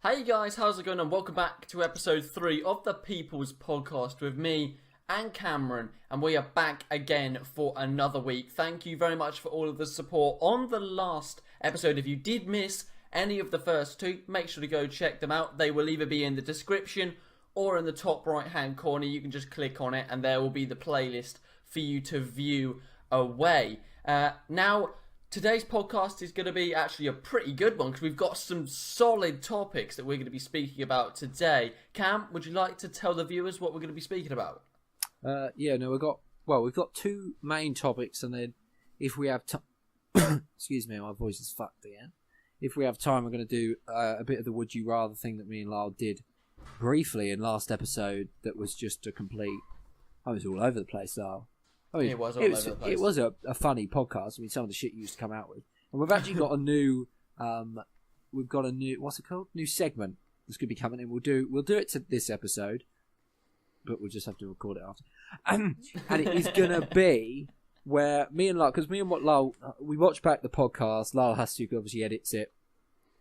Hey guys, how's it going? And welcome back to episode 3 of the People's Podcast with me and Cameron. And we are back again for another week. Thank you very much for all of the support on the last episode. If you did miss any of the first two, make sure to go check them out. They will either be in the description or in the top right hand corner. You can just click on it and there will be the playlist for you to view away. Now, today's podcast is going to be actually a pretty good one because we've got some solid topics that we're going to be speaking about today. Cam, would you like to tell the viewers what we're going to be speaking about? We've got two main topics, and then if we have time, excuse me, my voice is fucked again. If we have time, we're going to do a bit of the would you rather thing that me and Lyle did briefly in last episode. That was just a complete. I was all over the place, Lyle. I mean, it was all over the place. It was a funny podcast. I mean, some of the shit you used to come out with, and we've actually got a new. We've got a new. What's it called? New segment that's going to be coming in. We'll do it to this episode, but we'll just have to record it after. And it is going to be where me and Lyle, because me and Lyle, we watch back the podcast. Lyle has to obviously edits it,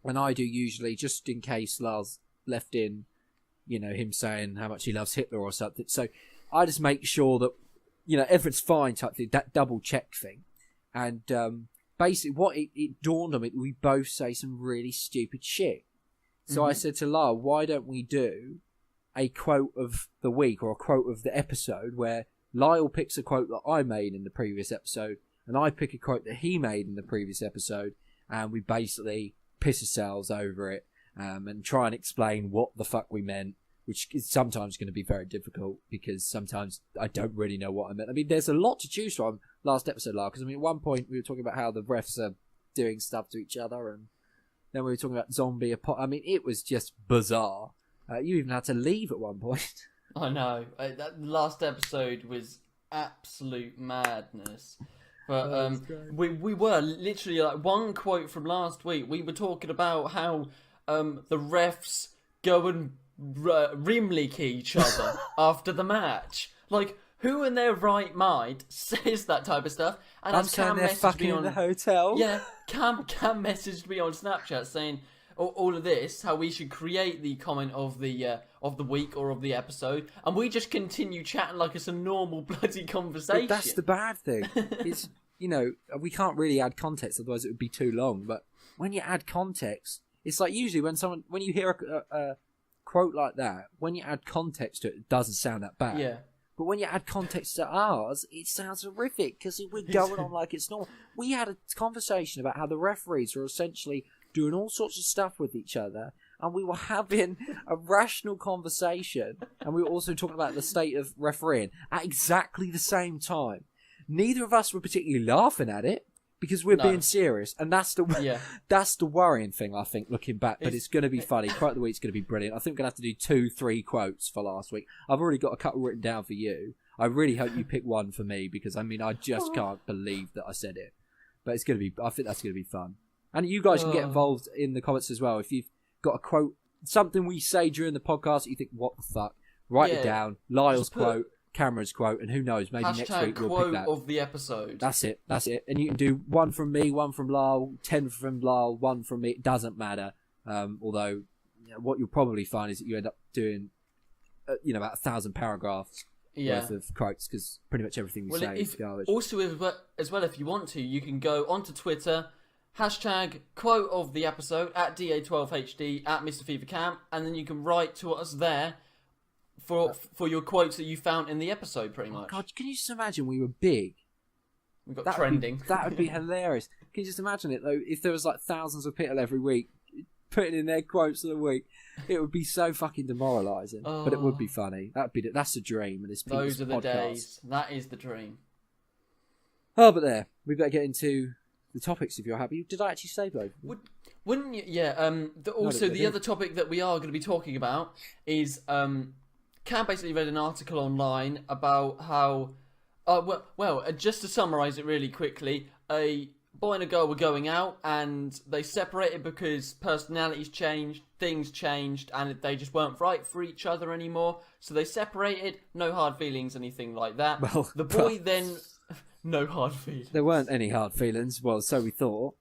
and I do usually just in case Lyle's left in, him saying how much he loves Hitler or something. So I just make sure that. Everything's fine type thing, that double check thing. And basically what it dawned on me, we both say some really stupid shit. So I said to Lyle, why don't we do a quote of the week or a quote of the episode where Lyle picks a quote that I made in the previous episode and I pick a quote that he made in the previous episode, and we basically piss ourselves over it and try and explain what the fuck we meant, which is sometimes going to be very difficult because sometimes I don't really know what I meant. I mean, there's a lot to choose from last episode, Lyle, because at one point we were talking about how the refs are doing stuff to each other, and then we were talking about zombie I mean, it was just bizarre. You even had to leave at one point. I know. That last episode was absolute madness. But we were literally like one quote from last week. We were talking about how the refs go and rim leak each other after the match. Like, who in their right mind says that type of stuff? And I'm saying they're fucking in the hotel. Yeah, Cam messaged me on Snapchat saying all of this, how we should create the comment of the week or of the episode, and we just continue chatting like it's a normal bloody conversation. But that's the bad thing. It's we can't really add context, otherwise it would be too long. But when you add context, it's like usually when you hear a quote like that, when you add context to it, it doesn't sound that bad. Yeah. But when you add context to ours, it sounds horrific because we're going on like it's normal. We had a conversation about how the referees are essentially doing all sorts of stuff with each other, and we were having a rational conversation, and we were also talking about the state of refereeing at exactly the same time. Neither of us were particularly laughing at it, because we're being serious, and that's the worrying thing, I think, looking back. But it's going to be funny. Quote of the week's going to be brilliant. I think we're going to have to do 2-3 quotes for last week. I've already got a couple written down for you. I really hope you pick one for me, because, I mean, I just can't believe that I said it. But it's going to be, I think that's going to be fun. And you guys can get involved in the comments as well. If you've got a quote, something we say during the podcast that you think, what the fuck, write it down. Lyle's quote. Cameron's quote, and who knows, maybe next week we'll pick that. Quote of the episode. That's it. And you can do one from me, one from Lyle, 10 from Lyle, one from me. It doesn't matter. Although, what you'll probably find is that you end up doing, about 1,000 paragraphs worth of quotes, because pretty much everything we say is garbage. Also, as well, if you want to, you can go onto Twitter, hashtag quote of the episode, at DA12HD, at Mr. Fever Camp, and then you can write to us there for your quotes that you found in the episode, pretty much. God, can you just imagine we were big? We got trending. That would be hilarious. Can you just imagine it, though? If there was like thousands of people every week putting in their quotes of the week, it would be so fucking demoralising. But it would be funny. That's the dream. And those are the days. That is the dream. Oh, but there. We better get into the topics if you're happy. Did I actually say both? Wouldn't you? Yeah. The other topic that we are going to be talking about is Cam basically read an article online about how, just to summarise it really quickly, a boy and a girl were going out and they separated because personalities changed, things changed, and they just weren't right for each other anymore. So they separated, no hard feelings, anything like that. Well, the boy then... No hard feelings. There weren't any hard feelings, well, so we thought.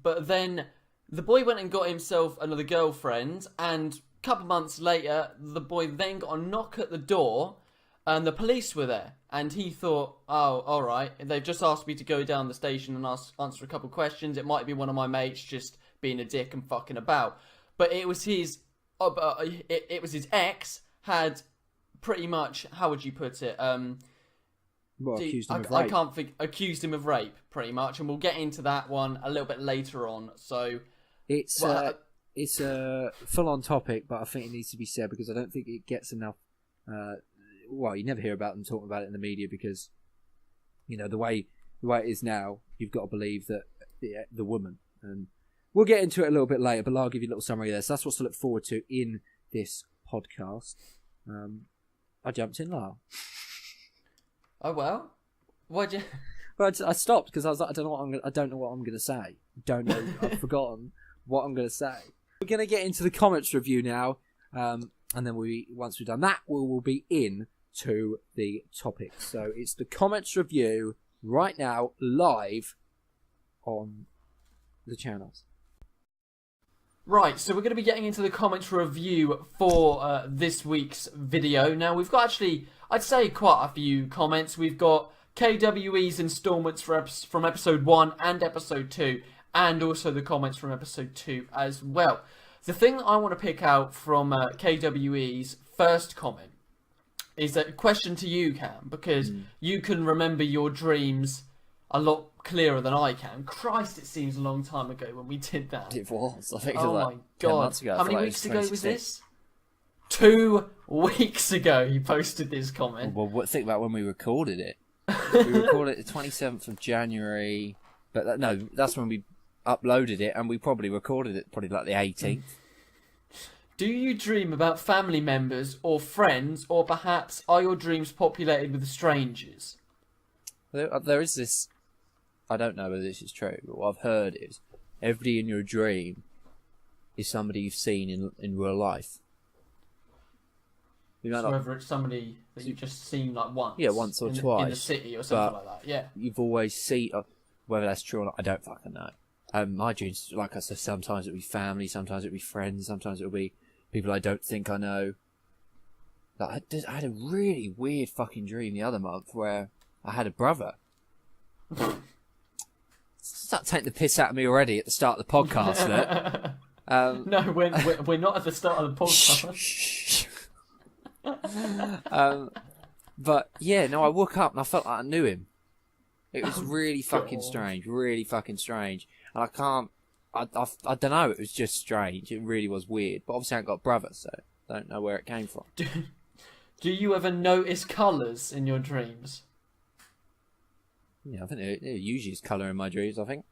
But then The boy went and got himself another girlfriend, and a couple months later, the boy then got a knock at the door, and the police were there. And he thought, oh, all right, they've just asked me to go down the station and answer a couple questions. It might be one of my mates just being a dick and fucking about. But it was his ex had pretty much, how would you put it? Accused him of rape. I can't think. Accused him of rape, pretty much, and we'll get into that one a little bit later on. So it's a full-on topic, but I think it needs to be said because I don't think it gets enough. You never hear about them talking about it in the media because, the way it is now, you've got to believe that the woman, and we'll get into it a little bit later. But I'll give you a little summary there. So that's what's to look forward to in this podcast. I jumped in, Lyle. Oh well, why'd you? Well, I stopped because I was like, I don't know what I'm going to say. I've forgotten what I'm going to say. We're going to get into the comments review now, and then once we've done that, we will be in to the topic. So it's the comments review right now, live on the channels. Right, so we're going to be getting into the comments review for this week's video. Now, we've got actually, I'd say, quite a few comments. We've got KWE's installments from episode 1 and episode 2, and also the comments from episode 2 as well. The thing that I want to pick out from KWE's first comment is a question to you, Cam, because you can remember your dreams a lot clearer than I can. Christ, it seems a long time ago when we did that. It was. I think it Oh was my like 10 god. months ago. How many weeks ago was this? 2 weeks ago you posted this comment. Well, think about when we recorded it. We recorded it the 27th of January, but that's when we uploaded it, and we probably recorded it like the 18th. Do you dream about family members or friends, or perhaps are your dreams populated with strangers? There is this. I don't know whether this is true, but what I've heard is everybody in your dream is somebody you've seen in real life. So whether it's somebody that you've just seen like once. Yeah, once or twice. In the city or something like that, yeah. You've always seen, whether that's true or not, I don't fucking know. My dreams, like I said, sometimes it'll be family, sometimes it'll be friends, sometimes it'll be people I don't think I know. Like, I had a really weird fucking dream the other month where I had a brother. Start taking the piss out of me already at the start of the podcast, look. No, we're not at the start of the podcast. But yeah, no, I woke up and I felt like I knew him. It was really fucking strange, really fucking strange. And I don't know, it was just strange. It really was weird. But obviously I ain't got a brother, so I don't know where it came from. Do you ever notice colours in your dreams? Yeah, I think there usually is colour in my dreams, I think.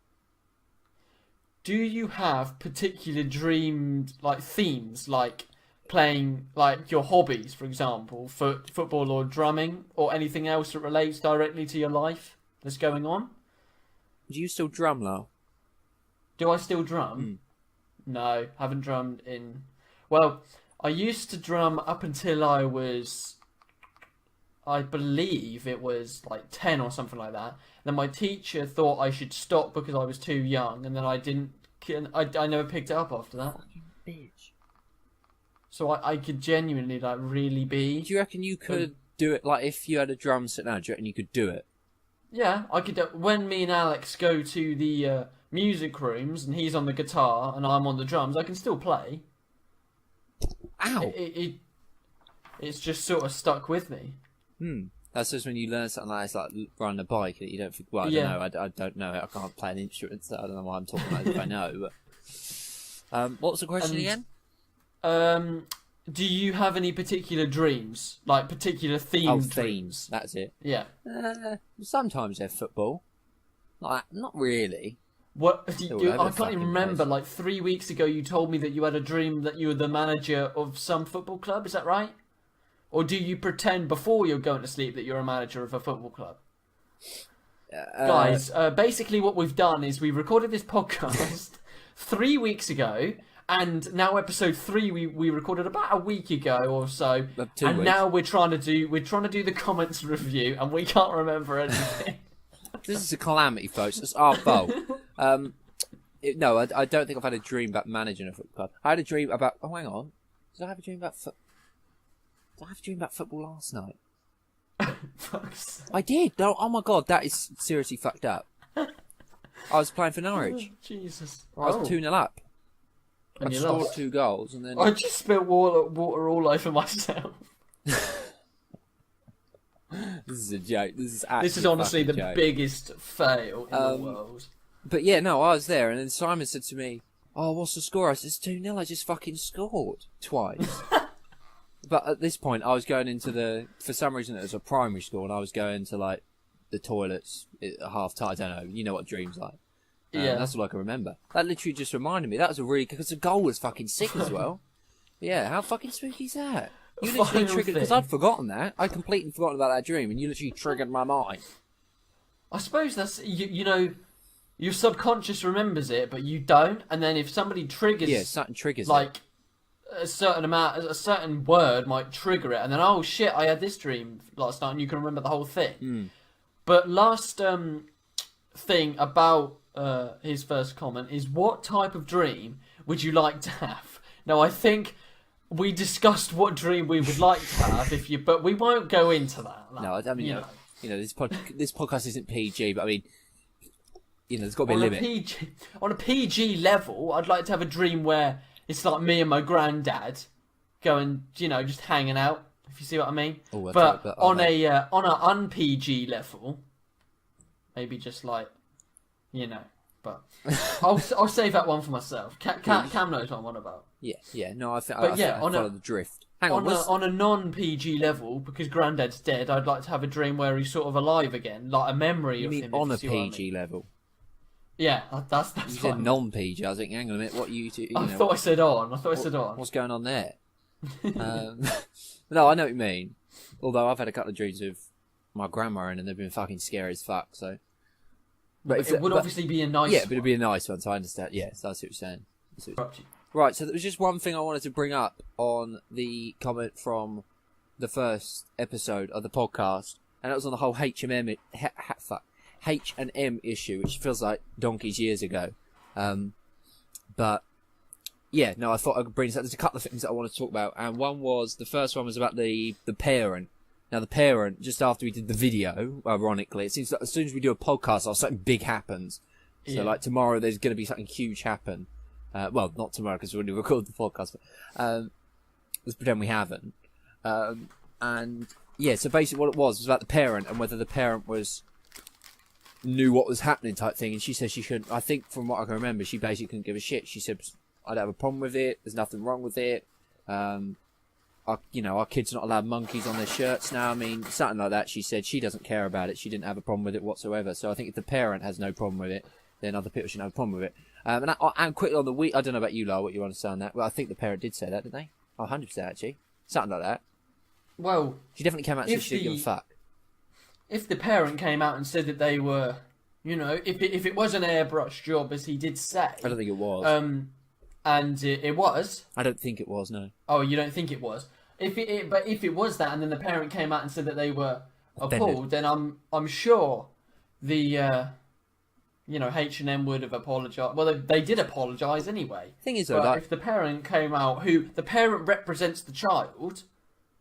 Do you have particular dreamed themes, like playing your hobbies, for example, football or drumming, or anything else that relates directly to your life that's going on? Do you still drum, Lyle? Do I still drum? No, haven't drummed in... Well, I used to drum up until I was... I believe it was 10 or something like that. Then my teacher thought I should stop because I was too young, and then I didn't... I never picked it up after that. Fucking bitch. So I could genuinely really be... Do you reckon you could do it, if you had a drum set now, do you reckon you could do it? Yeah, I could. When me and Alex go to the music rooms and he's on the guitar and I'm on the drums, I can still play. Ow! It's just sort of stuck with me. That's just when you learn something like riding a bike that you don't think. Well, I don't know. I don't know. I can't play an instrument, so I don't know why I'm talking about it if I know. But what was the question again? Do you have any particular dreams, particular themes? Oh, themes. That's it. Yeah. Sometimes they're football. Not really. What? I can't even remember. 3 weeks ago, you told me that you had a dream that you were the manager of some football club. Is that right? Or do you pretend before you're going to sleep that you're a manager of a football club? Guys, basically what we've done is we recorded this podcast 3 weeks ago, and now episode 3 we recorded about a week ago or so, and now we're trying to do the comments review, and we can't remember anything. This is a calamity, folks. It's our fault. No, I don't think I've had a dream about managing a football club. I had a dream about. Oh, hang on. Did I have a dream about Did I have a dream about football last night? Fuck's I did. No, oh my god, that is seriously fucked up. I was playing for Norwich. Jesus. I was 2-0 up. And I you scored lost. 2 goals, and then I just spilled water all over myself. this is a joke. This is honestly the joke. biggest fail in the world. But yeah, no, I was there, and then Simon said to me, "Oh, what's the score?" I said, "It's 2-0. I just fucking scored twice." But at this point, I was going into for some reason, it was a primary school, and I was going to, like, the toilets at half time. I don't know. You know what dreams like. Yeah. That's all I can remember. That literally just reminded me. That was because the goal was fucking sick as well. Yeah, how fucking spooky is that? You literally Final triggered, because thing. I'd forgotten that. I'd completely forgotten about that dream, and you literally triggered my mind. I suppose that's you know, your subconscious remembers it, but you don't. And then if somebody triggers, Yeah, something triggers it. like a certain word might trigger it, and then oh shit, I had this dream last night, and you can remember the whole thing. But last thing about his first comment is, what type of dream would you like to have? Now I think we discussed what dream we would like to have, but we won't go into that. No, I mean, you know, this podcast isn't PG, but I mean, you know, there's got to be a on limit. On a PG level, I'd like to have a dream where it's like me and my granddad going, you know, just hanging out. If you see what I mean. Oh, but right, on a un-PG level, maybe just like, you know. But I'll save that one for myself. Cam knows what I'm on about. Yeah. No, I think But I yeah, follow the drift. Hang on, On a non-PG level, because Granddad's dead, I'd like to have a dream where he's sort of alive again, like a memory you of mean him. on if a you see what I mean. PG level? Yeah, that's You fine. said non-PG. I was thinking, hang on a minute, what you two? I thought I said on. What's going on there? No, I know what you mean. Although I've had a couple of dreams of my grandma and they've been fucking scary as fuck. So, But it would obviously be a nice. yeah, but it'd be a nice one. So I understand. Yeah, so that's what you're saying. Right, so there was just one thing I wanted to bring up on the comment from the first episode of the podcast, and that was on the whole H&M issue, which feels like donkey's years ago. But yeah, no, I thought I could bring this up. There's a couple of things that I want to talk about, and the first one was about the parent. Now, the parent, just after we did the video, ironically, it seems like as soon as we do a podcast, something big happens. So, Yeah. like, tomorrow there's going to be something huge happen. Well, not tomorrow, because we already recorded the podcast, but let's pretend we haven't. And, yeah, so basically what it was about the parent, and whether the parent knew what was happening type thing, and she said she couldn't. I think, from what I can remember, she basically couldn't give a shit. She said, I don't have a problem with it, there's nothing wrong with it. Our kids are not allowed monkeys on their shirts now. I mean, something like that. She said she doesn't care about it. She didn't have a problem with it whatsoever. So I think if the parent has no problem with it, then other people shouldn't have a problem with it. And quickly on the week, I don't know about you, Lyle, what you understand that. Well, I think the parent did say that, didn't they? Oh, 100% actually. Something like that. Well, She definitely came out and said she didn't give a fuck. if the parent came out and said that they were, you know, if it was an airbrush job, as he did say, I don't think it was. and it was. I don't think it was, no. Oh, you don't think it was? But if it was that, and then the parent came out and said that they were appalled, then I'm sure the H&M would have apologised. Well, they did apologise anyway. Thing is, though, But like, if the parent came out, the parent represents the child,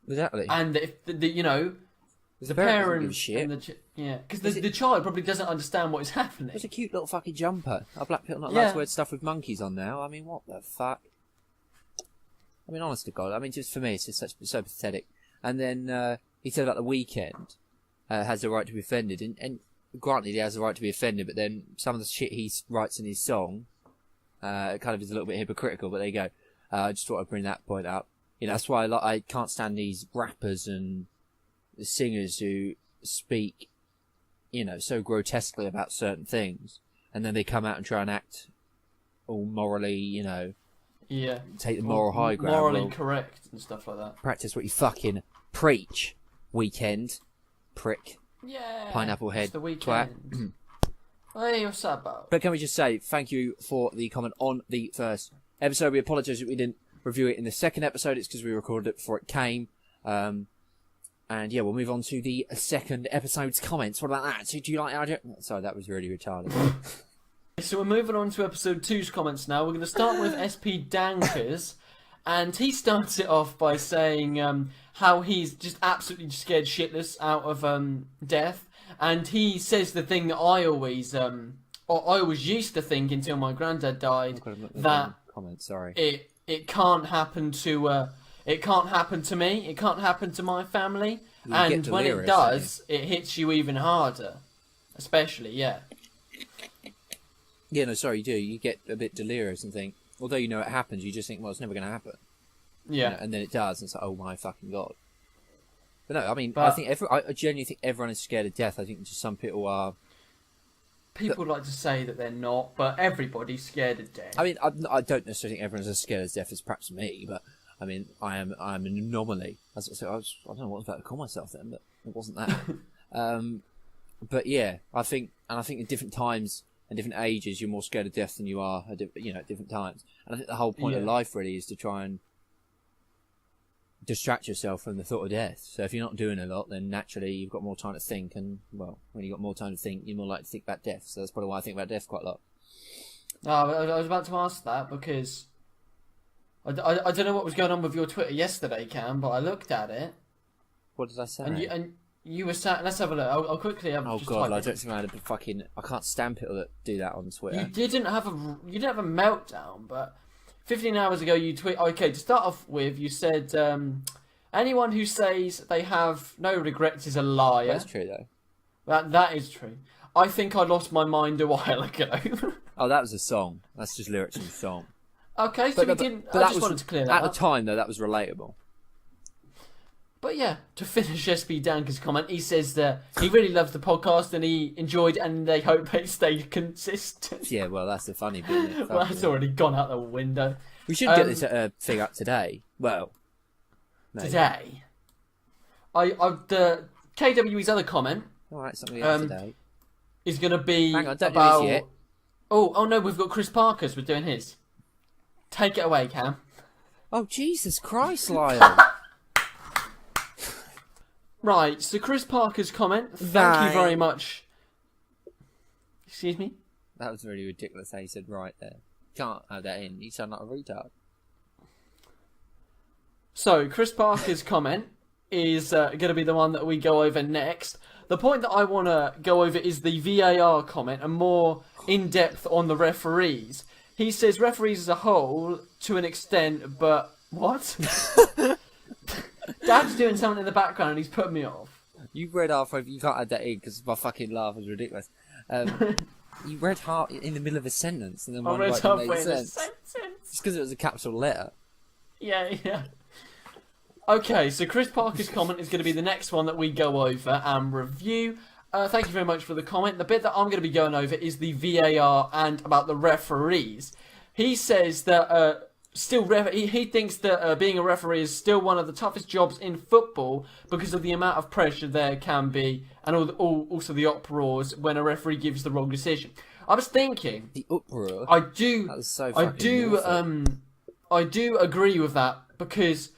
exactly. and if the The parent doesn't give a shit. and because the child probably doesn't understand what is happening. It's a cute little fucking jumper. Our black people not Yeah. allowed to wear stuff with monkeys on now. I mean, what the fuck? I mean, honest to God. I mean, just for me, it's just so pathetic. And then he said about the weekend has the right to be offended, and granted, he has the right to be offended. But then some of the shit he writes in his song, kind of is a little bit hypocritical. But there you go. I just thought I'd bring that point up. You know, that's why I can't stand these rappers and singers who speak, you know, so grotesquely about certain things, and then they come out and try and act all morally, you know, Yeah. take the moral high ground. Morally Well, correct and stuff like that. practice what you fucking preach, weekend, prick, Yeah. pineapple head, It's the twat. weekend. Hey, what's that about? But can we just say thank you for the comment on the first episode? We apologise that we didn't review it in the second episode. It's because we recorded it before it came. And yeah, we'll move on to the second episode's comments. What about that? So, do you like our... Sorry, that was really retarded. So we're moving on to episode 2's comments now. We're going to start with SP Dankers, and he starts it off by saying how he's just absolutely scared shitless out of death, and he says the thing that I always used to think until my granddad died, that comment. Sorry, it can't happen to it can't happen to me, it can't happen to my family, and when it does, it hits you even harder, especially Yeah, no, sorry, you do. You get a bit delirious and think, although you know it happens, you just think, well, it's never going to happen. Yeah. You know, and then it does, and it's like, oh my fucking god. But no, I mean, I genuinely think everyone is scared of death. I think just some people are. People like to say that they're not, but everybody's scared of death. I mean, I don't necessarily think everyone's as scared of death as perhaps me, but I mean, I'm an anomaly. As I said, I don't know what I was about to call myself then, but it wasn't that. But yeah, I think at different times and different ages, you're more scared of death than you are, at different times. And I think the whole point of life really is to try and distract yourself from the thought of death. So if you're not doing a lot, then naturally you've got more time to think, and well, when you've got more time to think, you're more likely to think about death. So that's probably why I think about death quite a lot. I was about to ask that because I don't know what was going on with your Twitter yesterday, Cam, but I looked at it. What did I say? And you were sat. Let's have a look. I'll quickly have. Oh just god, I type don't think I had a fucking. I can't stand people that do that on Twitter. You didn't have a meltdown, but 15 hours ago you tweet. Okay, to start off with, you said anyone who says they have no regrets is a liar. That's true though. That is true. I think I lost my mind a while ago. Oh, that was a song. That's just lyrics from a song. Okay, so we didn't. I just wanted to clear that up. At the time, though, that was relatable. But yeah, to finish SP Danker's comment, he says that he really loves the podcast and he enjoyed, and they hope they stay consistent. Yeah, well, that's the funny bit. Isn't it? Well, that's already gone out the window. We should get this thing up today. Well, maybe. Today, the KWE's other comment. All right, something else today is going to be Hang on, don't about. Do this yet. Oh no, we've got Chris Parker's. We're doing his. Take it away, Cam. Oh Jesus Christ, Lyle! Right, so Chris Parker's comment. Thank you very much. Excuse me? That was really ridiculous how you said right there. Can't add that in. You sound like a retard. So, Chris Parker's comment is going to be the one that we go over next. The point that I want to go over is the VAR comment and more in-depth on the referees. He says referees as a whole, to an extent, but... What? Dad's doing something in the background and he's putting me off. You read halfway, you can't add that in because my fucking laugh was ridiculous. You read half in the middle of a sentence and then one right made sense. Just because it was a capital letter. Yeah. Okay, so Chris Parker's comment is going to be the next one that we go over and review. Thank you very much for the comment. The bit that I'm going to be going over is the VAR and about the referees. He says that he thinks that being a referee is still one of the toughest jobs in football because of the amount of pressure there can be and also the uproars when a referee gives the wrong decision. I was thinking the uproar. I do agree with that because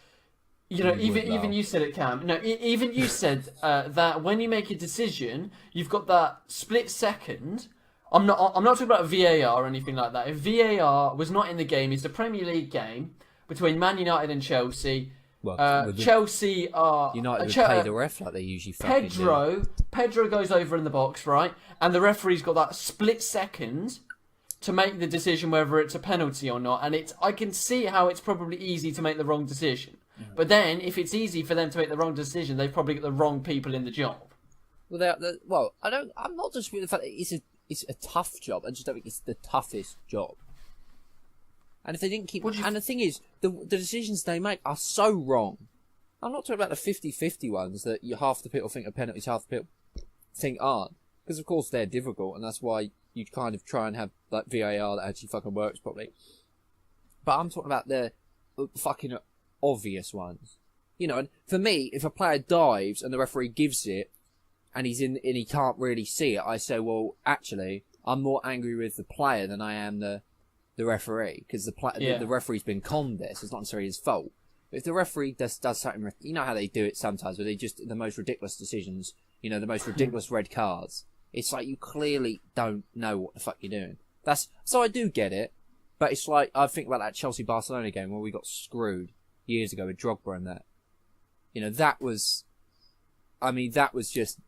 even you said it, Cam. No, even you said that when you make a decision, you've got that split second. I'm not talking about VAR or anything like that. If VAR was not in the game, it's the Premier League game between Man United and Chelsea. Well, Chelsea are United would pay the ref like they usually fucking do. Pedro goes over in the box, right? And the referee's got that split second to make the decision whether it's a penalty or not. And I can see how it's probably easy to make the wrong decision. Mm-hmm. But then, if it's easy for them to make the wrong decision, they've probably got the wrong people in the job. Well, I'm not just with the fact that it's a tough job. I just don't think it's the toughest job. And if they didn't keep... And the thing is, the decisions they make are so wrong. I'm not talking about the 50-50 ones that half the people think are penalties, half the people think aren't. Because, of course, they're difficult, and that's why you kind of try and have like VAR that actually fucking works properly. But I'm talking about the fucking obvious ones. And for me, if a player dives and the referee gives it, and he can't really see it, I say, well, actually, I'm more angry with the player than I am the referee, because the referee's been conned there, so it's not necessarily his fault. But if the referee does something, you know how they do it sometimes, where they just, the most ridiculous decisions, the most ridiculous red cards. It's like you clearly don't know what the fuck you're doing. So I do get it, but it's like I think about that Chelsea-Barcelona game where we got screwed years ago with Drogba and that. You know, that was just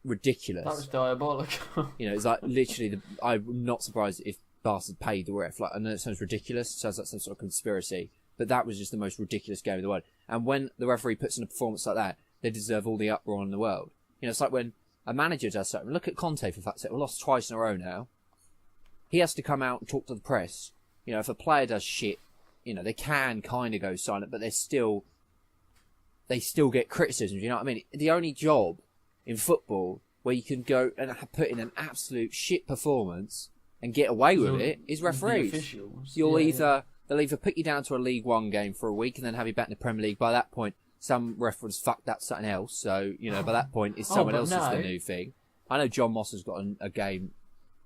ridiculous. That was diabolical. You know, it's like literally. I'm not surprised if Barca paid the ref. Like, I know it sounds ridiculous, it sounds like some sort of conspiracy, but that was just the most ridiculous game in the world. And when the referee puts in a performance like that, they deserve all the uproar in the world. You know, it's like when a manager does something. Look at Conte, for fuck's sake. We lost twice in a row now. He has to come out and talk to the press. You know, if a player does shit, you know, they can kind of go silent, but they still get criticism. You know what I mean? The only job in football where you can go and put in an absolute shit performance and get away with it is referees. The officials. They'll either put you down to a League One game for a week and then have you back in the Premier League. By that point, some referees fucked up something else. So, you know, by that point, it's someone else is the new thing. I know John Moss has got a game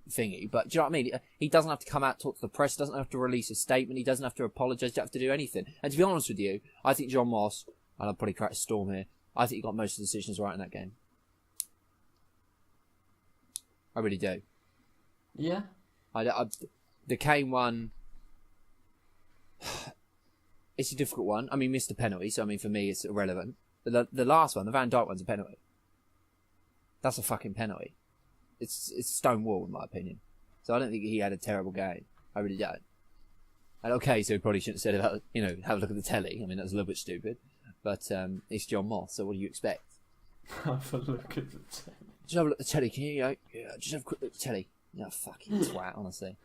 thingy, but do you know what I mean? He doesn't have to come out and talk to the press, doesn't have to release a statement, he doesn't have to apologise, doesn't have to do anything. And to be honest with you, I think John Moss, and I'll probably crack a storm here, I think he got most of the decisions right in that game. I really do. Yeah. The Kane one, it's a difficult one. I mean, missed a penalty, so I mean, for me, it's irrelevant. But the last one, the Van Dijk one's a penalty. That's a fucking penalty. It's stonewall, in my opinion. So I don't think he had a terrible game. I really don't. And okay, so he probably shouldn't have said about, you know, have a look at the telly. I mean, that was a little bit stupid. But it's John Moss, so what do you expect? Have a look at the telly. Just have a look at the telly, can you? Yeah, just have a quick look at the telly. No, fucking twat, honestly.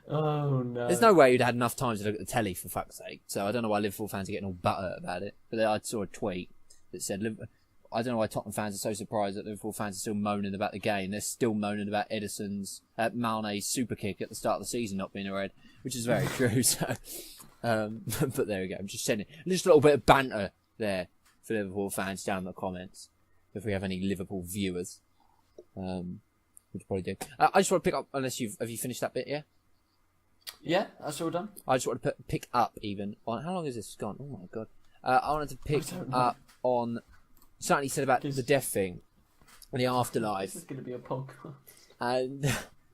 Oh, no. There's no way you'd had enough time to look at the telly, for fuck's sake. So I don't know why Liverpool fans are getting all butthurt about it. But I saw a tweet that said, I don't know why Tottenham fans are so surprised that Liverpool fans are still moaning about the game. They're still moaning about Mane's super kick at the start of the season not being a red, which is very true. So, but there we go. I'm just sending just a little bit of banter there for Liverpool fans down in the comments. If we have any Liverpool viewers, which probably do. I just want to pick up. Have you finished that bit? Yeah. Yeah, that's all done. I just want to pick up even on how long has this gone? Oh my god! I wanted to pick up on something he said about the death thing and the afterlife. This is going to be a podcast. And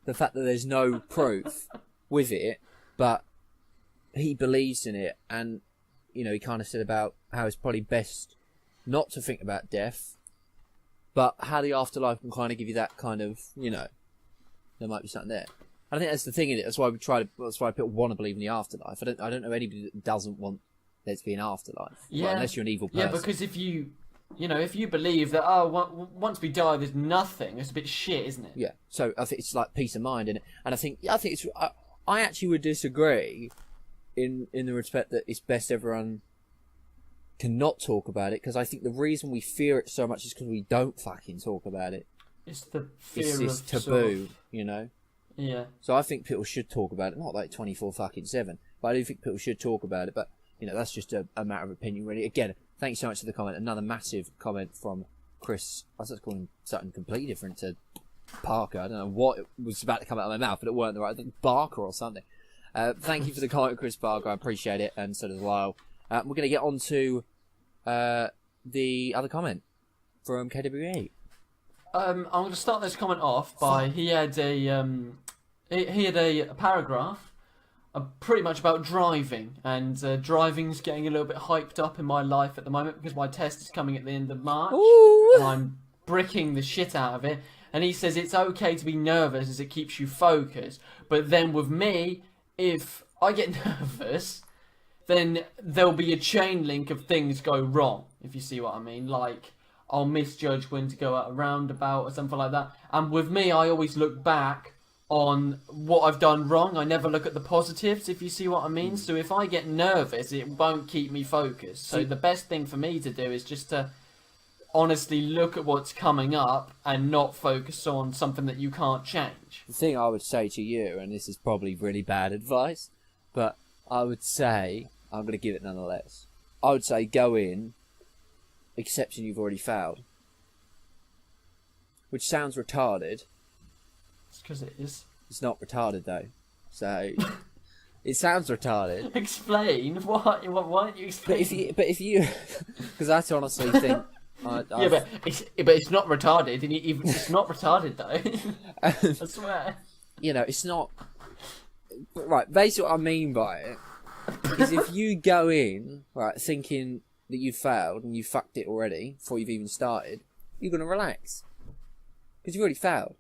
the fact that there's no proof with it, but he believes in it, and you know, he kind of said about how it's probably best not to think about death, but how the afterlife can kind of give you that kind of, you know, there might be something there. I think that's the thing in it. That's why people want to believe in the afterlife. I don't know anybody that doesn't want there to be an afterlife. Yeah, well, unless you're an evil person. Yeah, because if you believe that once we die, there's nothing. It's a bit shit, isn't it? Yeah. So I think it's like peace of mind in it, and I think it's. I actually would disagree, in the respect that it's best everyone cannot talk about it, because I think the reason we fear it so much is because we don't fucking talk about it. It's the fear it's this of taboo, you know. Yeah. So I think people should talk about it, not like 24/7, but I do think people should talk about it. But you know, that's just a matter of opinion, really. Again, thank you so much for the comment. Another massive comment from Chris. I was just calling something completely different to Parker. I don't know what was about to come out of my mouth, but it weren't the right thing. Barker or something. Thank you for the comment, Chris Parker. I appreciate it, and so does Lyle. We're going to get on to the other comment from KWE. I'm going to start this comment off by he had a paragraph pretty much about driving, and driving's getting a little bit hyped up in my life at the moment because my test is coming at the end of March. Ooh. And I'm bricking the shit out of it. And he says it's okay to be nervous as it keeps you focused, but then with me, if I get nervous, then there'll be a chain link of things go wrong, if you see what I mean. Like, I'll misjudge when to go out a roundabout or something like that. And with me, I always look back on what I've done wrong. I never look at the positives, if you see what I mean. So if I get nervous, it won't keep me focused. So the best thing for me to do is just to honestly look at what's coming up and not focus on something that you can't change. The thing I would say to you, and this is probably really bad advice, but I would say, I'm going to give it nonetheless. I would say go in, accepting you've already failed. Which sounds retarded. It's because it is. It's not retarded though. So, it sounds retarded. Explain. Why don't you explain? But if you, because I honestly think. Yeah, but it's not retarded, and it's not retarded though. I swear. you know, it's not right. Basically, what I mean by it is if you go in right thinking that you failed and you fucked it already before you've even started, you're gonna relax because you've already failed.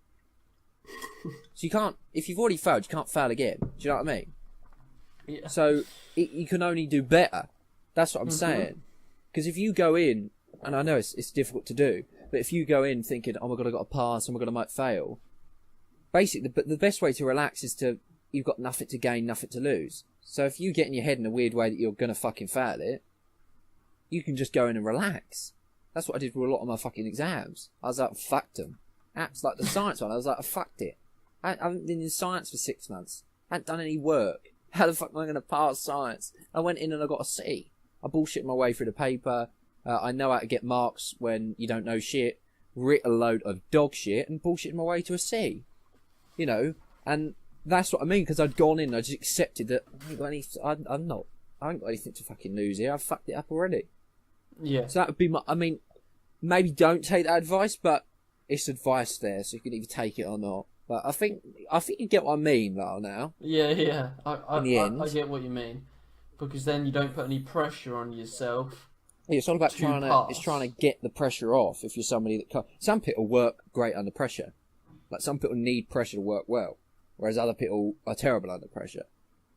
So you can't. If you've already failed, you can't fail again. Do you know what I mean? Yeah. So you can only do better. That's what I'm saying. Because if you go in, and I know it's difficult to do, but if you go in thinking, oh my god, I got to pass, oh my god, I might fail. Basically, the best way to relax is you've got nothing to gain, nothing to lose. So if you get in your head in a weird way that you're gonna fucking fail it, you can just go in and relax. That's what I did with a lot of my fucking exams. I was like, fucked them. Apps like the science one, I was like, I fucked it. I haven't been in science for 6 months. I hadn't done any work. How the fuck am I going to pass science? I went in and I got a C. I bullshit my way through the paper. I know how to get marks when you don't know shit. Writ a load of dog shit and bullshit my way to a C. You know, and that's what I mean, because I'd gone in and I just accepted that I haven't got anything to fucking lose here. I've fucked it up already. Yeah. So that would be my, I mean, maybe don't take that advice, but it's advice there, so you can either take it or not. But I think you get what I mean, Lyle, now. Yeah. In the end. I get what you mean, because then you don't put any pressure on yourself. Yeah, it's all about trying pass. to get the pressure off. If you're somebody that can't, some people work great under pressure, like some people need pressure to work well, whereas other people are terrible under pressure.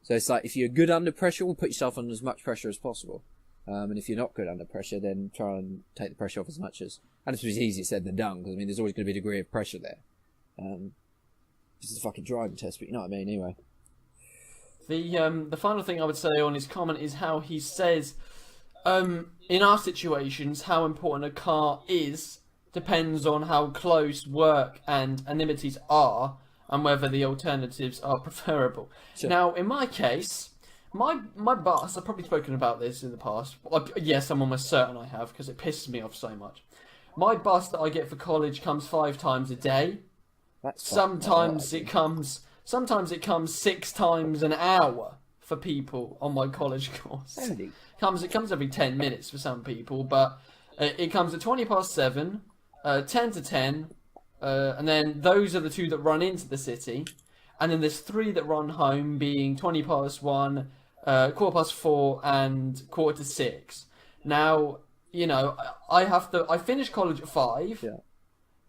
So it's like if you're good under pressure, we'll put yourself under as much pressure as possible. And if you're not good under pressure, then try and take the pressure off as much as. And it's easier said than done, because I mean, there's always going to be a degree of pressure there. This is a fucking driving test, but you know what I mean. Anyway, The final thing I would say on his comment is how he says, in our situations, how important a car is depends on how close work and amenities are, and whether the alternatives are preferable. Sure. Now, in my case, my bus, I've probably spoken about this in the past. Yes, I'm almost certain I have, because it pisses me off so much. My bus that I get for college comes 5 times a day. that's Sometimes it comes 6 times an hour for people on my college course. Really? It comes every 10 minutes for some people, but it comes at 7:20, 10 to 10, and then those are the 2 that run into the city, and then there's 3 that run home, being 1:20, 4:15, and 5:45. Now, you know, I finish college at 5. Yeah.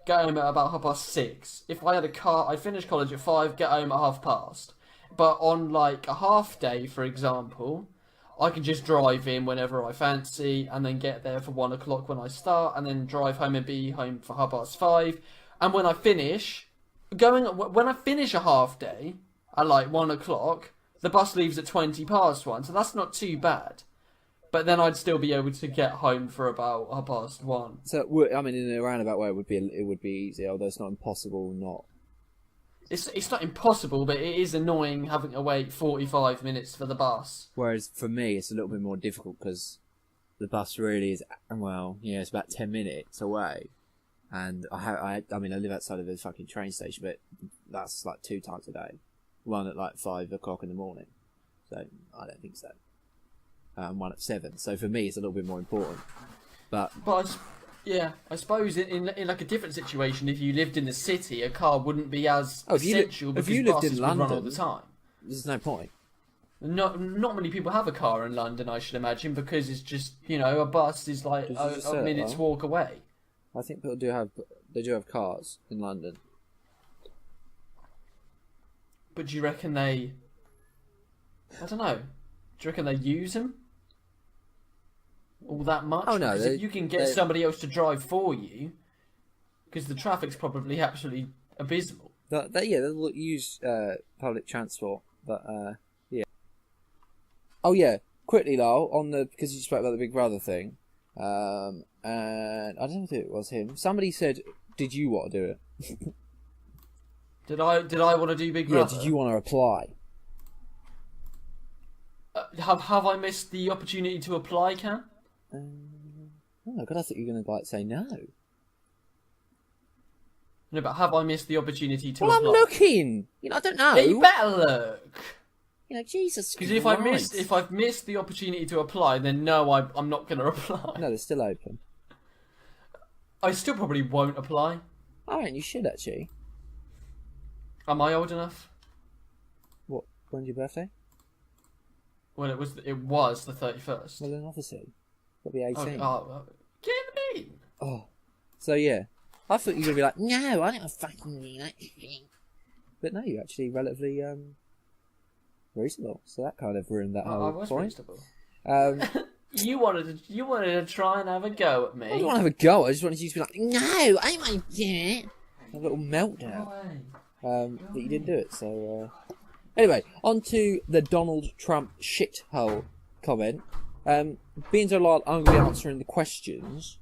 Get home at about 6:30. If I had a car, I'd finish college at 5, get home at 5:30. But on like a half day, for example, I can just drive in whenever I fancy, and then get there for 1 o'clock when I start, and then drive home and be home for 5:30. And when I finish a half day at like 1 o'clock, the bus leaves at 1:20, so that's not too bad. But then I'd still be able to get home for about 1:30. So I mean, in a roundabout way, it would be easy, although it's not impossible. It's not impossible, but it is annoying having to wait 45 minutes for the bus. Whereas for me, it's a little bit more difficult because the bus really is, it's about 10 minutes away. And I mean, I live outside of the fucking train station, but that's like 2 times a day. One at like 5 o'clock in the morning. So I don't think so. One at 7. So for me, it's a little bit more important. But I suppose in like a different situation, if you lived in the city, a car wouldn't be as essential because buses would run all the time. There's no point. Not many people have a car in London, I should imagine, because it's just, you know, a bus is like a minute's walk away. I think people do have cars in London. But do you reckon I don't know. Do you reckon they use them all that much? Oh no, because if you can get somebody else to drive for you, because the traffic's probably absolutely abysmal. They'll use public transport, but yeah. Oh yeah, quickly, Lyle, because you spoke about the Big Brother thing, and I don't know if it was him. Somebody said, "Did you want to do it?" Did I want to do Big Brother? Yeah. Did you want to apply? Have I missed the opportunity to apply, Cam? Oh God, I thought you were going to say no. No, but have I missed the opportunity to Well, apply? I'm looking. You know, I don't know. Yeah, you better look. You know, Jesus. Because if I've missed the opportunity to apply, then no, I'm not going to apply. No, they're still open. I still probably won't apply. I reckon you should actually. Am I old enough? What? When's your birthday? Well, it was the 31st. Well, then obviously, got to be Oh, 18. get in. Oh, so yeah, I thought you were gonna be like, no, I don't fucking mean that. But no, you're actually relatively reasonable. So that kind of ruined that I whole was point. reasonable. You You wanted to try and have a go at I me. didn't want to have a go. I just wanted you to be like, no, I don't want to do it. Have a little meltdown. But you didn't do it. So anyway, on to the Donald Trump shithole comment. Being so loud, I'm going to be answering the questions.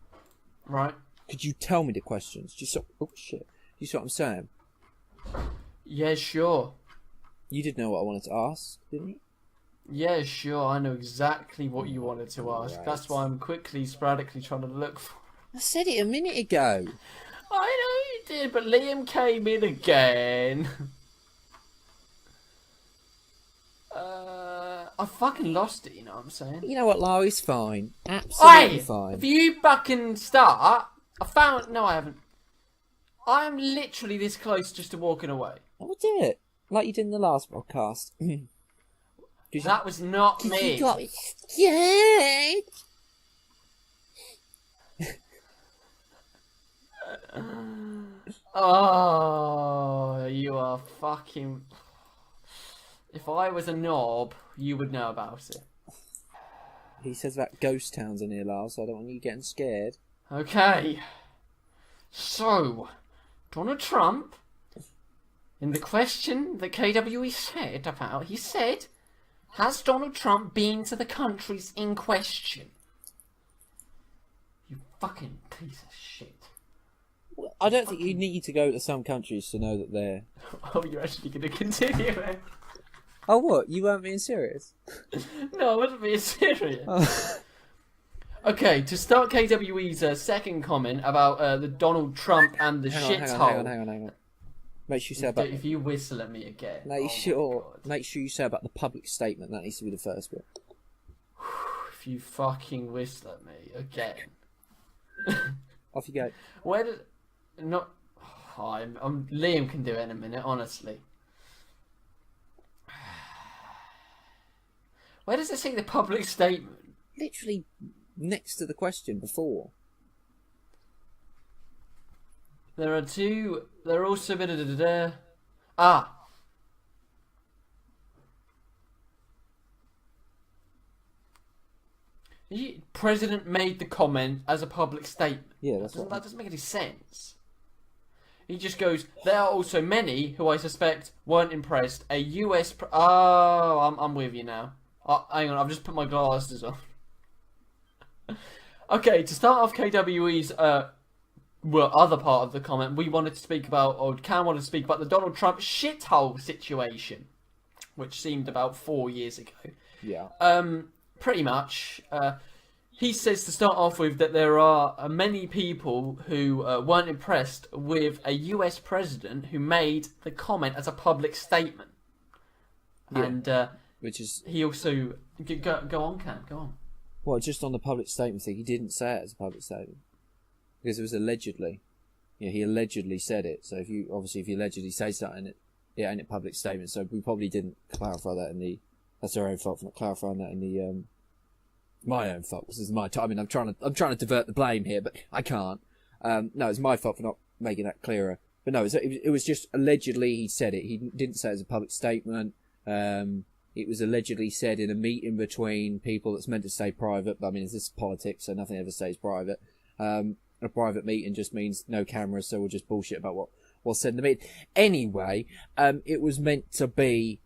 Right. Could you tell me the questions? Oh shit! You see what I'm saying? Yeah, sure. You did know what I wanted to ask, didn't you? Yeah, sure. I know exactly what you wanted to ask. Right. That's why I'm sporadically trying to look for. I said it a minute ago. I know you did, but Liam came in again. I fucking lost it. You know what I'm saying? You know what, Lau? He's fine. Absolutely Hey, fine. if you fucking start, I found. No, I haven't. I am literally this close just to walking away. I'll do it. Like you did in the last podcast. That was not me. You got it. Yeah. Oh, you are fucking. If I was a knob, you would know about it. He says about ghost towns in here, Lars, so I don't want you getting scared. Okay. So, Donald Trump, in the question that KWE said about, he said, has Donald Trump been to the countries in question? You fucking piece of shit. Well, I don't think you need to go to some countries to know that they're... Oh, you're actually going to continue it? Oh, what? You weren't being serious? No, I wasn't being serious. Oh. Okay, to start KWE's second comment about the Donald Trump and the shithole. Hang on. Make sure you say about... If you whistle at me again. Make sure you say about the public statement. That needs to be the first bit. If you fucking whistle at me again. Off you go. Where did... Not... Oh, Liam can do it in a minute, honestly. Where does it say the public statement? Literally next to the question before. There are two... There are also... Ah! The president made the comment as a public statement. Yeah, that's That what... doesn't make any sense. He just goes, there are also many who I suspect weren't impressed. A US... Oh, I'm with you now. Hang on, I've just put my glasses on. Okay, to start off KWE's other part of the comment, we wanted to speak about, or Cam wanted to speak about the Donald Trump shithole situation, which seemed about 4 years ago. Yeah. Pretty much. He says to start off with that there are many people who weren't impressed with a US president who made the comment as a public statement. Yeah. And Which is... he also... Go on, Cam, go on. Well, just on the public statement thing, he didn't say it as a public statement. Because it was allegedly. Yeah, he allegedly said it. So if you allegedly say something, it ain't a public statement. So we probably didn't clarify that in the... That's our own fault for not clarifying that in the... My own fault. This is my time. I mean, I'm trying to divert the blame here, but I can't. No, it's my fault for not making that clearer. But no, it was just allegedly he said it. He didn't say it as a public statement. It was allegedly said in a meeting between people that's meant to stay private. But I mean, this is politics, so nothing ever stays private. A private meeting just means no cameras, so we'll just bullshit about what's said in the meeting. Anyway, it was meant to be...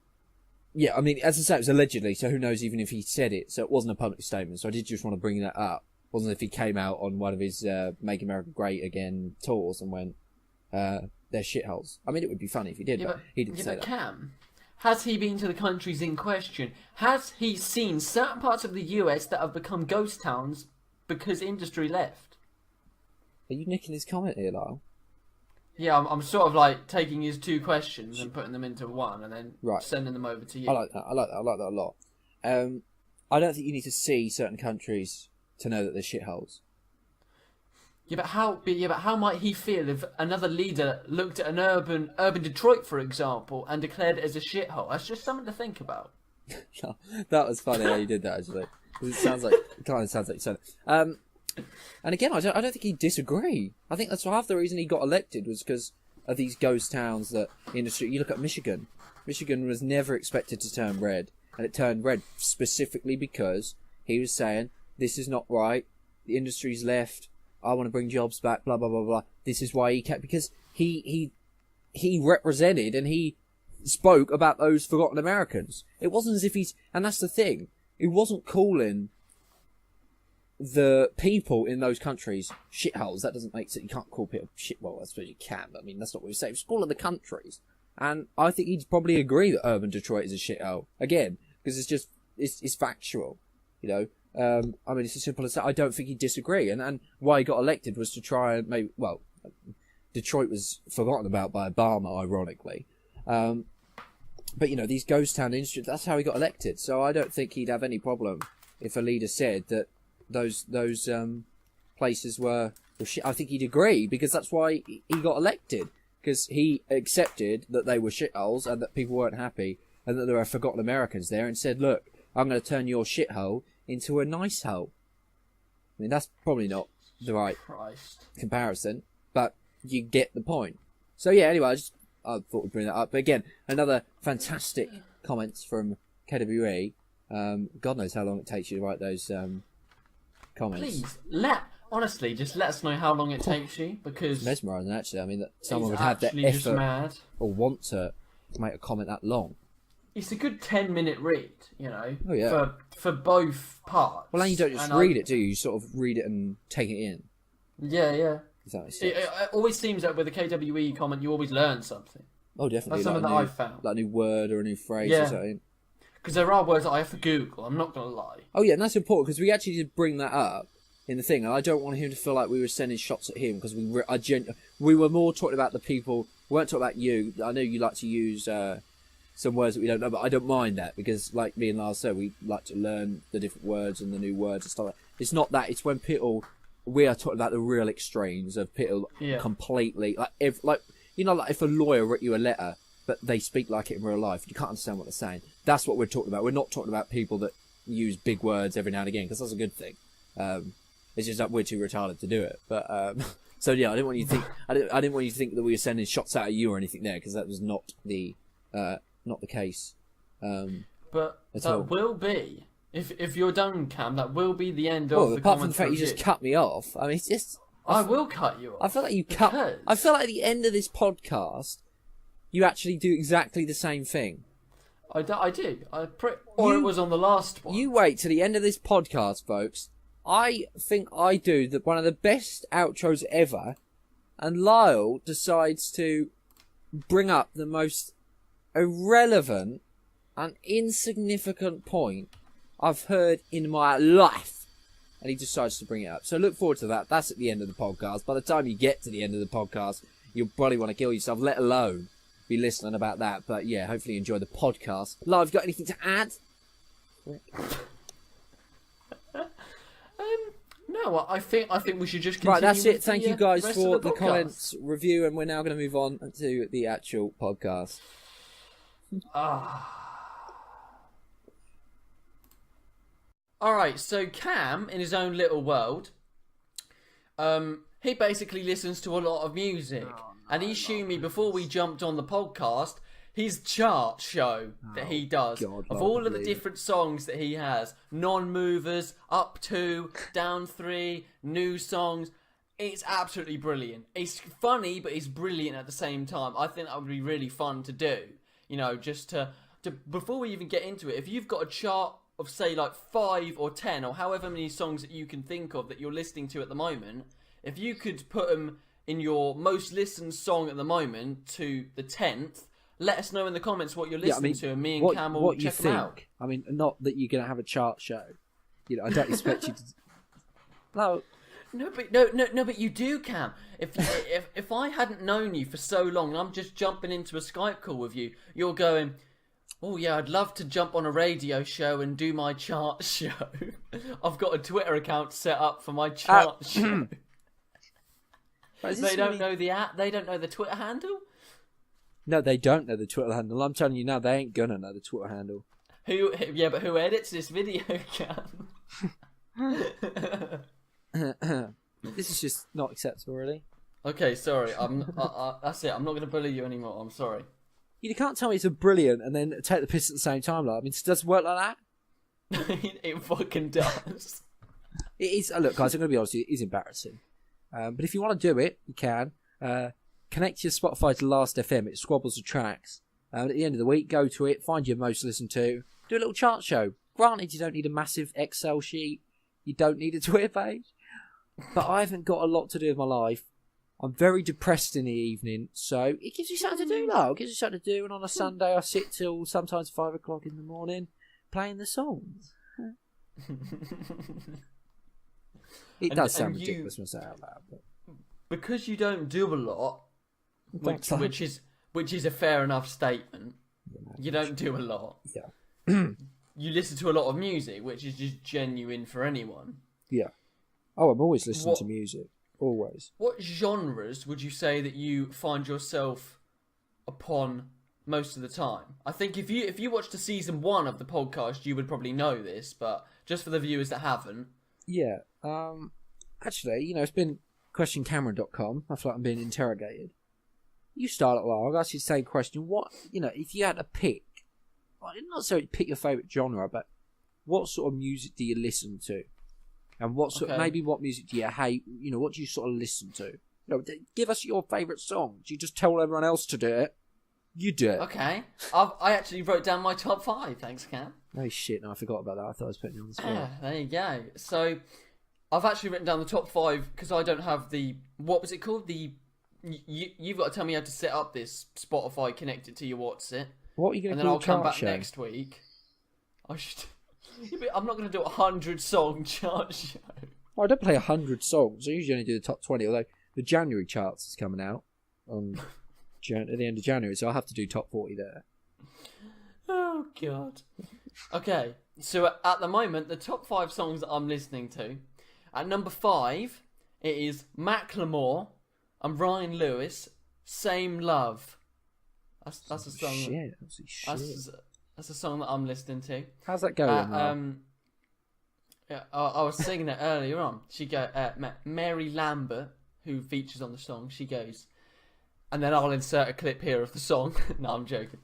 Yeah, I mean, as I say, it was allegedly, so who knows even if he said it. So it wasn't a public statement, so I did just want to bring that up. It wasn't if he came out on one of his Make America Great Again tours and went, they're shitholes. I mean, it would be funny if he did, but he didn't say that. Cam, has he been to the countries in question? Has he seen certain parts of the US that have become ghost towns because industry left? Are you nicking his comment here, Lyle? Yeah, I'm sort of like taking his two questions and putting them into one and then Right. sending them over to you. I like that a lot. I don't think you need to see certain countries to know that they're shitholes. But how might he feel if another leader looked at an urban Detroit, for example, and declared it as a shithole? That's just something to think about. That was funny how you did that, actually. 'Cause it kind of sounds like you said it. And again, I don't think he'd disagree. I think that's half the reason he got elected was because of these ghost towns that the industry. You look at Michigan. Michigan was never expected to turn red, and it turned red specifically because he was saying, this is not right, the industry's left, I want to bring jobs back, blah, blah, blah, blah. This is why he kept, because he represented and he spoke about those forgotten Americans. It wasn't as if and that's the thing, he wasn't calling the people in those countries shitholes. That doesn't make sense. You can't call people shit. Well, I suppose you can, but I mean, that's not what we say. It's calling the countries. And I think he'd probably agree that urban Detroit is a shithole. Again, because it's factual, you know. I mean, it's as simple as that. I don't think he'd disagree. And why he got elected was to try and Detroit was forgotten about by Obama, ironically. But, you know, these ghost town industries, that's how he got elected. So I don't think he'd have any problem if a leader said that those places were shit. I think he'd agree, because that's why he got elected. Because he accepted that they were shitholes and that people weren't happy and that there were forgotten Americans there, and said, look, I'm going to turn your shithole into a nice hole. I mean, that's probably not the right comparison, but you get the point. So yeah, anyway, I thought we'd bring that up. But again, another fantastic comments from KWE. God knows how long it takes you to write those comments. Please, honestly, just let us know how long it takes you, because it's mesmerising, actually. I mean, that someone would have the effort or want to make a comment that long. It's a good 10-minute read, you know. Oh, yeah. For both parts. Well, and you don't just read it, do you? You sort of read it and take it in. Yeah. Exactly. It always seems that with a KWE comment, you always learn something. Oh, definitely. That's something that I've found. Like a new word or a new phrase or something. Because there are words that I have to Google, I'm not going to lie. Oh, yeah, and that's important, because we actually did bring that up in the thing, and I don't want him to feel like we were sending shots at him, because we were more talking about the people, we weren't talking about you. I know you like to use some words that we don't know, but I don't mind that, because like me and Lars said, we like to learn the different words and the new words and stuff like that. It's not that, it's when people, we are talking about the real extremes of people completely, like you know, like if a lawyer wrote you a letter, but they speak like it in real life, you can't understand what they're saying. That's what we're talking about. We're not talking about people that use big words every now and again, because that's a good thing. It's just that we're too retarded to do it. But so yeah, I didn't want you to think. I didn't want you to think that we were sending shots out at you or anything there, because that was not the case. But that will be, if you're done, Cam, that will be the end of the apart from the fact you just cut me off. I mean, it's just. I will cut you off. I feel like you cut. I feel like at the end of this podcast, you actually do exactly the same thing. I did. Or it was on the last one. You wait till the end of this podcast, folks. I think I do one of the best outros ever, and Lyle decides to bring up the most irrelevant and insignificant point I've heard in my life, and he decides to bring it up. So look forward to that. That's at the end of the podcast. By the time you get to the end of the podcast, you'll probably want to kill yourself, let alone be listening about that. But yeah, hopefully you enjoy the podcast. Lyle, have you got anything to add? No, I think we should just continue. Right, that's it. Thank you guys for for the comments review, and we're now going to move on to the actual podcast. Alright, so Cam, in his own little world, he basically listens to a lot of music. And he showed me, before we jumped on the podcast, his chart show that he does of all of the different songs that he has. Non-movers, up 2, down 3, new songs. It's absolutely brilliant. It's funny, but it's brilliant at the same time. I think that would be really fun to do. You know, just to before we even get into it, if you've got a chart of, say, like 5 or 10 or however many songs that you can think of that you're listening to at the moment, if you could put them in your most listened song at the moment to the 10th, let us know in the comments what you're listening to, and me and Cam will check them out. I mean, not that you're going to have a chart show. You know, I don't expect you to. No. No, but you do, Cam. If I hadn't known you for so long, and I'm just jumping into a Skype call with you, you're going, oh yeah, I'd love to jump on a radio show and do my chart show. I've got a Twitter account set up for my chart show. But is They this don't really- know the app. They don't know the Twitter handle. No, they don't know the Twitter handle. I'm telling you now, they ain't gonna know the Twitter handle. Who? Yeah, but who edits this video, Cam? This is just not acceptable, really. Okay, sorry. That's it. I'm not going to bully you anymore. I'm sorry. You can't tell me it's a brilliant and then take the piss at the same time. Like, I mean, does it work like that? It fucking does. It is. Look, guys, I'm going to be honest with you, it is embarrassing. But if you want to do it, you can. Connect your Spotify to Last FM. It squabbles the tracks. At the end of the week, go to it, find your most listened to, do a little chart show. Granted, you don't need a massive Excel sheet. You don't need a Twitter page. But I haven't got a lot to do with my life. I'm very depressed in the evening, so it gives you something to do, like. It gives you something to do, and on a Sunday I sit till sometimes 5 o'clock in the morning playing the songs. It does sound ridiculous when I say it out loud. But... Because you don't do a lot, Thanks, lad. which is a fair enough statement. You don't do a lot. Yeah. You listen to a lot of music, which is just genuine for anyone. Yeah. Oh, I'm always listening What- to music. Always. What genres would you say that you find yourself upon most of the time? I think if you watched the season 1 of the podcast, you would probably know this, but just for the viewers that haven't. Yeah. Actually, it's been questioncameron.com. I feel like I'm being interrogated. You start at I'll ask you the same question. What, if you had to pick, well, not necessarily pick your favourite genre, but what sort of music do you listen to? And what sort, Okay. maybe what music do you hate? What do you sort of listen to? Give us your favourite song. Do you just tell everyone else to do it? You do it. Okay. I actually wrote down my top 5. Thanks, Cam. Oh shit! No, I forgot about that. I thought I was putting you on the spot. There you go. So, I've actually written down the top 5 because I don't have the... What was it called? You've got to tell me how to set up this Spotify connected to your What's-It. What are you going And to then call I'll come chart back show? next week. I should... I'm not going to do a 100-song chart show. Well, I don't play 100 songs. I usually only do the top 20, although the January charts is coming out on at the end of January, so I'll have to do top 40 there. Oh, God. Okay, so at the moment, the top 5 songs that I'm listening to. At number 5, it is Macklemore and Ryan Lewis, Same Love. That's a song. Shit, shit. That's a song that I'm listening to. How's that going? Yeah, I was singing it earlier on. Mary Lambert, who features on the song, she goes, and then I'll insert a clip here of the song. No, I'm joking.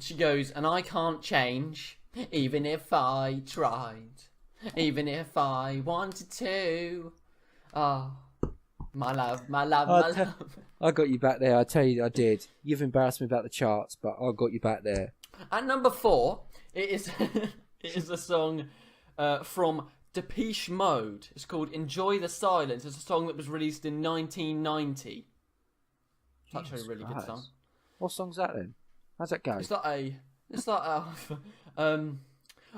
She goes, and I can't change, even if I tried, even if I wanted to. Oh, my love, my love, my love. I got you back there. I tell you, I did. You've embarrassed me about the charts, but I got you back there. At number 4, it is it is a song from Depeche Mode. It's called "Enjoy the Silence." It's a song that was released in 1990. It's actually a really good Christ. song. What song's that then? How's that go? It's like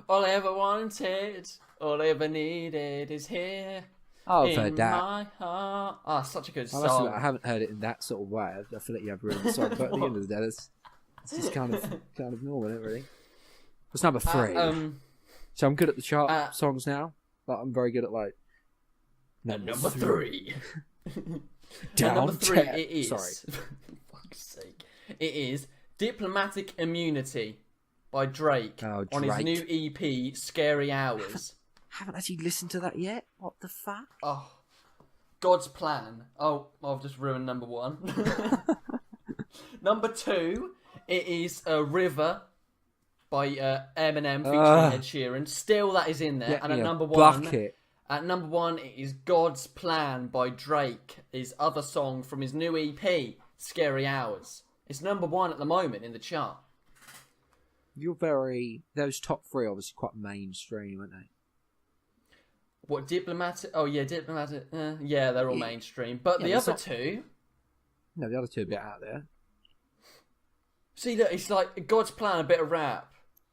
all I ever wanted, all I ever needed is here Oh, I've in heard that. my heart. Ah, such a good I must song. admit, I haven't heard it in that sort of way. I feel like you have ruined the song, but at the end of the day, it's just kind of normal, isn't it, really? What's number 3? So I'm good at the chart songs now, but I'm very good at like number 3. Down number 3, tap. it is. Sorry. For fuck's sake. It is Diplomatic Immunity by Drake, Oh, on his Drake. new EP, Scary Hours. Haven't actually listened to that yet. What the fuck? Oh, God's Plan. Oh, I've just ruined number 1. Number 2, it is River by Eminem featuring Ed Sheeran. Still, that is in there. Yeah, and at yeah, number 1, bucket. At number 1, it is God's Plan by Drake, his other song from his new EP, Scary Hours. It's number 1 at the moment in the chart. Those top 3 are obviously quite mainstream, aren't they? What, Diplomatic? Oh, yeah, Diplomatic. Yeah, they're all mainstream. But the it's other not- two... No, the other two are a bit out there. See, look, it's like God's Plan, a bit of rap.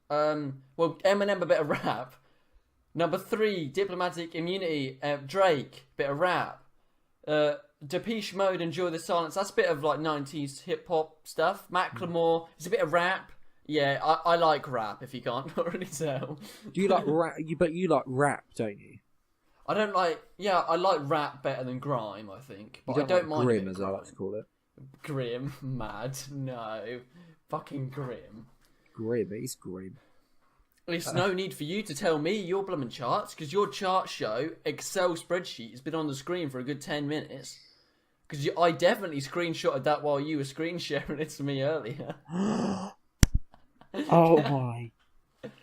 Well, Eminem, a bit of rap. Number 3, Diplomatic Immunity, Drake, bit of rap. Depeche Mode, Enjoy the Silence, that's a bit of like 90s hip-hop stuff. Macklemore, it's a bit of rap. Yeah, I like rap, if you can't already tell. Do you like rap? But you like rap, don't you? I don't like. Yeah, I like rap better than grime. I think, but You I don't like mind a grim, bit of as I like grime. to call it. Grim, mad, no, fucking grim. Grim, it is grim. There's no need for you to tell me your blooming charts, because your chart show Excel spreadsheet has been on the screen for a good 10 minutes. Because I definitely screenshotted that while you were screen sharing it to me earlier. Oh my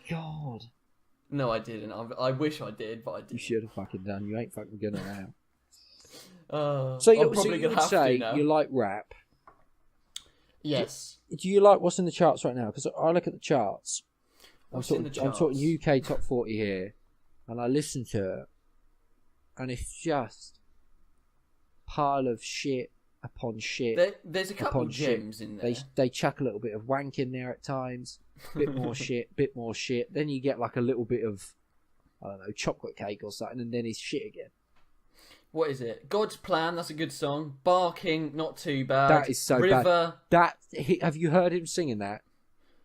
god. No, I didn't. I wish I did, but I You didn't. should have fucking done. You ain't fucking gonna now. So You I'm probably would gonna have say to now. you like rap. Yes. Do you like what's in the charts right now? Because I look at the charts. What's I'm in the talking charts? UK top 40 here, and I listen to it, and it's just pile of shit upon shit. There's a couple upon shit. gems in there. They chuck a little bit of wank in there at times, bit more shit, bit more shit. Then you get like a little bit of, I don't know, chocolate cake or something, and then it's shit again. What is it? God's Plan, that's a good song. Barking, not too bad. That is so River, bad. Have you heard him singing that?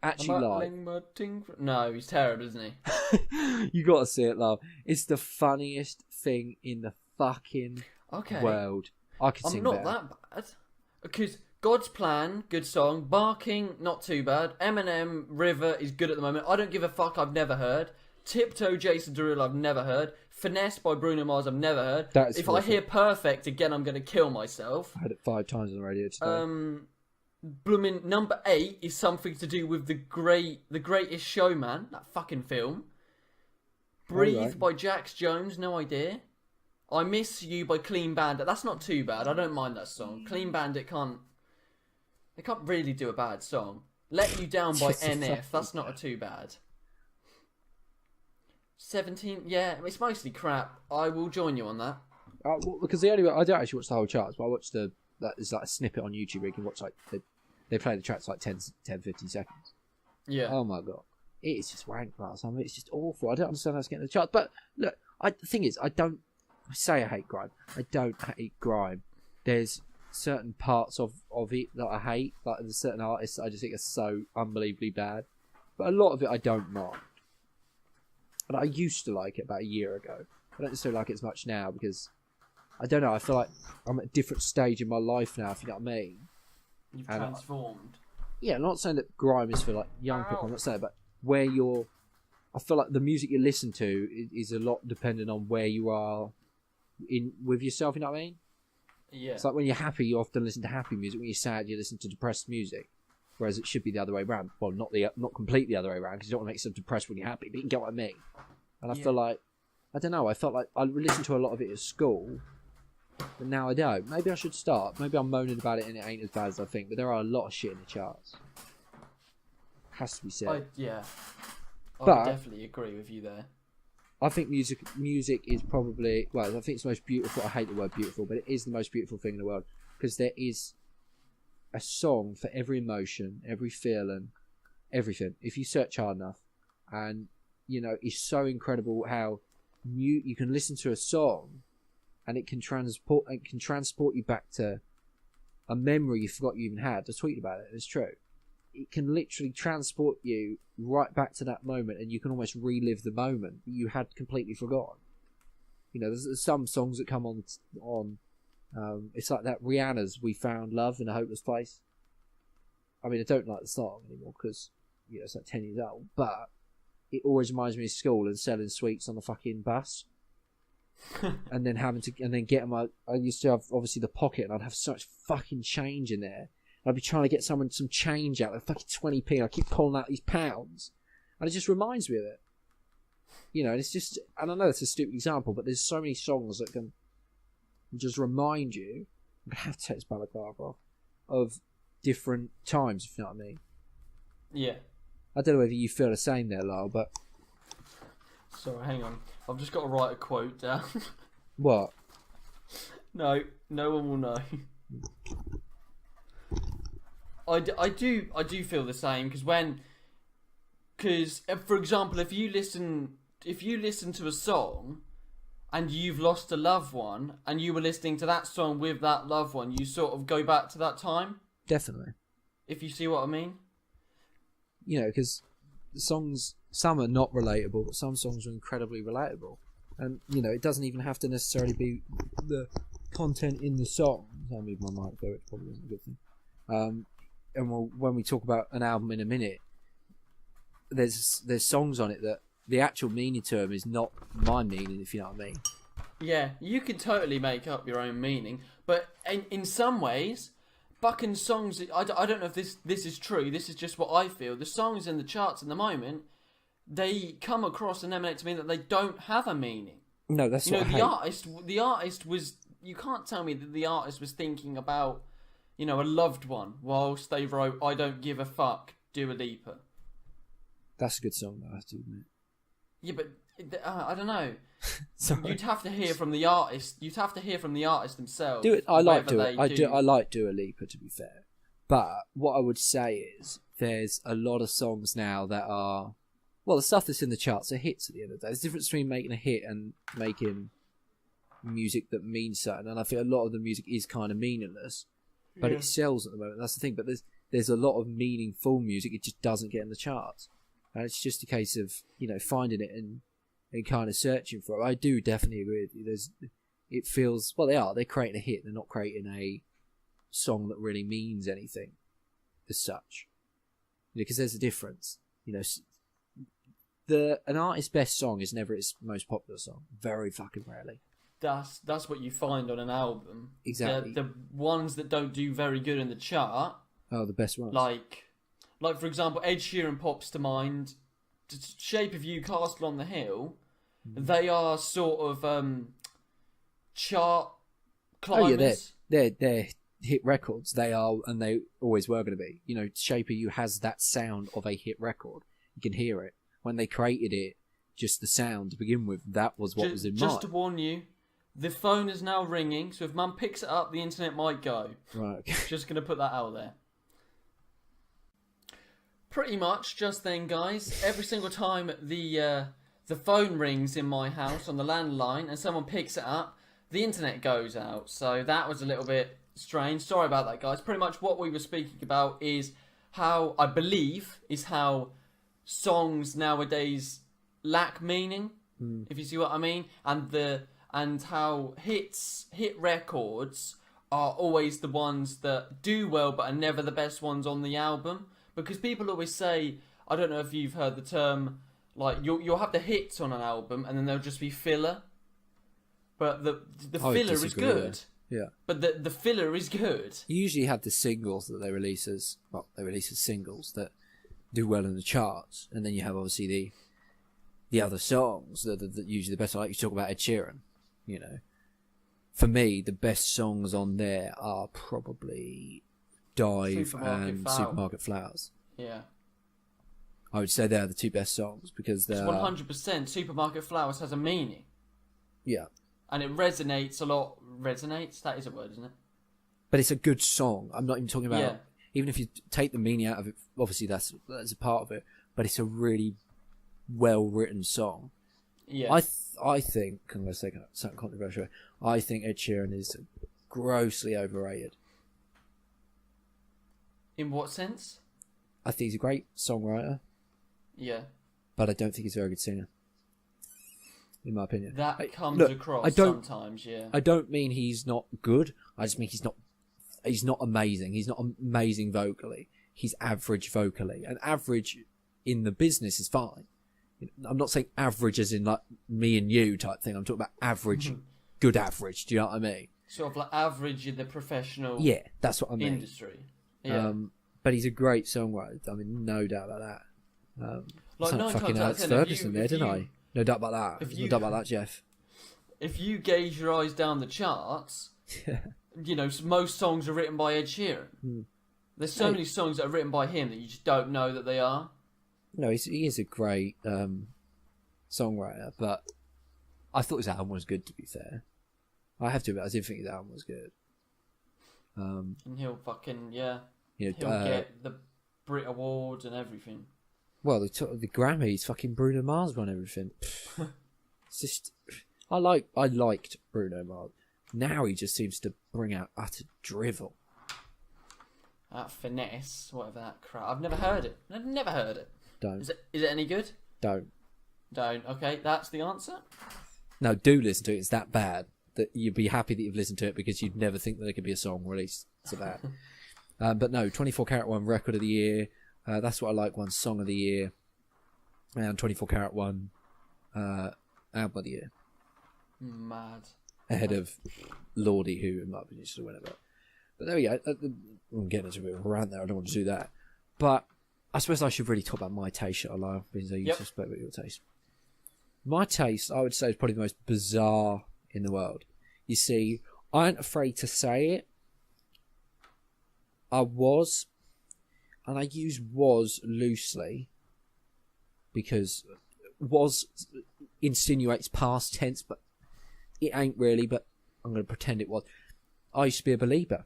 Actually, live. No, he's terrible, isn't he? You gotta see it, love. It's the funniest thing in the fucking Okay. world. I could I'm sing not better. that bad. Because God's Plan, good song. Barking, not too bad. Eminem, River is good at the moment. I Don't Give a Fuck, I've never heard. Tiptoe, Jason Derulo, I've never heard. Finesse by Bruno Mars, I've never heard. That is if I awful. hear Perfect again, I'm going to kill myself. I heard it 5 times on the radio today. Bloomin' number 8 is something to do with the Greatest Showman, that fucking film. Breathe Alright. by Jax Jones, no idea. I Miss You by Clean Bandit, that's not too bad. I don't mind that song. Clean Bandit can't really do a bad song. Let You Down by Just a NF, fucking that's not too bad. 17, yeah, it's mostly crap. I will join you on that. Well, because I don't actually watch the whole charts, but I watch there's like a snippet on YouTube where you can watch like they play the tracks like 10, 15 seconds. Yeah. Oh my god, it is just wank, class. I mean, it's just awful. I don't understand how it's getting the charts. But look, the thing is, I say I hate grime. I don't hate grime. There's certain parts of it that I hate. Like there's certain artists I just think are so unbelievably bad. But a lot of it I don't mind. And I used to like it about a year ago. I don't necessarily like it as much now because I don't know. I feel like I'm at a different stage in my life now. If you know what I mean. You've and transformed. Yeah, I'm not saying that grime is for like young people. I'm not saying, but where I feel like the music you listen to is a lot dependent on where you are with yourself. You know what I mean? Yeah. It's like when you're happy, you often listen to happy music. When you're sad, you listen to depressed music. Whereas it should be the other way around. Well, not completely the other way around because you don't want to make yourself depressed when you're happy. But you get what I mean. And I feel like I don't know. I felt like I listened to a lot of it at school, but now I don't. Maybe I should start. Maybe I'm moaning about it and it ain't as bad as I think. But there are a lot of shit in the charts. Has to be said. I But- would definitely agree with you there. I think music is probably, well, I think it's the most beautiful. I hate the word beautiful, but it is the most beautiful thing in the world because there is a song for every emotion, every feeling, everything. If you search hard enough, and you know, it's so incredible how you can listen to a song and it can transport you back to a memory you forgot you even had. I tweeted about it. It's true. It can literally transport you right back to that moment, and you can almost relive the moment that you had completely forgotten. You know, there's some songs that come on. It's like that Rihanna's "We Found Love in a Hopeless Place." I mean, I don't like the song anymore because it's like 10 years old, but it always reminds me of school and selling sweets on the fucking bus. and then getting I used to have obviously the pocket, and I'd have so much fucking change in there. I'd be trying to get someone some change out, like fucking 20p, and I keep calling out these pounds. And it just reminds me of it. You know, and it's just, and I know it's a stupid example, but there's so many songs that can just remind you, I'm going to have to take this balaclava off, of different times, if you know what I mean. Yeah. I don't know whether you feel the same there, Lyle, but... Sorry, hang on. I've just got to write a quote down. What? No one will know. I do feel the same because for example, if you listen to a song and you've lost a loved one and you were listening to that song with that loved one, you sort of go back to that time. Definitely. If you see what I mean. You know, because songs, some are not relatable, but some songs are incredibly relatable. And it doesn't even have to necessarily be the content in the song. I'll move my mic though, it probably isn't a good thing. And when we talk about an album in a minute, there's songs on it that the actual meaning to them is not my meaning, if you know what I mean. Yeah, you can totally make up your own meaning, but in some ways, Buchan's songs, I don't know if this is true, this is just what I feel, the songs in the charts in the moment, they come across and emanate to me that they don't have a meaning. No, that's what I hate. The artist was, you can't tell me that the artist was thinking about, a loved one whilst they wrote I Don't Give a Fuck, Dua Lipa. That's a good song, though, I have to admit. Yeah, but I don't know. Sorry. You'd have to hear from the artist. You'd have to hear from the artist themselves. I like whether Dua. they do. I like Dua Lipa, to be fair. But what I would say is there's a lot of songs now that are, well, the stuff that's in the charts are hits at the end of the day. There's a difference between making a hit and making music that means something. And I think a lot of the music is kind of meaningless, but it sells at the moment. That's the thing. But there's a lot of meaningful music. It just doesn't get in the charts. And it's just a case of, finding it and kind of searching for it. I do definitely agree with you. It feels, well, they're creating a hit. They're not creating a song that really means anything as such. Because there's a difference. An artist's best song is never its most popular song. Very fucking rarely. That's what you find on an album. Exactly. The ones that don't do very good in the chart. Oh, the best ones. Like for example, Ed Sheeran pops to mind. Shape of You, Castle on the Hill. They are sort of chart climbers. Oh yeah, they're hit records. They are, and they always were going to be. Shape of You has that sound of a hit record. You can hear it. When they created it, just the sound to begin with, that was what was in mind. Just to warn you, the phone is now ringing, so if Mum picks it up, the internet might go. Right. Okay. Just going to put that out there. Pretty much just then, guys, every single time the phone rings in my house on the landline and someone picks it up, the internet goes out. So that was a little bit strange. Sorry about that, guys. Pretty much what we were speaking about is how songs nowadays lack meaning, if you see what I mean, and how hit records are always the ones that do well but are never the best ones on the album. Because people always say, I don't know if you've heard the term, like you'll have the hits on an album and then there'll just be filler. But the filler is good. Yeah. But the filler is good. You usually have the singles that they release as singles that do well in the charts, and then you have obviously the other songs that usually the best. Like you talk about Ed Sheeran, For me, the best songs on there are probably Dive and Supermarket Flowers. Yeah. I would say they're the two best songs because they're 100% Supermarket Flowers has a meaning. Yeah. And it resonates a lot. Resonates? That is a word, isn't it? But it's a good song. I'm not even talking about... Yeah. Even if you take the meaning out of it, obviously that's a part of it, but it's a really well-written song. Yeah. I think, I'm going to say something controversial, I think Ed Sheeran is grossly overrated. In what sense? I think he's a great songwriter. Yeah. But I don't think he's a very good singer. In my opinion. That comes across sometimes, yeah. I don't mean he's not good. I just mean he's not amazing. He's not amazing vocally. He's average vocally. And average in the business is fine. I'm not saying average as in like me and you type thing. I'm talking about average, good average. Do you know what I mean? Sort of like average in the professional yeah, that's what I mean. industry. Yeah. But he's a great songwriter. I mean, no doubt about that. Like sound fucking Alex Ferguson there, didn't I? No doubt about that. No doubt about that, Jeff. If you gauge your eyes down the charts, most songs are written by Ed Sheeran. There's so many songs that are written by him that you just don't know that they are. No, he is a great songwriter, but I thought his album was good, to be fair. I have to admit, I did think his album was good. And he'll fucking, he'll get the Brit Awards and everything. Well, the Grammys, fucking Bruno Mars won everything. It's just, I liked Bruno Mars. Now he just seems to bring out utter drivel. That finesse, whatever that crap. I've never heard it. I've never heard it. Don't. Is it any good? Don't. Okay, that's the answer. No, do listen to it. It's that bad that you'd be happy that you've listened to it because you'd never think that there could be a song released so bad. But no, 24 Karat 1 Record of the Year. That's What I Like 1 Song of the Year. And 24 Karat 1 Album of the Year. Mad. Ahead of Lordy, who in my opinion should win it. But there we go. I'm getting into a bit of a rant there. I don't want to do that. But I suppose I should really talk about my taste, shall I? Because you suspect about your taste. My taste, I would say, is probably the most bizarre in the world. You see, I ain't afraid to say it. I was, and I use was loosely because was insinuates past tense, but it ain't really, but I'm going to pretend it was. I used to be a believer.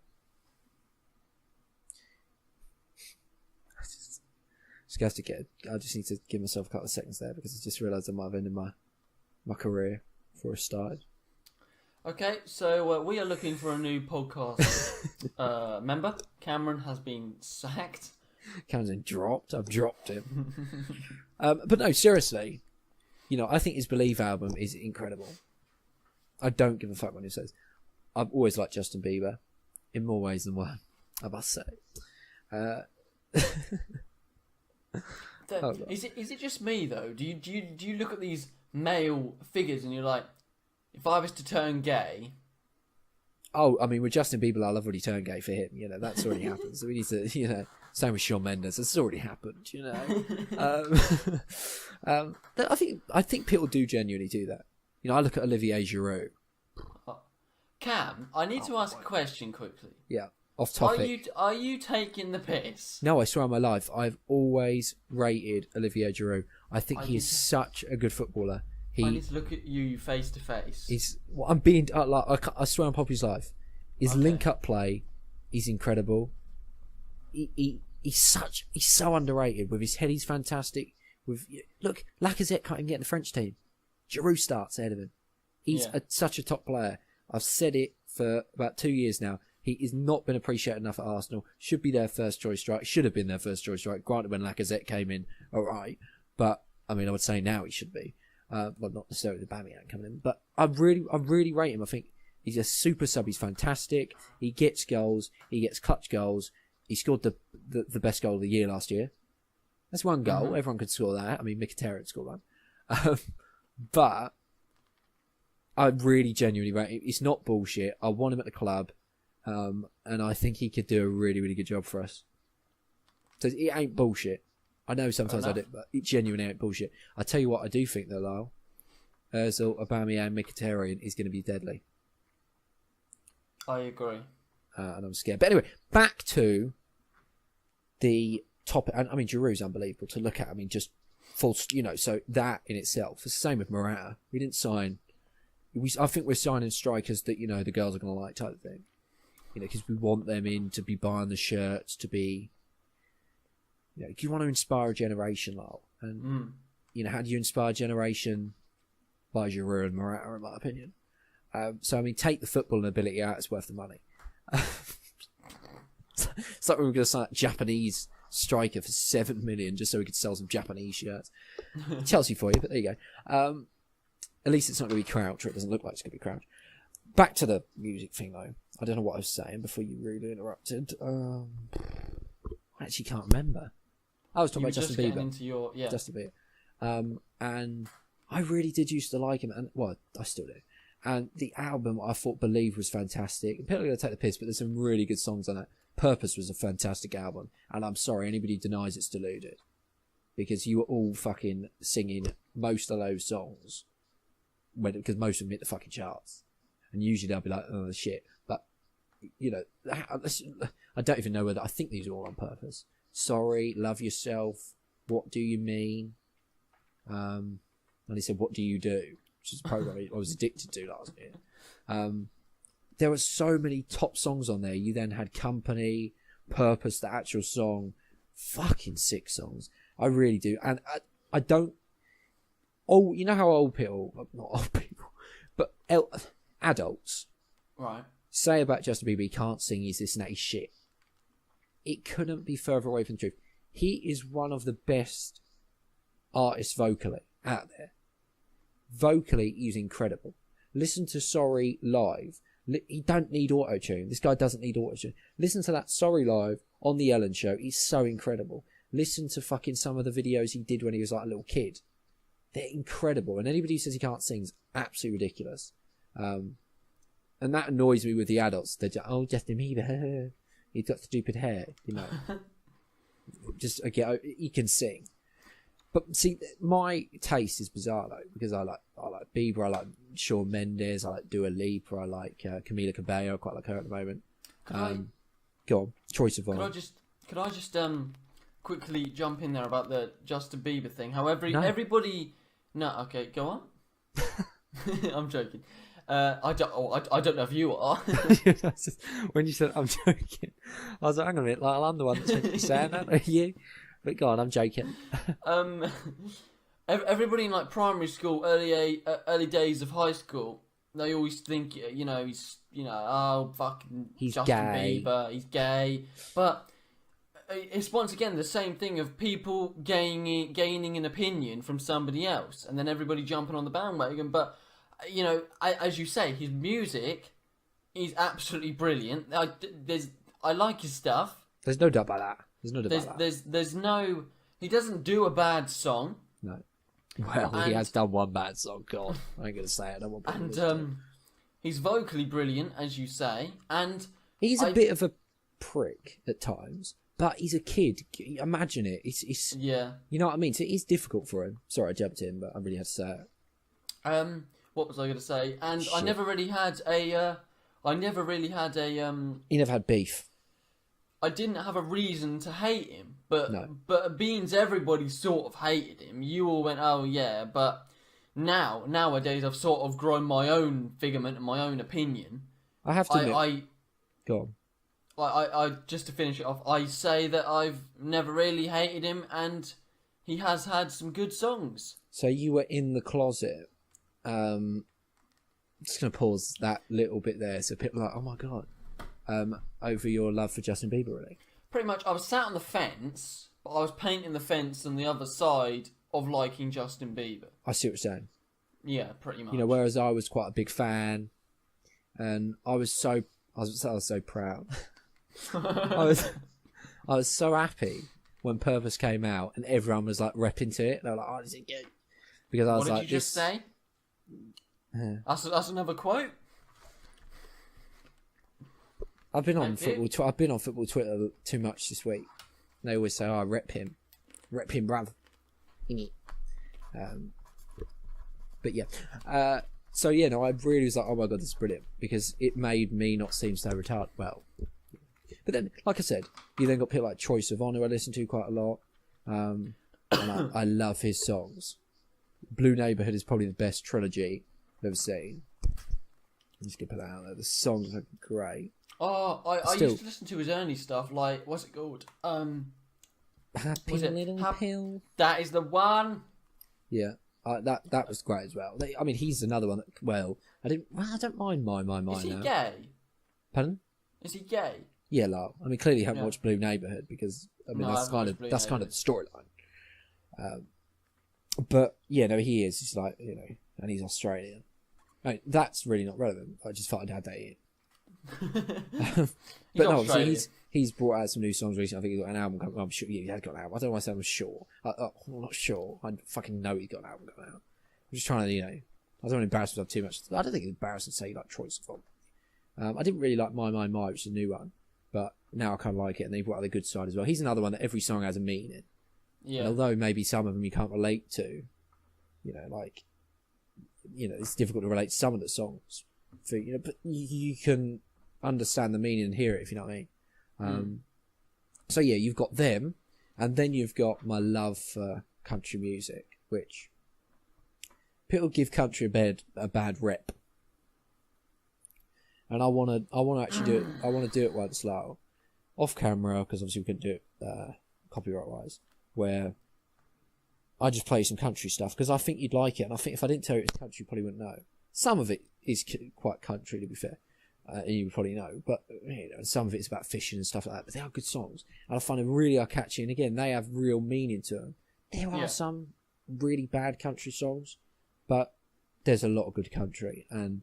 I just need to give myself a couple of seconds there because I just realised I might have ended my career before I started. Okay, so we are looking for a new podcast member. Cameron has been sacked. Cameron's been dropped. I've dropped him. But no, seriously, I think his Believe album is incredible. I don't give a fuck what he says. I've always liked Justin Bieber in more ways than one, I must say. Is it just me though? Do you look at these male figures and you're like, if I was to turn gay? Oh, I mean, with Justin Bieber, I've already turned gay for him. That's already happened. So we need to, same with Shawn Mendes. It's already happened. I think people do genuinely do that. I look at Olivier Giroud. Cam, I need to ask a question quickly. Yeah, off topic. Are you taking the piss? No, I swear on my life, I've always rated Olivier Giroud. I think he is such a good footballer. I need to look at you face to face. I'm being I swear on Poppy's life. His link-up play is incredible. He's so underrated. With his head, he's fantastic. Look, Lacazette can't even get in the French team. Giroud starts ahead of him. He's such a top player. I've said it for about 2 years now. He has not been appreciated enough at Arsenal. Should be their first choice strike. Should have been their first choice strike. Granted, when Lacazette came in, all right. But I mean, I would say now he should be. Well, not necessarily the Aubameyang coming in, but I really rate him. I think he's a super sub. He's fantastic. He gets goals. He gets clutch goals. He scored the best goal of the year last year. That's one goal. Mm-hmm. Everyone could score that. I mean, Mkhitaryan scored one. But I really genuinely rate him. It's not bullshit. I want him at the club, and I think he could do a really, really good job for us. So it ain't bullshit. I know sometimes I do, but it genuinely ain't bullshit. I tell you what, I do think though, Lyle, Ozil, Aubameyang, Mkhitaryan is going to be deadly. I agree. And I'm scared. But anyway, back to the topic. I mean, Giroud's unbelievable to look at. I mean, just full, so that in itself. It's the same with Morata. We didn't sign. I think we're signing strikers that, the girls are going to like type of thing. Because we want them in to be buying the shirts, to be... you want to inspire a generation, Lyle. And, how do you inspire a generation? By Giroud and Morata, in my opinion. So, I mean, take the footballing ability out, it's worth the money. It's like we were going to sign a Japanese striker for 7 million just so we could sell some Japanese shirts. Chelsea for you, but there you go. At least it's not going to be Crouch, or it doesn't look like it's going to be Crouch. Back to the music thing, though. I don't know what I was saying before you rudely interrupted. I actually can't remember. I was talking about Justin Bieber. Justin Bieber. And I really did used to like him. And well, I still do. And the album, I thought Believe was fantastic. People are going to take the piss, but there's some really good songs on it. Purpose was a fantastic album. And I'm sorry, anybody who denies it's deluded. Because you were all fucking singing most of those songs. Because most of them hit the fucking charts. And usually they'll be like, oh, shit. But, I don't even know whether... I think these are all on purpose. Sorry, Love Yourself, What Do You Mean? And he said, What Do You Do? Which is a program I was addicted to last year. There were so many top songs on there. You then had Company, Purpose, the actual song. Fucking sick songs. I really do. And I don't... Oh, you know how old people... Not old people. But adults... Right. Say about Justin Bieber, he can't sing, he's this and that, he's shit. It couldn't be further away from the truth. He is one of the best artists vocally out there. vocally, he's incredible. Listen to Sorry live. He don't need auto-tune. This guy doesn't need auto-tune. Listen to that Sorry live on the Ellen Show. He's so incredible. Listen to fucking some of the videos he did when he was like a little kid. They're incredible. And anybody who says he can't sing is absolutely ridiculous. And that annoys me with the adults. They're just, oh, Justin Bieber, he's got stupid hair, you know. Just, again, he can sing. But see, my taste is bizarre though, because I like Bieber, I like Shawn Mendes, I like Dua Lipa, I like Camila Cabello, I quite like her at the moment. Go on, Troye Sivan. Could I just quickly jump in there about the Justin Bieber thing? How everybody, no, okay, go on. I'm joking. I don't know if you are. When you said I'm joking, I was like, hang on a minute, like, I'm the one that's meant to be saying that, are you? But go on, I'm joking. Everybody in like primary school, early days of high school, they always think, you know, oh fucking he's Justin gay. Bieber, he's gay. But it's once again the same thing of people gaining an opinion from somebody else, and then everybody jumping on the bandwagon. But you know, as you say, his music is absolutely brilliant. I like his stuff. There's no doubt about that. There's no doubt about that. There's no. He doesn't do a bad song. No. Well, he has done one bad song. God, I ain't gonna say it. I don't want people to And he's vocally brilliant, as you say, and he's a bit of a prick at times, but he's a kid. Imagine it. It's yeah. You know what I mean? So it is difficult for him. Sorry, I jumped in, but I really had to say it. What was I going to say? And Shit. I never really had a. He never had beef. I didn't have a reason to hate him, but No. but beans everybody sort of hated him. You all went, oh yeah, but nowadays I've sort of grown my own figment and my own opinion. I have to admit. Go on. I just to finish it off, I say that I've never really hated him, and he has had some good songs. So you were in the closet. Just gonna pause that little bit there, so people are like, oh my god, over your love for Justin Bieber, really. Pretty much, I was sat on the fence, but I was painting the fence on the other side of liking Justin Bieber. I see what you're saying. Yeah, pretty much. You know, whereas I was quite a big fan, and I was so proud. I was so happy when Purpose came out and everyone was like repping to it. They were like, "Oh, this is good," because I was what like, did you just say? That's another quote. I've been on football. I've been on football Twitter too much this week. They always say, "Oh, rep him, bruv." But yeah, so yeah, no, I really was like, "Oh my god, this is brilliant," because it made me not seem so retarded. Well, but then, like I said, you then got people like Troye Sivan, who I listen to quite a lot, and I love his songs. Blue Neighborhood is probably the best trilogy I've ever seen. I'm just gonna put that out there. The songs are great. Oh, I used to listen to his early stuff, like, what's it called? Happy Was it Little Pill. That is the one. Yeah, that was great as well. I mean, he's another one that, I don't mind my Is he now. gay? Pardon? Is he gay? Yeah, love. I mean, clearly you haven't Yeah. watched Blue Neighborhood because I mean No, I that's haven't kind watched of Blue that's kind of the storyline. But yeah, no, he is. He's like, you know, and he's Australian. I mean, that's really not relevant. I just thought I'd add that in. But no, obviously he's brought out some new songs recently. I think he's got an album coming. I'm sure he has got an album. I don't know why I said I'm sure. I'm not sure. I fucking know he's got an album coming out. I'm just trying to, you know, I don't want to embarrass myself too much. I don't think it's embarrassing to say like Troye Sivan. I didn't really like My, which is a new one, but now I kind of like it, and they brought out the good side as well. He's another one that every song has a meaning. Yeah. And although maybe some of them you can't relate to, you know, like, you know, it's difficult to relate to some of the songs. For, you know, but you can understand the meaning and hear it, if you know what I mean. So yeah, you've got them, and then you've got my love for country music, which people give country a bad rep, and I want to actually do it. I want to do it once, like off camera, because obviously we couldn't do it copyright wise, where I just play some country stuff because I think you'd like it, and I think if I didn't tell you it's country, you probably wouldn't know. Some of it is quite country, to be fair. And you would probably know, but you know, some of it's about fishing and stuff like that. But they are good songs, and I find them really are catchy. And again, they have real meaning to them. There are some really bad country songs, but there's a lot of good country, and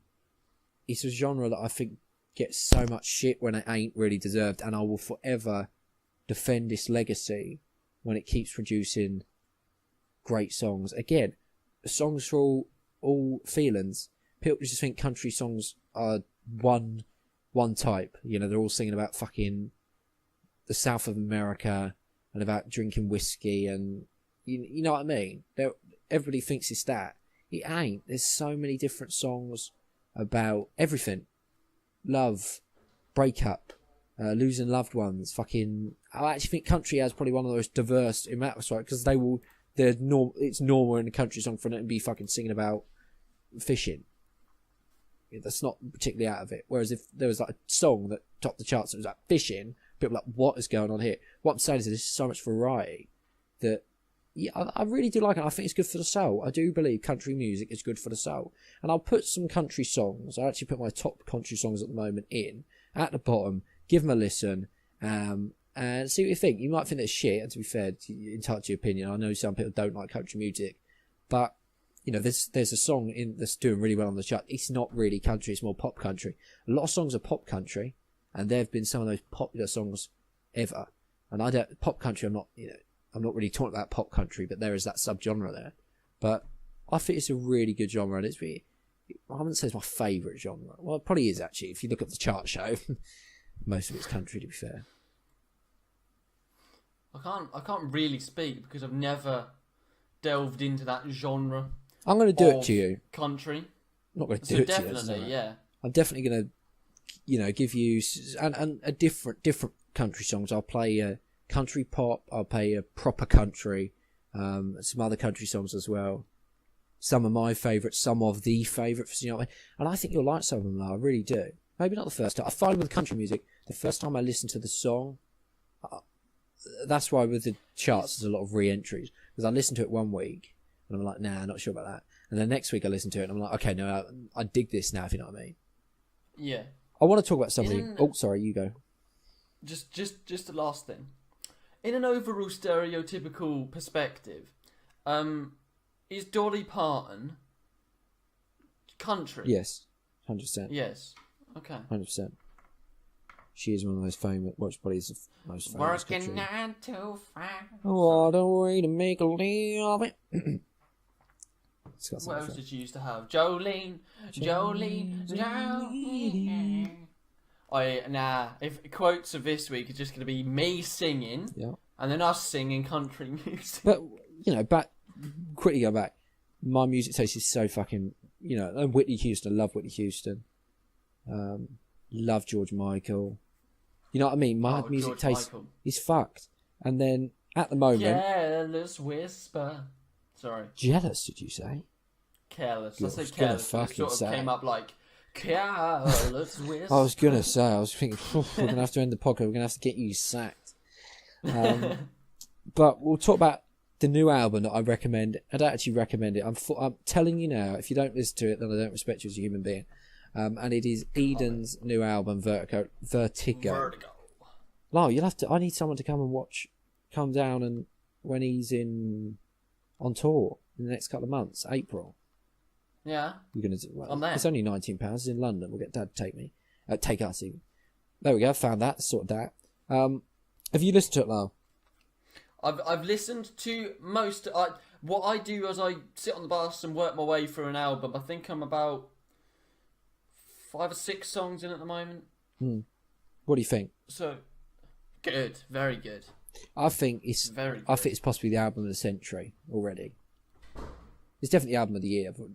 it's a genre that I think gets so much shit when it ain't really deserved, and I will forever defend this legacy when it keeps producing great songs. Again, songs for all feelings. People just think country songs are one type. You know, they're all singing about fucking the South of America and about drinking whiskey, and you know what I mean? Everybody thinks it's that. It ain't. There's so many different songs about everything. Love, breakup, losing loved ones, fucking... I actually think country has probably one of the most diverse in that respect, because it's normal in a country song for them to be fucking singing about fishing. That's not particularly out of it. Whereas if there was like a song that topped the charts that was like fishing, people were like, what is going on here? What I'm saying is there's so much variety that, yeah, I really do like it. I think it's good for the soul. I do believe country music is good for the soul. And I'll put some country songs. I actually put my top country songs at the moment in at the bottom. Give them a listen, and see what you think. You might think they're shit, and to be fair, you're entitled to your opinion. I know some people don't like country music, but you know, there's a song that's doing really well on the chart. It's not really country; it's more pop country. A lot of songs are pop country, and they've been some of those popular songs ever. And pop country. I'm not really talking about pop country, but there is that subgenre there. But I think it's a really good genre, and I wouldn't say it's my favourite genre. Well, it probably is actually. If you look at the chart show, most of it's country, to be fair. I can't really speak because I've never delved into that genre. I'm going to do it to you. Country. I'm not going to do So it to you. definitely, yeah. I'm definitely going to, give you and a different country songs. I'll play country pop. I'll play a proper country. Some other country songs as well. Some of my favourites. Some of the favourites. You know what I mean? And I think you'll like some of them. I really do. Maybe not the first time. I find with country music, the first time I listen to the song, that's why with the charts there's a lot of re-entries, because I listen to it one week and I'm like, nah, not sure about that, and then next week I listen to it and I'm like, okay, no, I dig this now, if you know what I mean. Yeah. I want to talk about something. Oh, sorry, you go. Just the last thing. In an overall stereotypical perspective, is Dolly Parton country? Yes, 100%. Yes. Okay. 100%. She is one of the most famous. Well, she probably is the most famous. Working 9 to 5. What a way to make a living of it. What else did she used to have? Jolene. If quotes of this week are just going to be me singing, yeah, and then us singing country music. But quickly go back. My music taste is so fucking, and Whitney Houston. Love Whitney Houston. Love George Michael. You know what I mean? My music taste is fucked. And then at the moment, Careless Whisper. Sorry. Jealous? Did you say? Careless. I said careless. It sort of came up like Careless Whisper. I was gonna say. I was thinking we're gonna have to end the podcast. We're gonna have to get you sacked. But we'll talk about the new album that I recommend. I don't actually recommend it. I'm telling you now. If you don't listen to it, then I don't respect you as a human being. And it is Eden's new album, Vertigo. No, you'll have to. I need someone to come down and when he's on tour in the next couple of months, April. Yeah. You're gonna. Well, I'm there. It's only £19. It's in London. We'll get Dad to take us even. There we go. Found that. Sorted that. Have you listened to it, Lyle? I've listened to most. What I do is I sit on the bus and work my way through an album. I think I'm about 5 or 6 songs in at the moment. What do you think? So, good, very good. I think it's very good. I think it's possibly the album of the century already. It's definitely the album of the year. But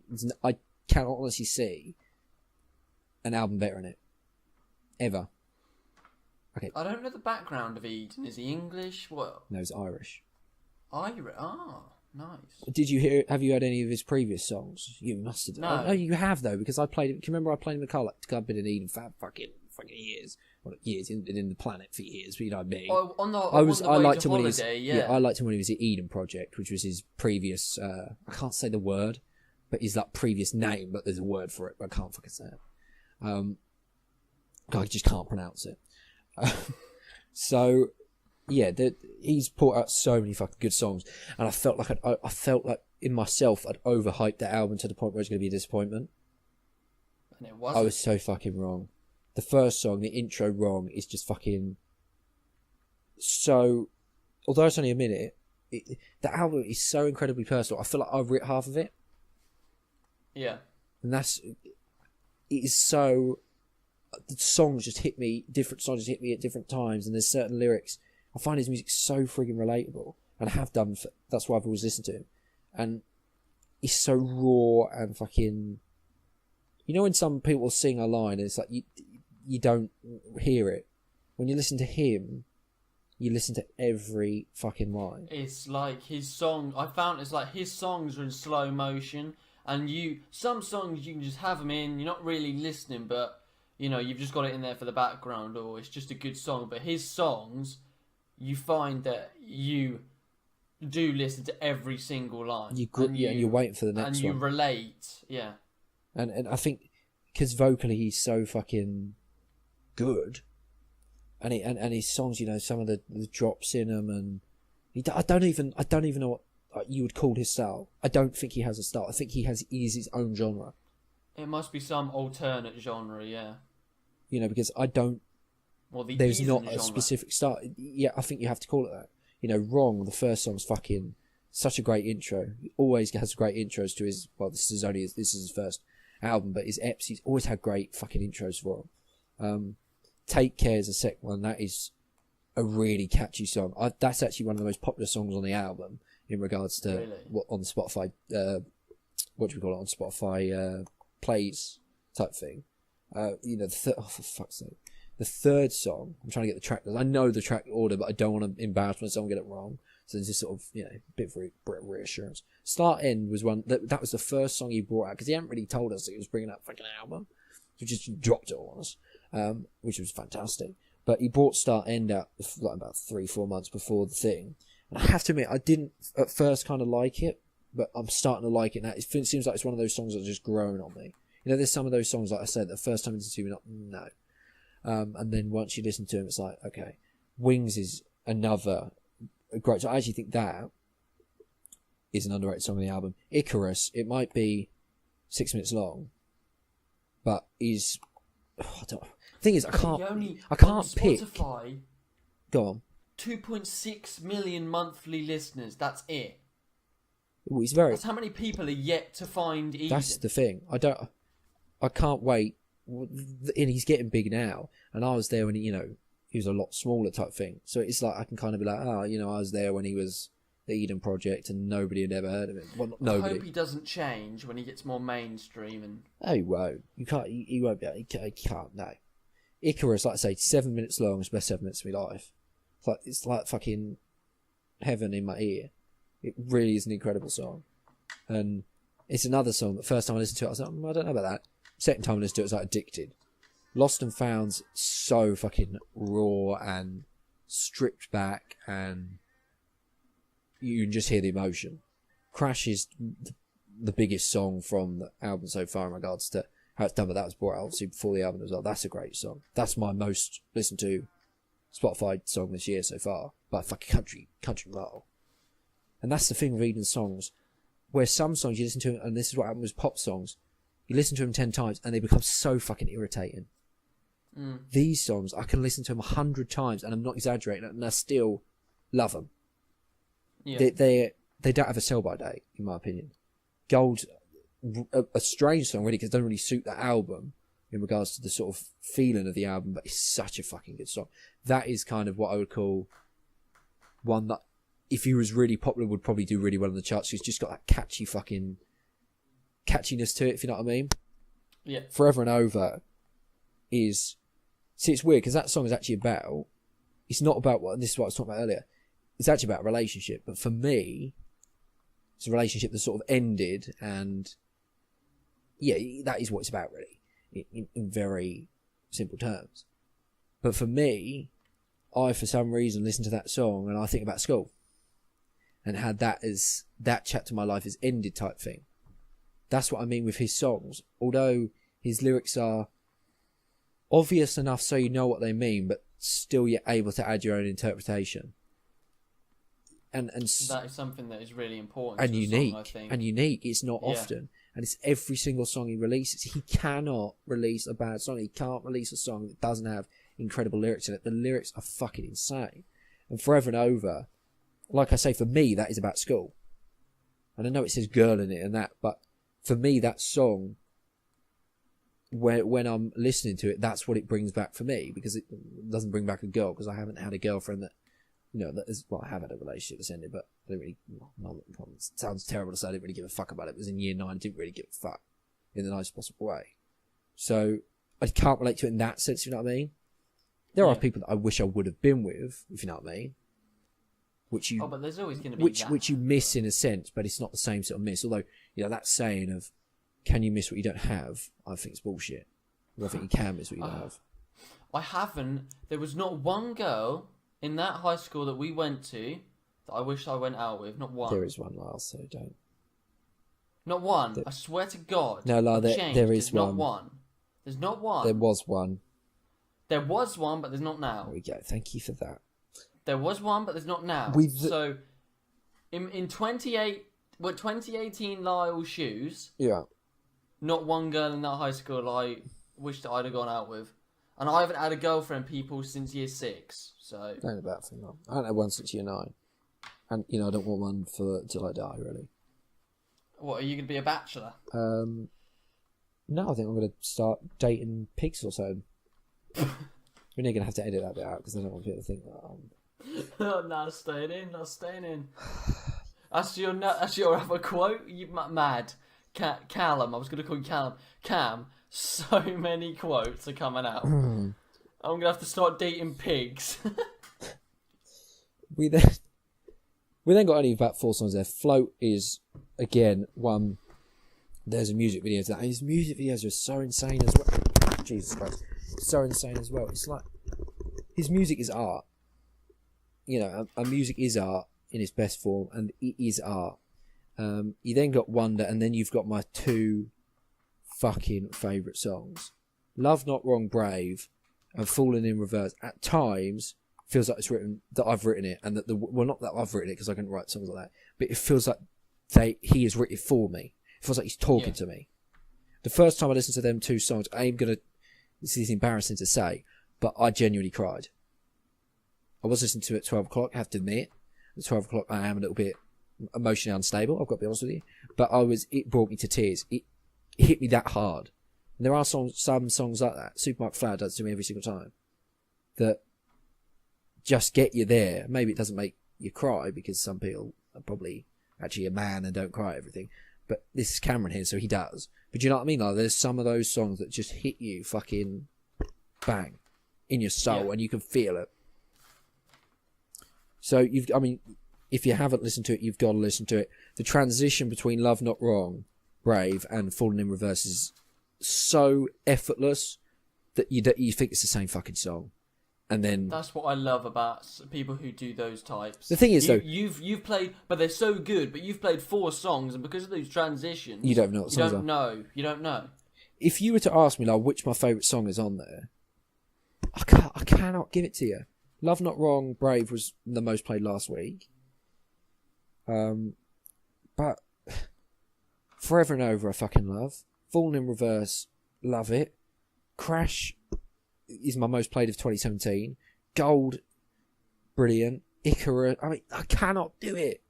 I cannot honestly see an album better in it ever. Okay. I don't know the background of Eden. Is he English? What? No, he's Irish. Irish. Ah, nice. Have you heard any of his previous songs? You must have. No. Oh, you have though, because I played. Can you remember I played him in Club in Eden for fucking years. Well, years in the planet for years. But you know what I mean. Oh, I liked him when he was. Yeah, I liked him when he was at Eden Project, which was his previous. I can't say the word, but his like previous name. But there's a word for it, but I can't fucking say it. I just can't pronounce it. So yeah, he's put out so many fucking good songs, and I felt like in myself, I'd overhyped that album to the point where it was going to be a disappointment. And it was. I was so fucking wrong. The first song, the intro, Wrong, is just fucking so. Although it's only a minute, the album is so incredibly personal. I feel like I've written half of it. Yeah. And it is so. The songs just hit me. Different songs just hit me at different times, and there's certain lyrics. I find his music so frigging relatable, and I have done. That's why I've always listened to him, and he's so raw and fucking. You know when some people sing a line and it's like you don't hear it. When you listen to him, you listen to every fucking line. It's like his song. I found it's like his songs are in slow motion, and some songs you can just have them in. You're not really listening, but you know you've just got it in there for the background, or it's just a good song. But his songs, you find that you do listen to every single line. And you're waiting for the next one. And you relate, yeah. And I think because vocally he's so fucking good, and his songs, you know, some of the drops in them, and I don't even know what you would call his style. I don't think he has a style. I think he is his own genre. It must be some alternate genre, yeah. You know, because I don't. Well, there's not a specific style. Yeah, I think you have to call it that. You know, Wrong, the first song's fucking such a great intro. He always has great intros to his. Well, this is his first album, but his EPs, he's always had great fucking intros for him. Take Care is the second one. That is a really catchy song. That's actually one of the most popular songs on the album in regards to what on Spotify. What do we call it on Spotify? Plays type thing. You know, for fuck's sake. The third song, I'm trying to get the track. I know the track order, but I don't want to embarrass myself and get it wrong. So there's this sort of, you know, bit of reassurance. Start End was one that was the first song he brought out, because he hadn't really told us that he was bringing out a fucking album. He just dropped it on us, which was fantastic. But he brought Start End out like about 3-4 months before the thing. And I have to admit, I didn't at first kind of like it, but I'm starting to like it now. It seems like it's one of those songs that's just grown on me. You know, there's some of those songs, like I said, the first time I listened to him, no. And then once you listen to him, it's like, okay. Wings is another great song. I actually think that is an underrated song on the album. Icarus, it might be 6 minutes long, but is... the thing is, I can't pick... Spotify, go on. 2.6 million monthly listeners, that's it. Well, he's very... That's how many people are yet to find Eden. That's the thing. I can't wait. And he's getting big now, and I was there when he was a lot smaller type thing. So it's like I can kind of be like, I was there when he was the Eden Project, and nobody had ever heard of him. Well, nobody. I hope he doesn't change when he gets more mainstream. And oh, he won't. You can't. He won't be. He can't. No. Icarus, like I say, 7 minutes long. It's the best 7 minutes of my life. It's like fucking heaven in my ear. It really is an incredible song, and it's another song. The first time I listened to it, I was like, I don't know about that. Second time I listened to it, I was like Addicted. Lost and Found's so fucking raw and stripped back, and you can just hear the emotion. Crash is the biggest song from the album so far in regards to how it's done, but that was brought out obviously before the album as well. That's a great song. That's my most listened to Spotify song this year so far, by fucking country metal. And that's the thing with Eden's songs, where some songs you listen to, and this is what happened with pop songs, you listen to them 10 times and they become so fucking irritating. These songs, I can listen to them 100 times, and I'm not exaggerating, and I still love them. Yeah. They don't have a sell-by date, in my opinion. Gold's a strange song, really, because it doesn't really suit the album in regards to the sort of feeling of the album, but it's such a fucking good song. That is kind of what I would call one that, if he was really popular, would probably do really well on the charts. He's just got that catchy fucking catchiness to it, if you know what I mean. Yeah. Forever and Over is... See, it's weird, because that song is actually about... It's not about what... This is what I was talking about earlier. It's actually about a relationship. But for me, it's a relationship that sort of ended, and... Yeah, that is what it's about, really. In very simple terms. But for me, I, for some reason, listen to that song, and I think about school. And how that chapter of my life is ended type thing. That's what I mean with his songs. Although his lyrics are obvious enough so you know what they mean, but still you're able to add your own interpretation. That is something that is really important and to unique, song, I think. and unique. It's not Yeah. often, and it's every single song he releases. He cannot release a bad song. He can't release a song that doesn't have incredible lyrics in it. The lyrics are fucking insane. And Forever and Over, like I say, for me, that is about school. And I know it says girl in it and that, but for me, that song, when I'm listening to it, that's what it brings back for me, because it doesn't bring back a girl, because I haven't had a girlfriend that, that is, well, I have had a relationship that's ended, but I didn't really, it sounds terrible to say I didn't really give a fuck about it. It was in year 9, I didn't really give a fuck in the nicest possible way. So I can't relate to it in that sense, you know what I mean? There are people that I wish I would have been with, if you know what I mean. But there's always going to be which you miss in a sense, but it's not the same sort of miss. Although, that saying of, can you miss what you don't have? I think it's bullshit. I think you can miss what you don't have. I haven't. There was not one girl in that high school that we went to that I wish I went out with. Not one. There is one, Lyle, so don't. Not one. I swear to God. No, Lyle, there is There's one. not one. There's not one. There was one. There was one, but there's not now. There we go. Thank you for that. There was one, but there's not now. So, in 2018 Lyle's shoes, yeah, not one girl in that high school I wish that I'd have gone out with. And I haven't had a girlfriend, people, since year 6, so... Don't about thing, no. I haven't had one since year 9. And, I don't want one till I die, really. What, are you going to be a bachelor? No, I think I'm going to start dating pigs or so. We're going to have to edit that bit out, because I don't want people to think that No, staying in. That's your other quote? You mad. Callum, I was going to call you Callum. Cam, so many quotes are coming out. I'm going to have to start dating pigs. We then got only about 4 songs there. Float is, again, one. There's a music video to that. His music videos are so insane as well. Jesus Christ. So insane as well. It's like, his music is art. A music is art in its best form, and it is art. You then got Wonder, and then you've got my 2 fucking favourite songs. Love Not Wrong Brave and Falling in Reverse. At times, feels like it's written, that I've written it, and that well, not that I've written it, because I can write songs like that, but it feels like he has written it for me. It feels like he's talking to me. The first time I listened to them 2 songs, this is embarrassing to say, but I genuinely cried. I was listening to it at 12 o'clock, I have to admit. At 12 o'clock, I am a little bit emotionally unstable, I've got to be honest with you. But it brought me to tears. It hit me that hard. And there are some songs like that. Supermarket Flower does it to me every single time. That just get you there. Maybe it doesn't make you cry, because some people are probably actually a man and don't cry at everything. But this is Cameron here, so he does. But do you know what I mean? Like, there's some of those songs that just hit you fucking bang in your soul, and you can feel it. So if you haven't listened to it, you've got to listen to it. The transition between Love Not Wrong, Brave, and Falling in Reverse is so effortless that you think it's the same fucking song. And then that's what I love about people who do those types. The thing is, though, you've played, but they're so good. But you've played 4 songs, and because of those transitions, you don't know what songs are. You don't know. If you were to ask me, like, which my favourite song is on there, I cannot give it to you. Love Not Wrong, Brave was the most played last week. But Forever and Over I fucking love. Falling in Reverse, love it. Crash is my most played of 2017. Gold, brilliant. Icarus, I cannot do it.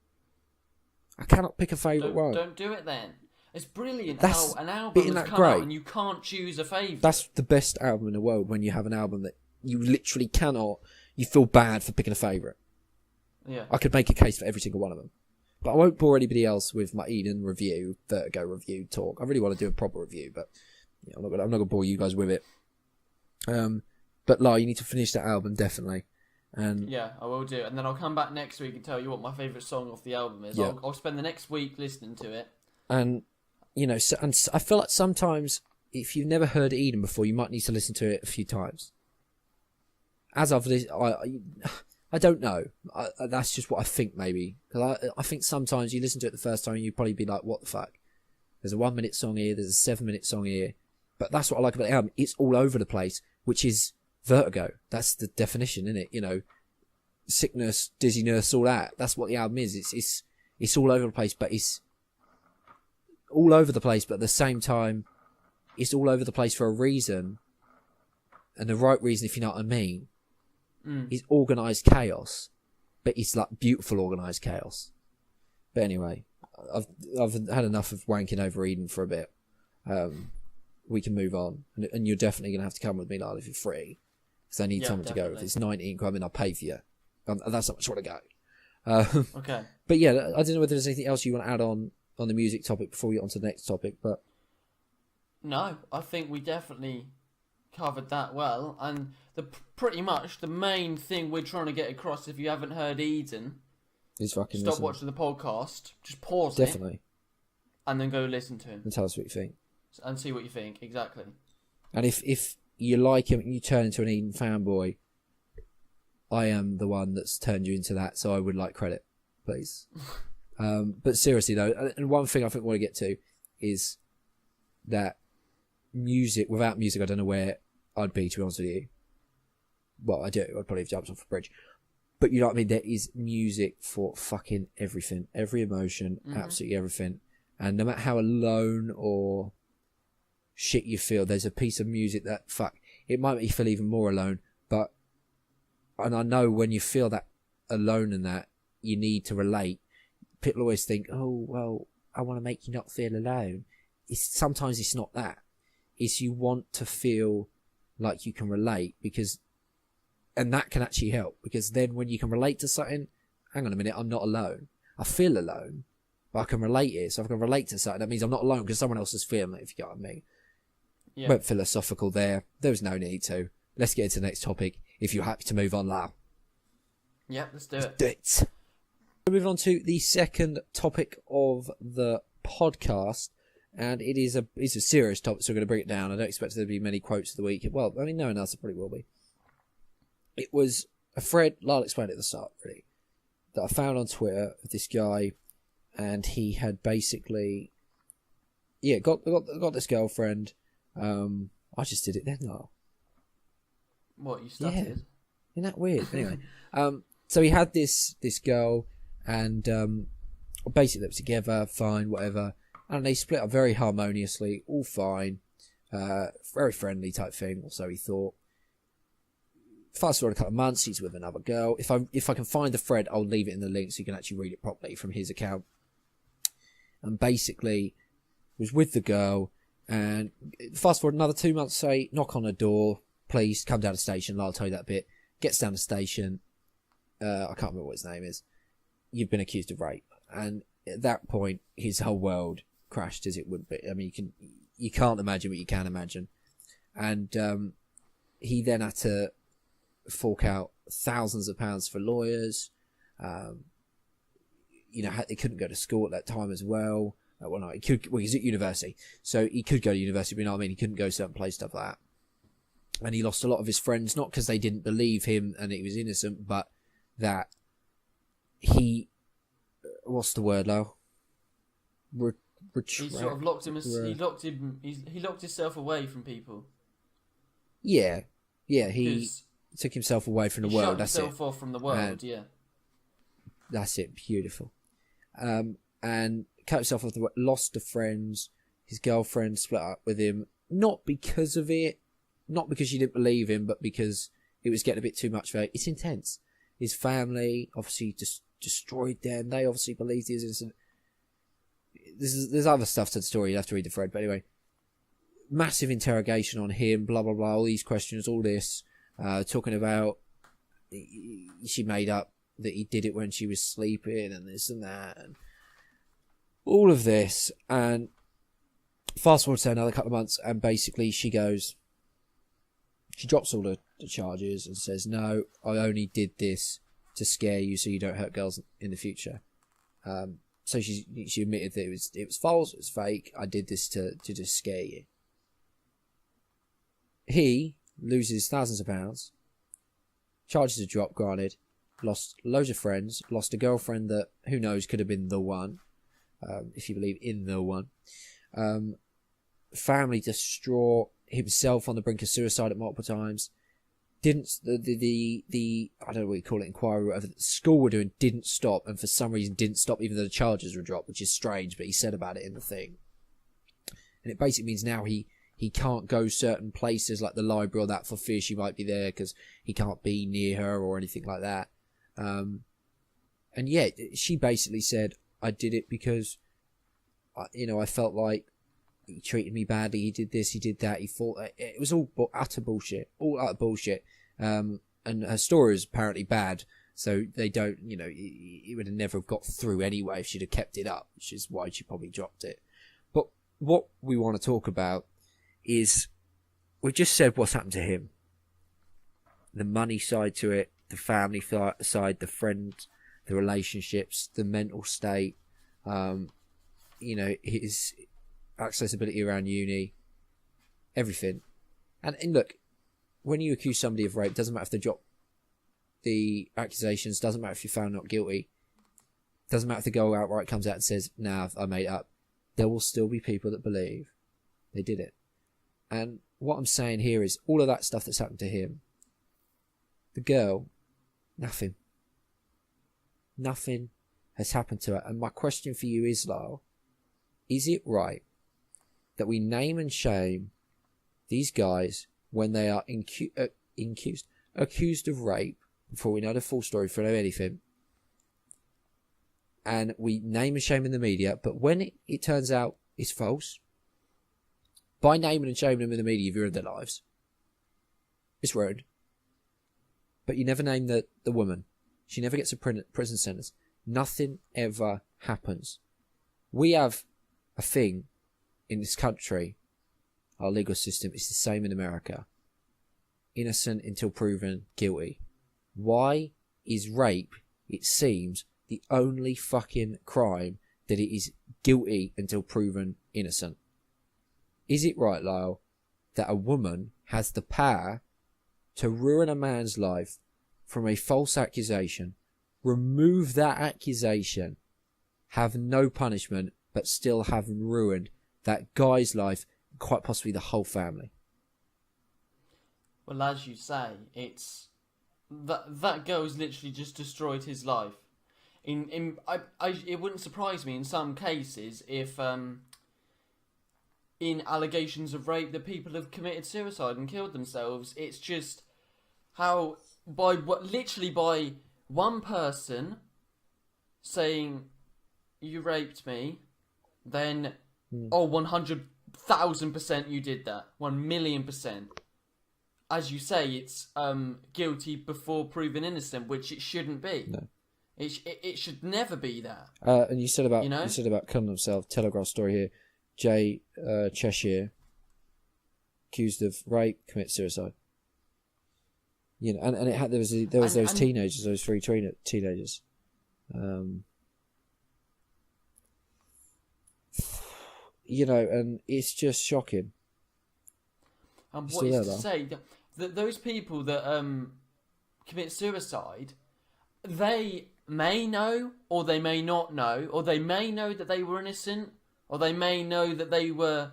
I cannot pick a favourite one. Don't do it then. It's brilliant That's how an album has come out and you can't choose a favourite. That's the best album in the world, when you have an album that you literally cannot. You feel bad for picking a favourite. Yeah. I could make a case for every single one of them. But I won't bore anybody else with my Eden review, Vertigo review talk. I really want to do a proper review, but I'm not going to bore you guys with it. But Lar, you need to finish that album, definitely. And yeah, I will do. And then I'll come back next week and tell you what my favourite song off the album is. Yeah. I'll spend the next week listening to it. And, and I feel like sometimes, if you've never heard Eden before, you might need to listen to it a few times. As I've listened, I don't know. That's just what I think, maybe. Because I think sometimes you listen to it the first time and you'd probably be like, what the fuck? There's a 1-minute song here, there's a 7-minute song here. But that's what I like about the album. It's all over the place, which is Vertigo. That's the definition, isn't it? sickness, dizziness, all that. That's what the album is. It's all over the place, but it's all over the place, but at the same time, it's all over the place for a reason, and the right reason, if you know what I mean. It's organised chaos, but it's like beautiful organised chaos. But anyway, I've had enough of wanking over Eden for a bit. We can move on, and you're definitely gonna have to come with me, Lyle, if you're free, because I need someone to go. If it's 19 quid, I'll pay for you. That's how much I want to go. Okay. But yeah, I don't know whether there's anything else you want to add on the music topic before we get on to the next topic, but no, I think we definitely covered that well, and pretty much the main thing we're trying to get across, if you haven't heard Eden, is fucking stop listen. watching the podcast, just pause Definitely. it, and then go listen to him And tell us what you think. and see what you think. Exactly. And if you like him and you turn into an Eden fanboy, I am the one that's turned you into that, so I would like credit, please. But seriously though, and one thing I think I want to get to is that without music, I don't know where I'd be, to be honest with you. Well, I do. I'd probably have jumped off a bridge. But you know what I mean? There is music for fucking everything. Every emotion, absolutely everything. And no matter how alone or shit you feel, there's a piece of music that, it might make you feel even more alone. And I know when you feel that alone and that, you need to relate. People always think, oh, well, I want to make you not feel alone. Sometimes it's not that. It's you want to feel like you can relate, and that can actually help, because then when you can relate to something, hang on a minute, I'm not alone. I feel alone, but I can relate it. So if I can relate to something, that means I'm not alone because someone else is feeling it, if you get what I mean. Yeah. Went philosophical there. There was no need to. Let's get into the next topic, if you're happy to move on, Lau. Yeah, let's do it. Do it. We'll move on to the second topic of the podcast, and it's a serious topic, so we're going to bring it down. I don't expect there to be many quotes of the week. Well, I mean, no one else probably will be. It was a thread, Lyle explained it at the start, really, that I found on Twitter of this guy, and he had basically, got this girlfriend. I just did it then, Lyle. What, you started? Isn't that weird? Anyway, so he had this girl, and basically they were together, fine, whatever, and they split up very harmoniously, all fine, very friendly type thing, or so he thought. Fast forward a couple of months, he's with another girl. If I can find the thread, I'll leave it in the link so you can actually read it properly from his account. And basically, was with the girl, and fast forward another 2 months, say, knock on her door, please come down the station. I'll tell you that bit. Gets down the station. I can't remember what his name is. You've been accused of rape, and at that point, his whole world crashed, as it would be. I mean, you can't imagine what you can imagine, and he then had to fork out thousands of pounds for lawyers. He couldn't go to school at that time as well. He's at university, so he could go to university, but you know what I mean? He couldn't go to certain places, stuff like that. And he lost a lot of his friends, not because they didn't believe him and he was innocent, but that he, what's the word, Lau? He sort of locked him. He locked himself away from people. Yeah. He took himself away from the world. Shut That's himself it. off from the world. Yeah. That's it. Beautiful. And cut himself off the world. Lost the friends. His girlfriend split up with him, not because of it, not because she didn't believe him, but because it was getting a bit too much for her. It's intense. His family obviously just destroyed them. They obviously believed he was innocent. There's other stuff to the story. You have to read the thread. But anyway, massive interrogation on him. Blah blah blah. All these questions. All this talking about she made up that he did it when she was sleeping and this and that and all of this. And fast forward to another couple of months, and basically she drops all the charges and says, no, I only did this to scare you so you don't hurt girls in the future. So she admitted that it was false, it was fake. I did this to just scare you. He loses thousands of pounds. Charges are dropped, granted. Lost loads of friends. Lost a girlfriend that, who knows, could have been the one. If you believe in the one. Family distraught. Himself on the brink of suicide at multiple times. didn't the I don't know what you call it, inquiry, or whatever the school were doing didn't stop, and for some reason didn't stop even though the charges were dropped, which is strange, but he said about it in the thing. And it basically means now he can't go certain places like the library or that for fear she might be there because he can't be near her or anything like that. And yeah, she basically said, I did it because, I felt like he treated me badly, he did this, he did that, he thought... It was all utter bullshit. And her story is apparently bad, so they don't, it would have never got through anyway if she'd have kept it up, which is why she probably dropped it. But what we want to talk about is, we've just said what's happened to him. The money side to it, the family side, the friends, the relationships, the mental state, his accessibility around uni, everything. And look, when you accuse somebody of rape, doesn't matter if they drop the accusations, doesn't matter if you're found not guilty, doesn't matter if the girl outright comes out and says, nah, I made it up. There will still be people that believe they did it. And what I'm saying here is all of that stuff that's happened to him, the girl, nothing. Nothing has happened to her. And my question for you is, Lyle, is it right that we name and shame these guys when they are accused of rape before we know the full story, for anything, and we name and shame in the media, but when it turns out it's false, by naming and shaming them in the media, you've ruined their lives. It's ruined. But you never name the woman. She never gets a prison sentence. Nothing ever happens. We have a thing in this country, our legal system is the same in America. Innocent until proven guilty. Why is rape, it seems, the only fucking crime that it is guilty until proven innocent? Is it right, Lyle, that a woman has the power to ruin a man's life from a false accusation, remove that accusation, have no punishment, but still have ruined that guy's life, quite possibly the whole family? Well, as you say, it's that girl's literally just destroyed his life. It wouldn't surprise me in some cases if in allegations of rape that people have committed suicide and killed themselves. It's just how by one person saying you raped me, then 100,000% you did that, 1,000,000%. As you say, it's guilty before proven innocent, which it shouldn't be. No. It should never be that. And you said about killing himself. Telegraph story here. Jay Cheshire, accused of rape, commits suicide. And there was those teenagers, those three teenagers. And it's just shocking. And what is to say that those people that commit suicide, they may know, or they may not know, or they may know that they were innocent, or they may know that they were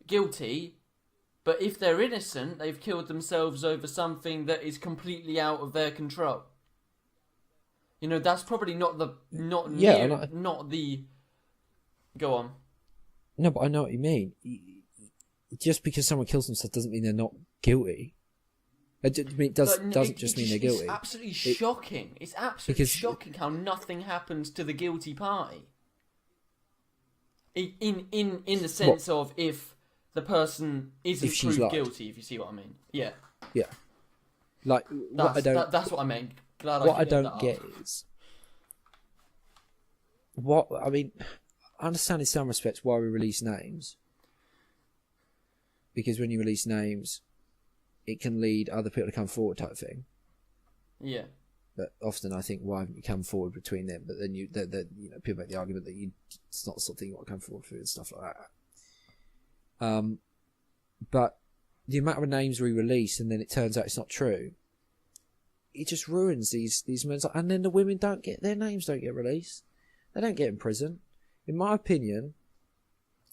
guilty, but if they're innocent, they've killed themselves over something that is completely out of their control. That's probably not the Go on. No, but I know what you mean. Just because someone kills themselves doesn't mean they're not guilty. It doesn't just mean they're guilty. It's absolutely shocking. It's absolutely shocking how nothing happens to the guilty party. In the sense of if the person isn't proved guilty, if you see what I mean. Yeah. Yeah. Like that's what I meant. What I don't get is I understand in some respects why we release names. Because when you release names, it can lead other people to come forward, type thing. Yeah. But often I think, why haven't you come forward between them? But then people make the argument that it's not the sort of thing you want to come forward for and stuff like that. But the amount of names we release and then it turns out it's not true, it just ruins these men's. And then the women their names don't get released. They don't get in prison. In my opinion,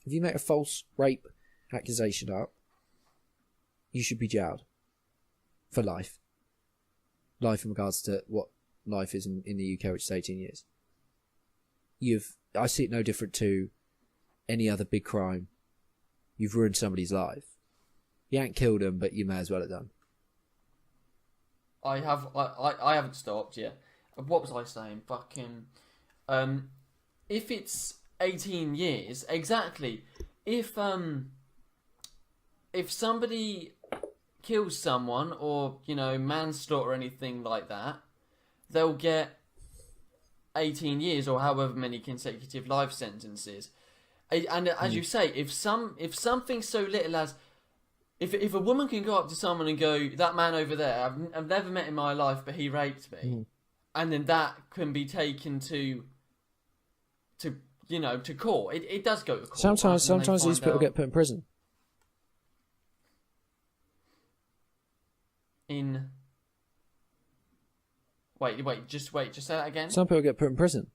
if you make a false rape accusation up, you should be jailed. for life. Life in regards to what life is in the UK, which is 18 years. I see it no different to any other big crime. You've ruined somebody's life. You ain't killed them, but you may as well have done. I haven't stopped yet. What was I saying? Fucking, if it's 18 years, exactly. If somebody kills someone or, manslaughter or anything like that, they'll get 18 years or however many consecutive life sentences. And as you say, if something so little as if a woman can go up to someone and go, that man over there, I've never met in my life, but he raped me, and then that can be taken to court. It does go to court. Sometimes these people get put in prison. Wait, just say that again. Some people get put in prison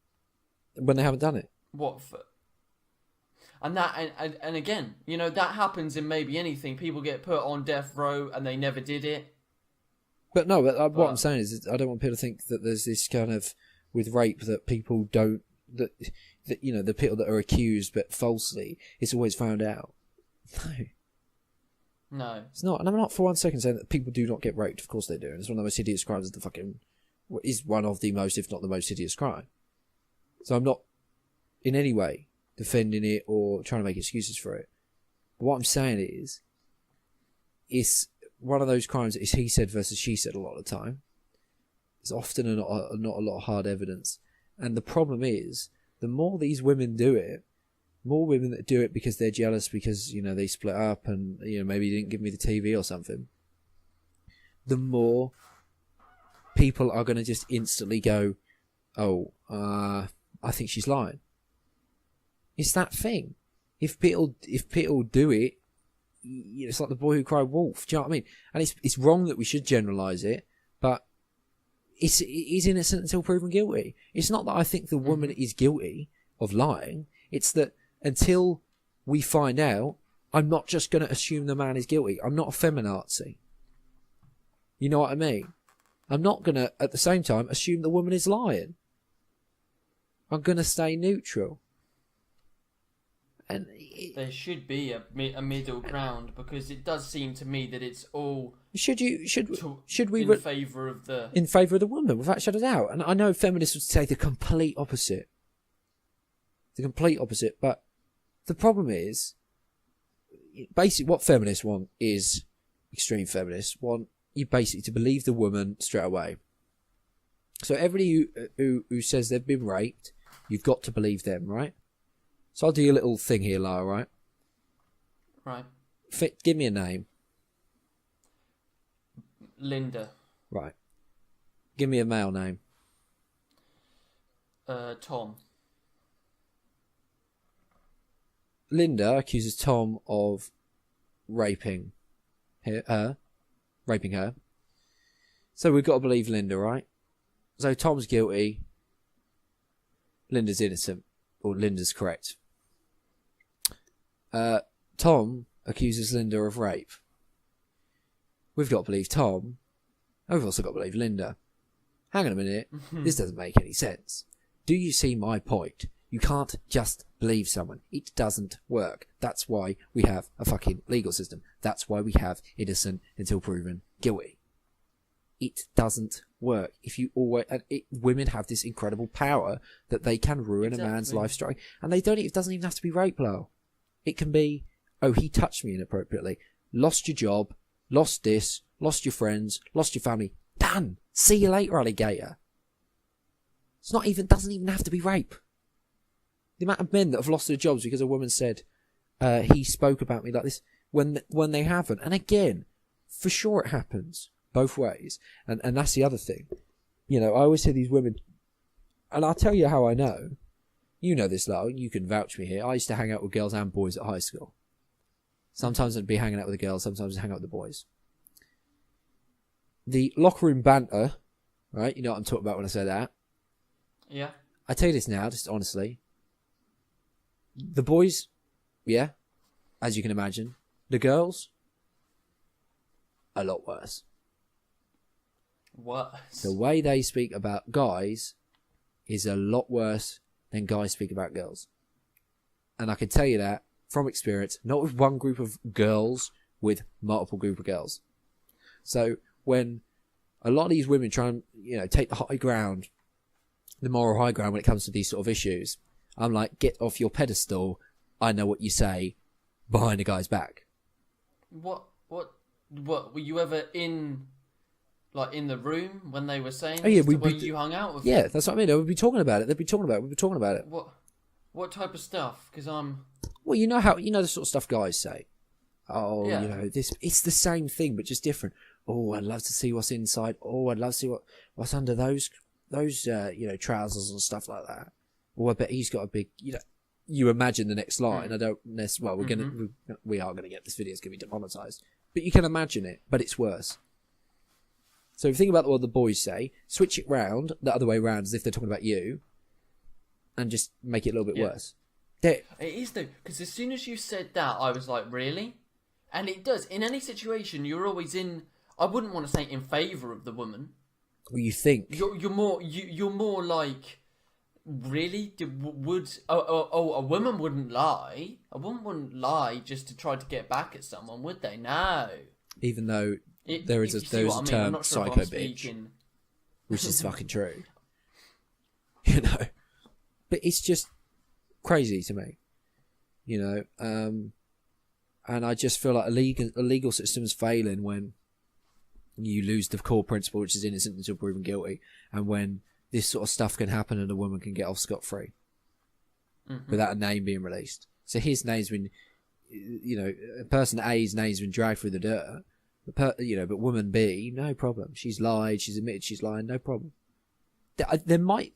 when they haven't done it. What for? And that, and again, that happens in maybe anything. People get put on death row and they never did it. But no, what I'm saying is, I don't want people to think that there's this kind of with rape that people don't that the people that are accused but falsely, it's always found out. No, it's not. And I'm not for 1 second saying that people do not get raped. Of course they do. And it's one of the most hideous crimes. Is one of the most, if not the most hideous crime. So I'm not in any way defending it or trying to make excuses for it. But what I'm saying is, it's one of those crimes that is he said versus she said a lot of the time. There's often not a lot of hard evidence. And the problem is, the more these women do it, more women that do it because they're jealous because, they split up and, maybe you didn't give me the TV or something, the more people are going to just instantly go, I think she's lying. It's that thing. If people do it, it's like the boy who cried wolf. Do you know what I mean? And it's wrong that we should generalise it, but it is innocent until proven guilty. It's not that I think the woman is guilty of lying. It's that until we find out, I'm not just going to assume the man is guilty. I'm not a feminazi. You know what I mean? I'm not going to, at the same time, assume the woman is lying. I'm going to stay neutral. And there should be a middle ground, because it does seem to me that it's all should we in favour of the woman, without a shadow of doubt. And I know feminists would say the complete opposite. But the problem is, basically what feminists want is, extreme feminists want you basically to believe the woman straight away. So everybody who says they've been raped, you've got to believe them, right? So I'll do a little thing here, Lara, right? Right. Give me a name. Linda. Right. Give me a male name. Tom. Linda accuses Tom of raping her. So we've got to believe Linda, right? So Tom's guilty. Linda's innocent. Or Linda's correct. Tom accuses Linda of rape. We've got to believe Tom. And we've also got to believe Linda. Hang on a minute. This doesn't make any sense. Do you see my point? You can't just believe someone. It doesn't work. That's why we have a fucking legal system. That's why we have innocent until proven guilty. It doesn't work. If you women have this incredible power that they can ruin a man's life story, and it doesn't even have to be rape, Lyle. It can be, he touched me inappropriately, lost your job, lost this, lost your friends, lost your family. Done. See you later, alligator. Doesn't even have to be rape. The amount of men that have lost their jobs because a woman said, he spoke about me like this, when they haven't. And again, for sure it happens both ways. And that's the other thing. I always hear these women, and I'll tell you how I know. You know this, Lyle, you can vouch me here. I used to hang out with girls and boys at high school. Sometimes I'd be hanging out with the girls, sometimes I'd hang out with the boys. The locker room banter, right? You know what I'm talking about when I say that. Yeah. I tell you this now, just honestly. The boys, yeah, as you can imagine. The girls, a lot worse. What? The way they speak about guys is a lot worse than guys speak about girls. And I can tell you that from experience, not with one group of girls, with multiple group of girls. So when a lot of these women try and, take the high ground, the moral high ground when it comes to these sort of issues, I'm like, get off your pedestal. I know what you say behind a guy's back. What were you ever in the room when they were saying Oh, yeah, this, where you hung out with Yeah, them? that's what I mean. We'd be talking about it. They'd be talking about it. We'd be talking about it. What type of stuff? Because I'm... Well, you know the sort of stuff guys say. Oh, Yeah. it's the same thing, but just different. Oh, I'd love to see what's inside. Oh, I'd love to see what's under those trousers and stuff like that. Oh, I bet he's got a big, you imagine the next line. I don't necessarily, we are gonna get, this video's gonna be demonetized, but you can imagine it, but it's worse. So if you think about what the boys say, switch it round, the other way round, as if they're talking about you, and just make it a little bit worse. It is though, because as soon as you said that, I was like, really? And it does. In any situation, you're always in. I wouldn't want to say in favour of the woman. Well, you think You're more like, really? A woman wouldn't lie. A woman wouldn't lie just to try to get back at someone, would they? No. even though there is a term psycho bitch, which is fucking true. But it's just crazy to me, and I just feel like a legal system's failing when you lose the core principle, which is innocent until proven guilty, and when this sort of stuff can happen and a woman can get off scot-free without a name being released. So his name's been, person A's name's been dragged through the dirt, but woman B, no problem. She's lied. She's admitted she's lying. No problem. There might.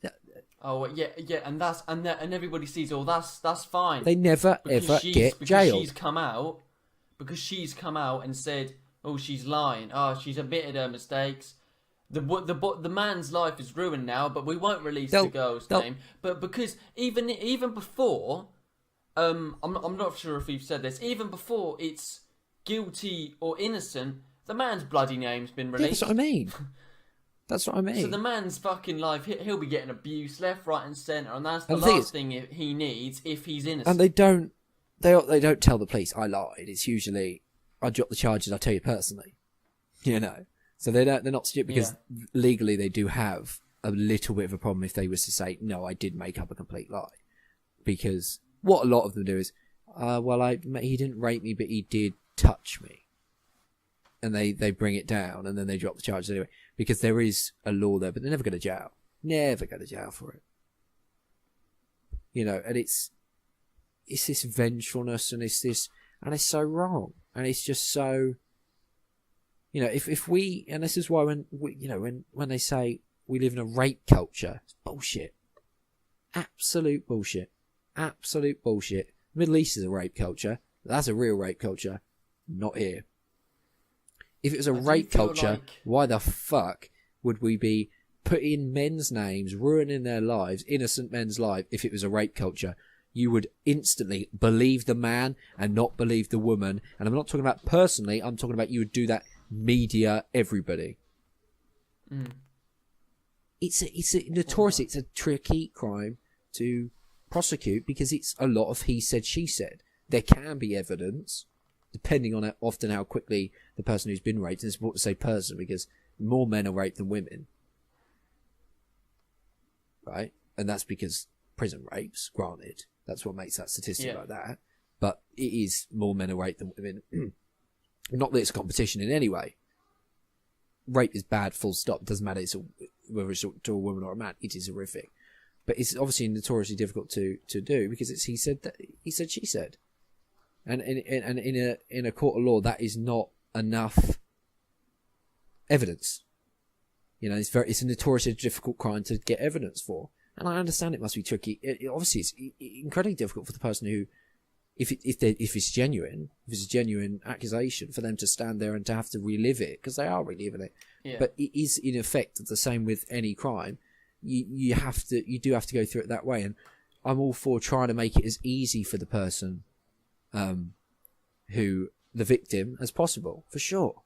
Oh yeah, and everybody sees. Oh, that's fine. They never ever get jailed. Because she's come out and said, "Oh, she's lying. Oh, she's admitted her mistakes." The man's life is ruined now, but we won't release the girl's name. But because even before, I'm not sure if we've said this. Even before it's guilty or innocent, the man's bloody name's been released. Yeah, that's what I mean. So the man's fucking life, he'll be getting abuse left, right, and centre, and that's the last thing he needs if he's innocent. And they don't tell the police I lied. It's usually I drop the charges. I tell you personally, So they're not stupid because legally they do have a little bit of a problem if they was to say no, I did make up a complete lie, because what a lot of them do is, he didn't rape me, but he did touch me, and they bring it down and then they drop the charges anyway because there is a law there, but they're never going to jail. Never go to jail for it. And it's this vengefulness and it's so wrong, and it's just so. If we, and this is why when they say we live in a rape culture, it's bullshit. Absolute bullshit. Absolute bullshit. Middle East is a rape culture. That's a real rape culture. Not here. If it was a rape culture, why the fuck would we be putting men's names, ruining their lives, innocent men's lives, if it was a rape culture? You would instantly believe the man and not believe the woman. And I'm not talking about personally, I'm talking about you would do that media, everybody. It's notorious. It's a tricky crime to prosecute because it's a lot of he said, she said. There can be evidence, depending on often how quickly the person who's been raped, and it's important to say person because more men are raped than women, right? And that's because prison rapes, granted, that's what makes that statistic like that. But it is more men are raped than women. Not that it's a competition in any way. Rape is bad, full stop. It doesn't matter whether it's to a woman or a man. It is horrific. But it's obviously notoriously difficult to do because it's he said, she said. And in a court of law, that is not enough evidence. It's a notoriously difficult crime to get evidence for. And I understand it must be tricky. Obviously, it's incredibly difficult for the person who, if it's a genuine accusation, for them to stand there and to have to relive it, because they are reliving it. Yeah. But it is in effect the same with any crime. You do have to go through it that way, and I'm all for trying to make it as easy for the person, the victim, as possible, for sure.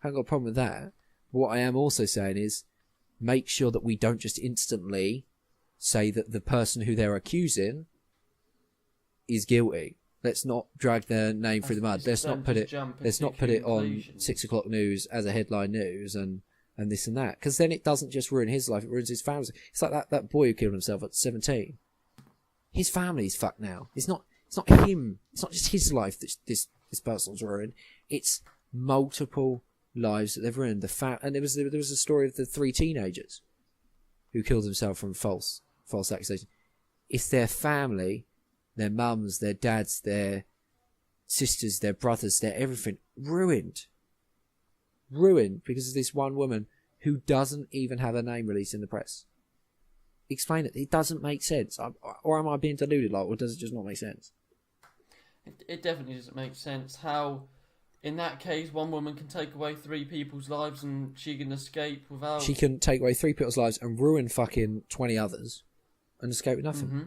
I haven't got a problem with that. What I am also saying is, make sure that we don't just instantly say that the person who they're accusing is guilty. Let's not drag their name through the mud. Let's not put it on 6 o'clock news as a headline news and this and that. Because then it doesn't just ruin his life, it ruins his family's. It's like that boy who killed himself at 17. His family's fucked now. It's not him. It's not just his life that this person's ruined. It's multiple lives that they've ruined. And there was a story of the 3 teenagers who killed themselves from false accusations. It's their family, their mums, their dads, their sisters, their brothers, their everything ruined because of this one woman who doesn't even have her name released in the press. Explain it. It doesn't make sense. Or am I being deluded? Or does it just not make sense? It definitely doesn't make sense how, in that case, one woman can take away 3 people's lives and she can escape without... She can take away 3 people's lives and ruin fucking 20 others and escape with nothing. Mm-hmm.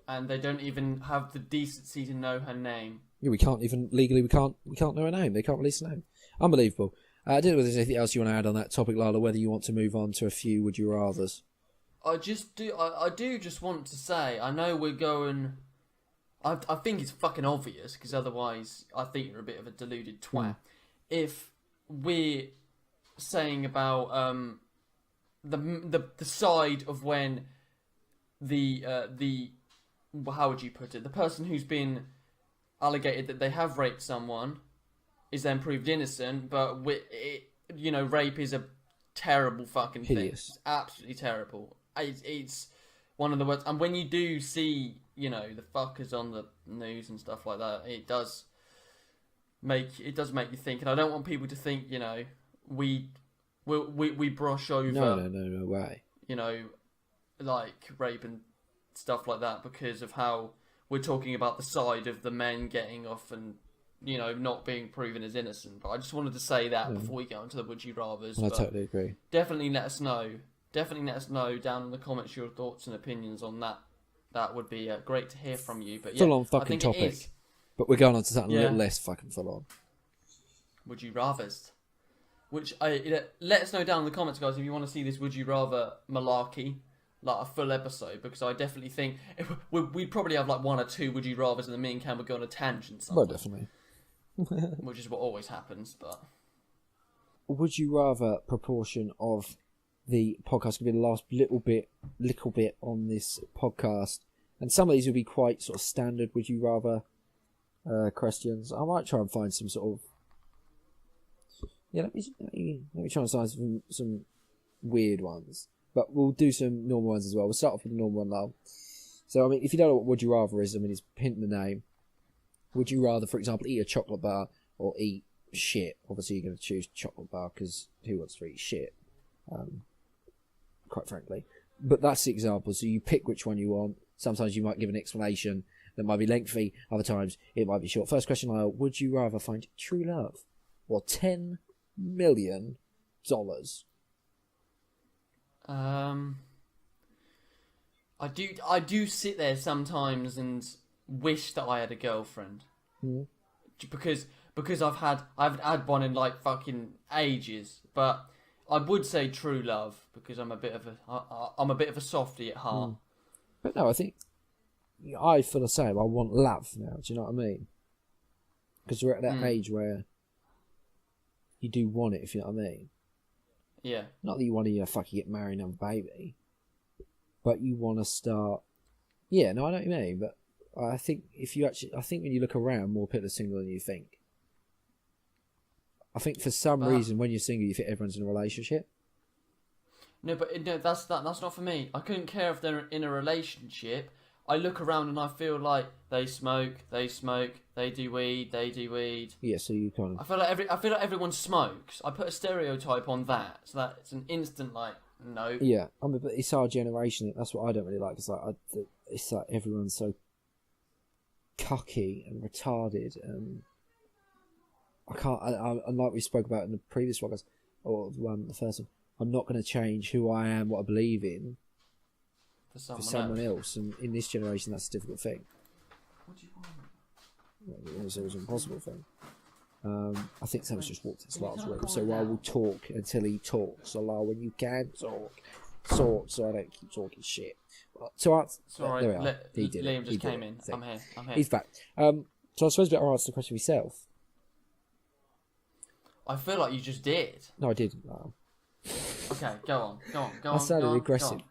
And they don't even have the decency to know her name. Yeah, we can't even legally. We can't know her name. They can't release her name. Unbelievable. I don't know if there's anything else you want to add on that topic, Lala. Whether you want to move on to a few would you rather's. I do just want to say, I know we're going. I think it's fucking obvious because otherwise, I think you're a bit of a deluded twat. If we're saying about the side of when the how would you put it? The person who's been allegated that they have raped someone is then proved innocent, but rape is a terrible fucking thing. Hideous. It's absolutely terrible. It's one of the worst. And when you do see, the fuckers on the news and stuff like that, it does make you think. And I don't want people to think, we brush over. No way. Like rape and stuff like that because of how we're talking about the side of the men getting off and not being proven as innocent. But I just wanted to say that before we get onto the would you rathers. I totally agree. Definitely let us know down in the comments your thoughts and opinions on that. That would be great to hear from you. But full on fucking topic, but we're going on to something a little less fucking full on. Would you rathers? Let us know down in the comments, guys, if you want to see this would you rather malarkey, like a full episode, because I definitely think we'd probably have like 1 or 2 would you rathers, and then me and Cam would go on a tangent. Well, definitely. Which is what always happens. But would you rather proportion of the podcast could be the last little bit on this podcast, and some of these will be quite sort of standard would you rather questions. I might try and find some sort of let me try and find some weird ones, but we'll do some normal ones as well. We'll start off with the normal one now. So if you don't know what would you rather is, it's hint in the name. Would you rather, for example, eat a chocolate bar or eat shit? Obviously, you're going to choose chocolate bar because who wants to eat shit? Quite frankly. But that's the example. So you pick which one you want. Sometimes you might give an explanation that might be lengthy. Other times it might be short. First question, Lyle. Would you rather find true love or $10 million? I do sit there sometimes and wish that I had a girlfriend. Because I've had one in like fucking ages, but I would say true love because I'm a bit of a softie at heart. But no, I think I feel the same. I want love now. Do you know what I mean? Because we're at that age where you do want it, if you know what I mean. Yeah. Not that you want to fucking get married and have a baby, but you want to start. Yeah, no, I know what you mean, but I think when you look around, more people are single than you think. I think for some reason, when you're single, you think everyone's in a relationship. No, but that's not for me. I couldn't care if they're in a relationship. I look around and I feel like they smoke, they do weed. Yeah, so you kind of. I feel like everyone smokes. I put a stereotype on that, so that it's an instant like no. Yeah, but it's our generation. That's what I don't really like. It's like everyone's so cocky and retarded, and I can't. And like we spoke about in the previous podcast, or the first one, I'm not going to change who I am, what I believe in, for someone else. And in this generation, that's a difficult thing. What do you want? It's always an impossible thing. I think Sam's just walked into Lars' room, so I will talk until he talks. So, Lars, when you can talk, so I don't keep talking shit. So answer, Sorry, there we are. He did Liam it. just He did came it. in. See. I'm here. He's back. So I suppose better answer the question myself. I feel like you just did. No, I didn't. Okay, go on. I sounded aggressive.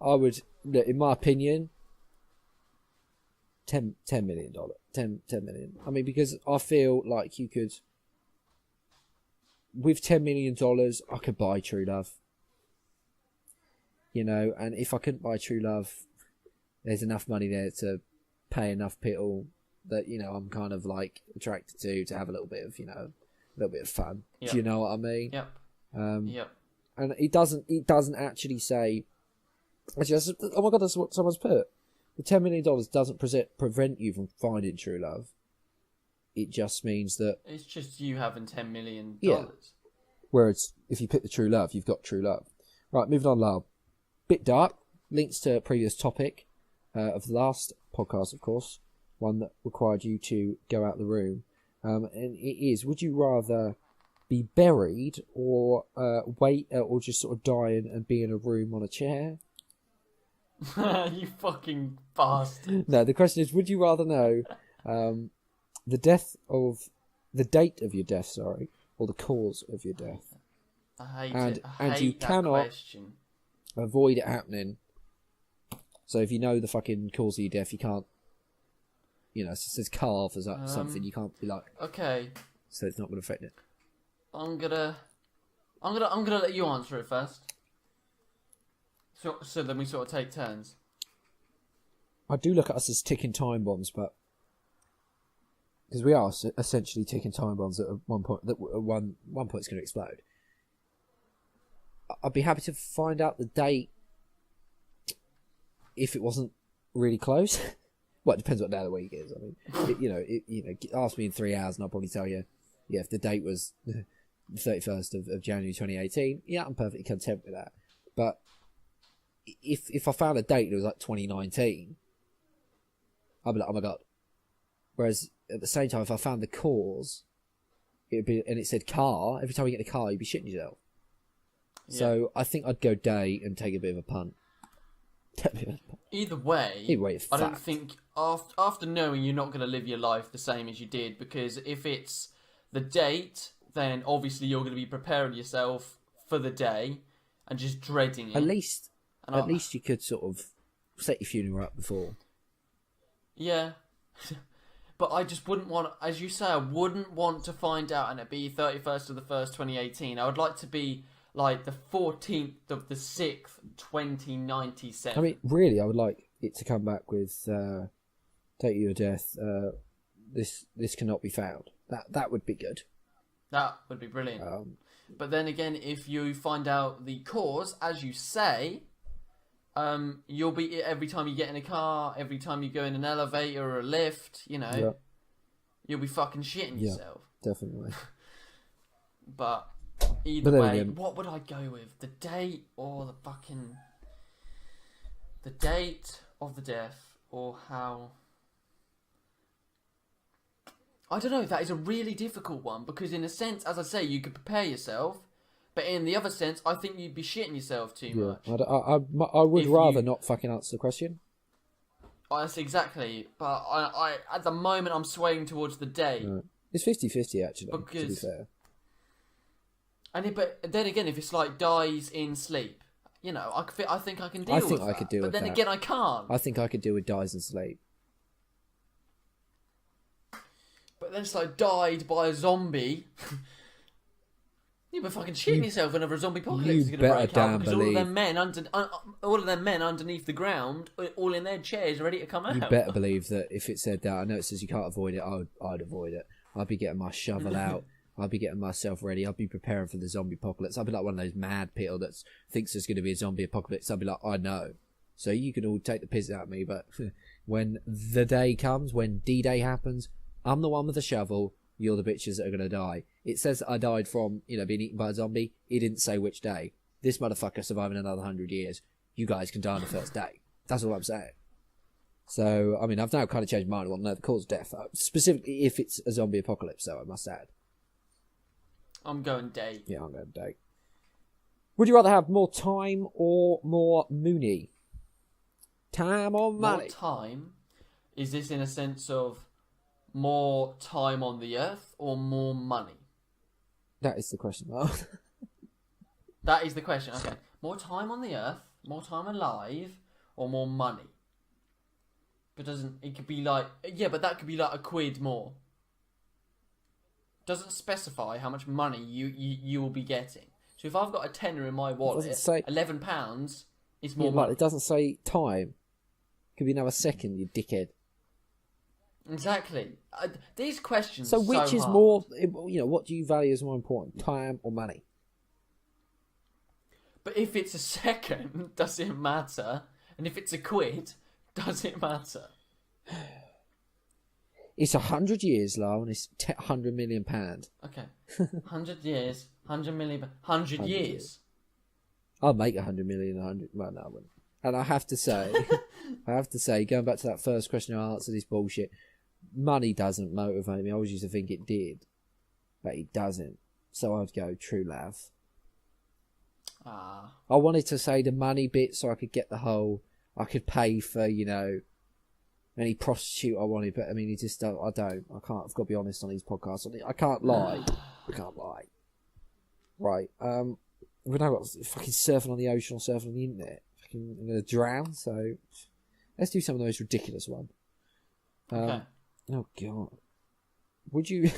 I would, look, in my opinion, $10 million. $10 million. I mean, because I feel like you could, with $10 million, I could buy true love. You know, and if I couldn't buy true love, there's enough money there to pay enough people that, you know, I'm kind of like attracted to have a little bit of, you know, a little bit of fun. Yep. Do you know what I mean? Yep. Yep. And it doesn't actually say, actually, oh my God, that's what someone's put. The $10 million doesn't prevent you from finding true love. It just means that, It's just you having $10 million. Yeah. whereas if you pick the true love, you've got true love. Right, moving on, Lyle. Bit dark. Links to a previous topic of the last podcast, of course. One that required you to go out the room. And it is, would you rather be buried or wait or just sort of die and be in a room on a chair? You fucking bastard. No, the question is, would you rather know the date of your death, or the cause of your death? I hate And- it. I and hate you that cannot- question. Avoid it happening. So if you know the fucking cause of your death, you can't, you know, it says carve as something, you can't be like, Okay, so it's not going to affect it. I'm gonna let you answer it first. So then we sort of take turns. I do look at us as ticking time bombs, but because we are essentially ticking time bombs at one point, that at one point it's going to explode. I'd be happy to find out the date if it wasn't really close. Well, it depends what day of the week it is. I mean, ask me in 3 hours and I'll probably tell you, yeah, if the date was the 31st of January 2018, yeah, I'm perfectly content with that. But if I found a date that was like 2019, I'd be like, oh my God. Whereas at the same time, if I found the cause, it'd be, and it said car, every time you get in a car, you'd be shitting yourself. Yeah. So I think I'd go day and take a bit of a punt. Either way, it's I don't fact. think after knowing you're not going to live your life the same as you did, because if it's the date, then obviously you're going to be preparing yourself for the day and just dreading it. At least And you could sort of set your funeral up before. Yeah. But I just wouldn't want, as you say, I wouldn't want to find out and it be 31st of the 1st, 2018. I would like to be like the 14th of the 6th, 2097. I mean, really, I would like it to come back with date of your death. This cannot be found. That would be good. That would be brilliant. But then again, if you find out the cause, as you say, you'll be, every time you get in a car, every time you go in an elevator or a lift, you know, Yeah, you'll be fucking shitting Yeah. yourself. definitely. But either But then way, again- what would I go with? The date or the fucking... The date of the death, or how... I don't know, that is a really difficult one, because in a sense, as I say, you could prepare yourself, but in the other sense, I think you'd be shitting yourself too Yeah, much. I would If rather you- not fucking answer the question. That's exactly, but I at the moment I'm swaying towards the date. Right. It's 50-50 actually, to be Because- fair. But then again, if it's like dies in sleep, you know, I think I can deal I with think that. I could deal but with then that. again, I can't. I think I could deal with dies and sleep. But then it's like died by a zombie. You'll be fucking shitting yourself whenever a zombie apocalypse you is going to better break damn out, because believe- all of them men underneath the ground, all in their chairs, ready to come out. You better believe that if it said that, I know it says you can't avoid it, I'd avoid it. I'd be getting my shovel out. I'd be getting myself ready. I'd be preparing for the zombie apocalypse. I'd be like one of those mad people that thinks there's going to be a zombie apocalypse. I'd be like, I know. So you can all take the piss out of me, but when the day comes, when D-Day happens, I'm the one with the shovel. You're the bitches that are going to die. It says I died from, being eaten by a zombie. It didn't say which day. This motherfucker surviving another 100 years. You guys can die on the first day. That's all I'm saying. So, I mean, I've now kind of changed my mind. I want to know the cause of death. Specifically, if it's a zombie apocalypse, though, I must add. I'm going day. Yeah, I'm going day. Would you rather have more time or more money? Time or money? More time? Is this in a sense of more time on the earth or more money? That is the question, Mark. That is the question. Okay. More time on the earth, more time alive, or more money? But it could be like, yeah, but that could be like £1 more. Doesn't specify how much money you will be getting. So if I've got a tenner in my wallet, say... £11 is more Yeah, money. it doesn't say time. Could be another second, you dickhead. Exactly. These questions. So are which is hard. more? What do you value as more important, time or money? But if it's a second, does it matter? And if it's £1, does it matter? It's 100 years, Lyle, and it's £100 million. Okay. 100 years, 100 million, 100 years. I'll make 100 million, 100. Well, no, I wouldn't. And I have to say, going back to that first question I answered, this bullshit. Money doesn't motivate me. I always used to think it did, but it doesn't. So I'd go true love. Ah. I wanted to say the money bit so I could get the whole. I could pay for any prostitute I wanted, but I mean, I don't. I can't. I've got to be honest on these podcasts. I can't lie. I can't lie. Right. We've now got fucking surfing on the ocean or surfing on the internet. Fucking, I'm gonna drown. So let's do some of the most ridiculous one. Okay. Oh god. Would you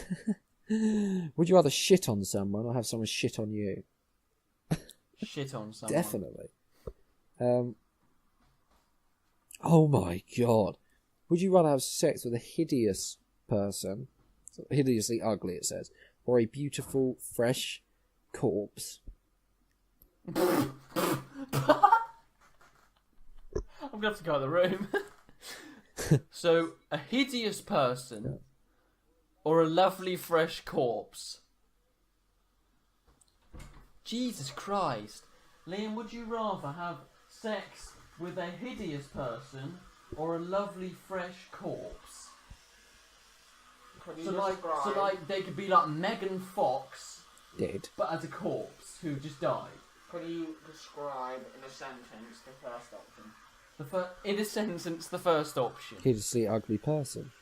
rather shit on someone or have someone shit on you? Shit on someone. Definitely. Oh my god. Would you rather have sex with a hideous person, hideously ugly it says, or a beautiful, fresh corpse? I'm gonna have to go out of the room. So, a hideous person or a lovely fresh corpse? Jesus Christ. Liam, would you rather have sex with a hideous person or a lovely fresh corpse? So like they could be like Megan Fox, Dead. but as a corpse who just died. Could you describe in a sentence the first option? In a sentence, the first option. Hideously ugly person.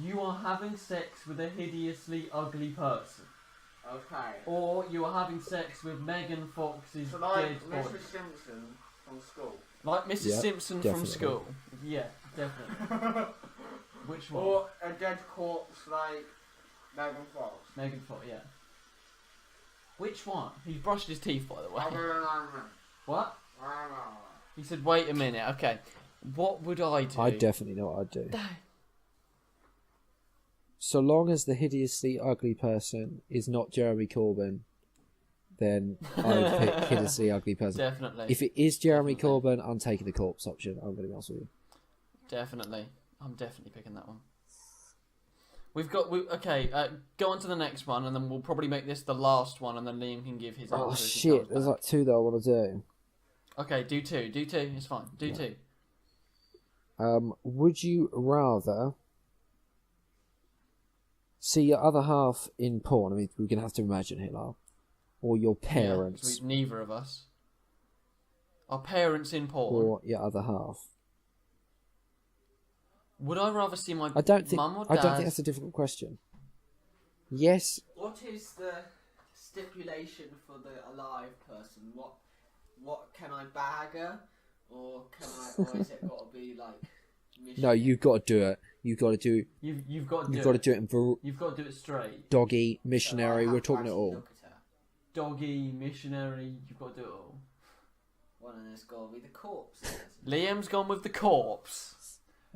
You are having sex with a hideously ugly person. Okay. Or you are having sex with Megan Fox's So dead like body. Mrs. Simpson from school. Like Mrs. Yeah, Simpson definitely. from school. Yeah, definitely. Which one? Or a dead corpse like Megan Fox. Megan Fox, yeah. Which one? He's brushed his teeth, by the way. What? He said, wait a minute, okay. What would I do? I definitely know what I'd do. So long as the hideously ugly person is not Jeremy Corbyn, then I would pick hideously ugly person. Definitely. If it is Jeremy Corbyn, I'm taking the corpse option. I'm going to be honest with you. Definitely. I'm definitely picking that one. Okay, go on to the next one, and then we'll probably make this the last one, and then Liam can give his answer. Oh as he shit! comes There's back. like two that I want to do. Okay, do two. It's fine. Do two. Would you rather see your other half in porn? I mean, we're going to have to imagine here, Lyle. Or your Yeah, parents, neither of us. Our parents in porn. or your other half. Would I rather see my I don't think. mum or I dad? don't think that's a difficult question. Yes. What is the stipulation for the alive person? What can I bag her, or is it got to be like? No, you've got to do it. You've got to do. You've got to You've do got to it. do it in You've got to do it straight. doggy, missionary. So I We're have to talking it actually all. look at her. Doggy, missionary. You've got to do it all. Well, then it's got to be the corpse. Liam's gone with the corpse.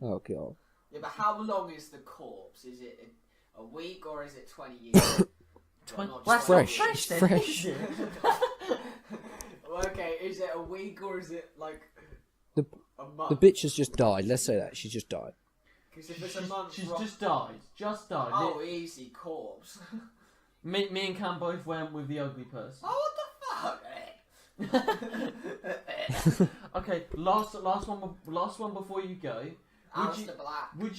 Oh god. Yeah, but how long is the corpse? Is it a week or is it 20 years? Well, not Well, just that's not 20 Fresh. years. then, fresh. is it? Well, okay, is it a week or is it like The a month? the bitch has just died. Let's say that she just died. Because if it's a month, She's ro- just died. Just died. oh, easy corpse. Me and Cam both went with the ugly person. Oh, what the fuck? Okay, last one before you go. Alistair Black. Would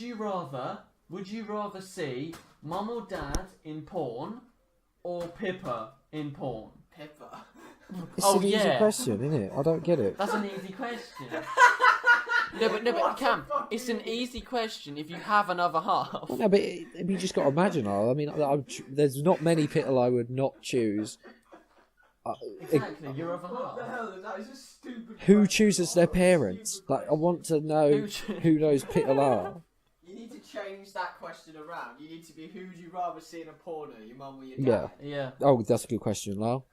you rather see Mum or Dad in porn or Pippa in porn? Pippa. It's Oh, an easy yeah. question, isn't it? I don't get it. That's an easy question. No, but Cam, it's an easy question if you have another half. Well, no, but you just got to imagine. I mean, there's not many people I would not choose. Exactly, your other What the half. hell? That is a stupid Who question. chooses their parents? Like, I want to know who those people are. You need to change that question around. You need to be, who would you rather see in a porno, your mum or your Yeah. dad? Yeah, Oh, that's a good question, Lyle.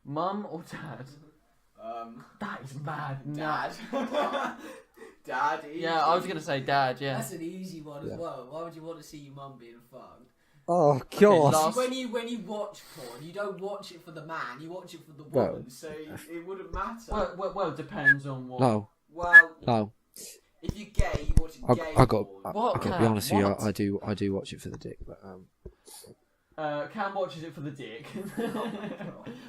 Mum or Dad? That is mad. Nah. Dad. Dad. Easy. Yeah, I was gonna say Dad. Yeah. That's an easy one Yeah. as well. Why would you want to see your mum being fucked? Oh Okay, God! last- When you watch porn, you don't watch it for the man. You watch it for the Well- woman. So it wouldn't matter. Well, depends on what. No, Well, no. if you're gay, you watch I gay got. porn. What, I got to be Cam? honest with you. What? I do watch it for the dick, but Cam watches it for the dick.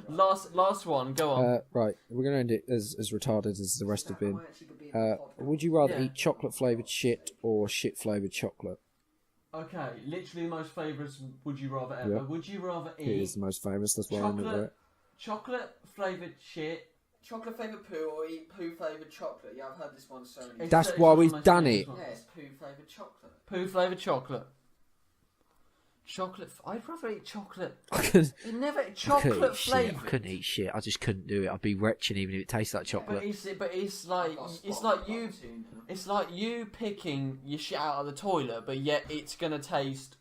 last one. Go on. right. We're gonna end it as retarded as the rest have been. I actually could be in the podcast. Would you rather Yeah. eat chocolate flavored shit or shit flavored chocolate? Okay, literally the most favourite would you rather ever. Yeah. Would you rather It is eat the most famous. That's why I remember it. chocolate flavoured shit? Chocolate flavoured poo or eat poo flavoured chocolate? Yeah, I've heard this one so many times. That's It's why one of we've the most done famous it. ones. Yeah, it's poo flavoured chocolate. Poo flavoured chocolate. I'd rather eat chocolate. I couldn't Never eat chocolate shit. I couldn't flavoured. eat shit. I just couldn't do it. I'd be retching even if it tastes like But chocolate. it's like I've got a it's spot like on you. the cartoon now. It's like you picking your shit out of the toilet, but yet it's gonna taste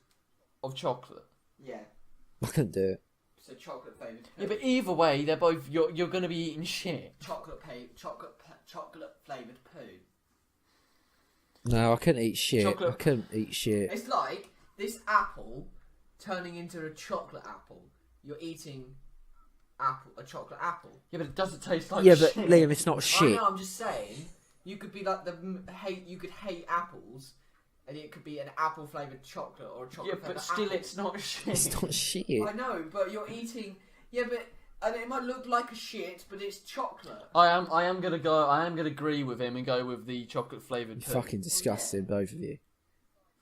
of chocolate. Yeah, I couldn't do it. so chocolate flavoured poo. Yeah, but either way, they're both you're gonna be eating shit. chocolate flavoured poo. No, I couldn't eat shit. Chocolate- I couldn't eat shit. It's like this apple turning into a chocolate apple. You're eating a chocolate apple. Yeah, but it doesn't taste like Yeah, but shit. Liam, it's not I shit. know, I'm just saying. You could be like you could hate apples, and it could be an apple flavoured chocolate or a Yeah, chocolate flavoured but still, apple. it's not shit. It's not shit. I know, but you're eating. Yeah, but and it might look like a shit, but it's chocolate. I am gonna agree with him and go with the chocolate flavoured poo. Fucking disgusting, both of you.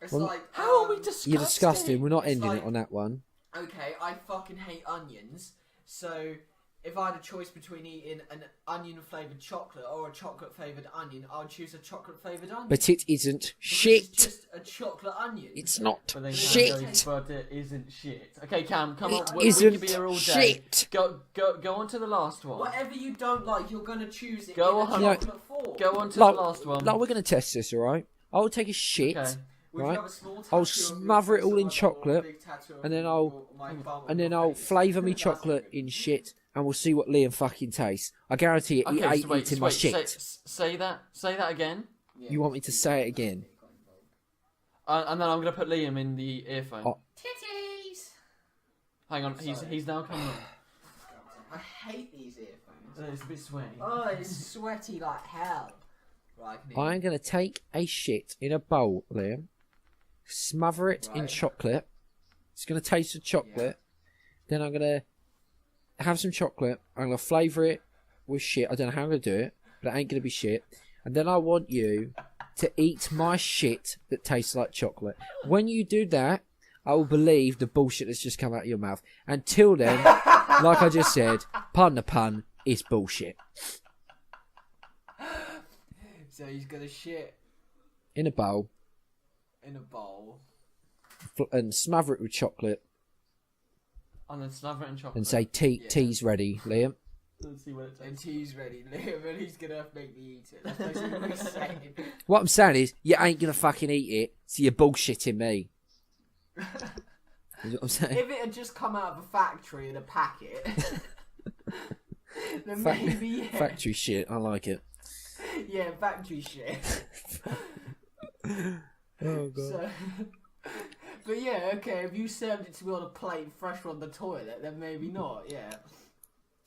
It's Well, like How are we disgusting? You're disgusting. We're not It's ending like- it on that one. Okay, I fucking hate onions. So if I had a choice between eating an onion flavoured chocolate or a chocolate flavoured onion, I'd choose a chocolate flavoured onion. But it isn't Because shit. It's just a chocolate onion. It's not But then shit. goes, but it isn't shit. Okay, Cam, come It on. We isn't could be here all day. shit. Go on to the last one. Whatever you don't like, you're gonna choose it Go in on. a chocolate form. Go on to Like- the last one. Like, we're going to test this, alright? I'll take a shit, Okay. Would you right? have a small I'll tattoo of smother your it all in face or a chocolate, big tattoo of and then your- I'll- my bum on and then your I'll face? flavour me That's chocolate good. in shit, and we'll see what Liam fucking tastes. I guarantee it, he Okay, ain't so wait, eating so my wait, shit. say that again. Yeah. You want me to say it again? And then I'm gonna put Liam in the earphone. Oh. Titties! Hang on, he's now coming on. I hate these earphones. It's a bit sweaty. Oh, it's sweaty like hell. Right, I can hear I'm going to take a shit in a bowl, Liam, smother it in Right. chocolate. It's going to taste of chocolate. Then I'm going to have some chocolate. I'm going to flavour it with shit. I don't know how I'm going to do it, but it ain't going to be shit. And then I want you to eat my shit that tastes like chocolate. When you do that, I will believe the bullshit that's just come out of your mouth. Until then, like I just said, pardon the pun, it's bullshit. So he's gonna shit In a bowl in a bowl. and smother it with chocolate And then smother it in chocolate. and say, tea's ready, Liam. Let's see what it And tastes. tea's ready, Liam, and he's gonna make me eat it. That's basically what he's saying. What I'm saying is, you ain't gonna fucking eat it, so you're bullshitting me. You know what I'm saying? If it had just come out of a factory in a packet, then Fac- maybe yeah. Factory shit, I like it. Yeah, factory shit. Oh god. So, but yeah, okay. If you served it to me on a plate fresh from the toilet, then maybe not. Yeah.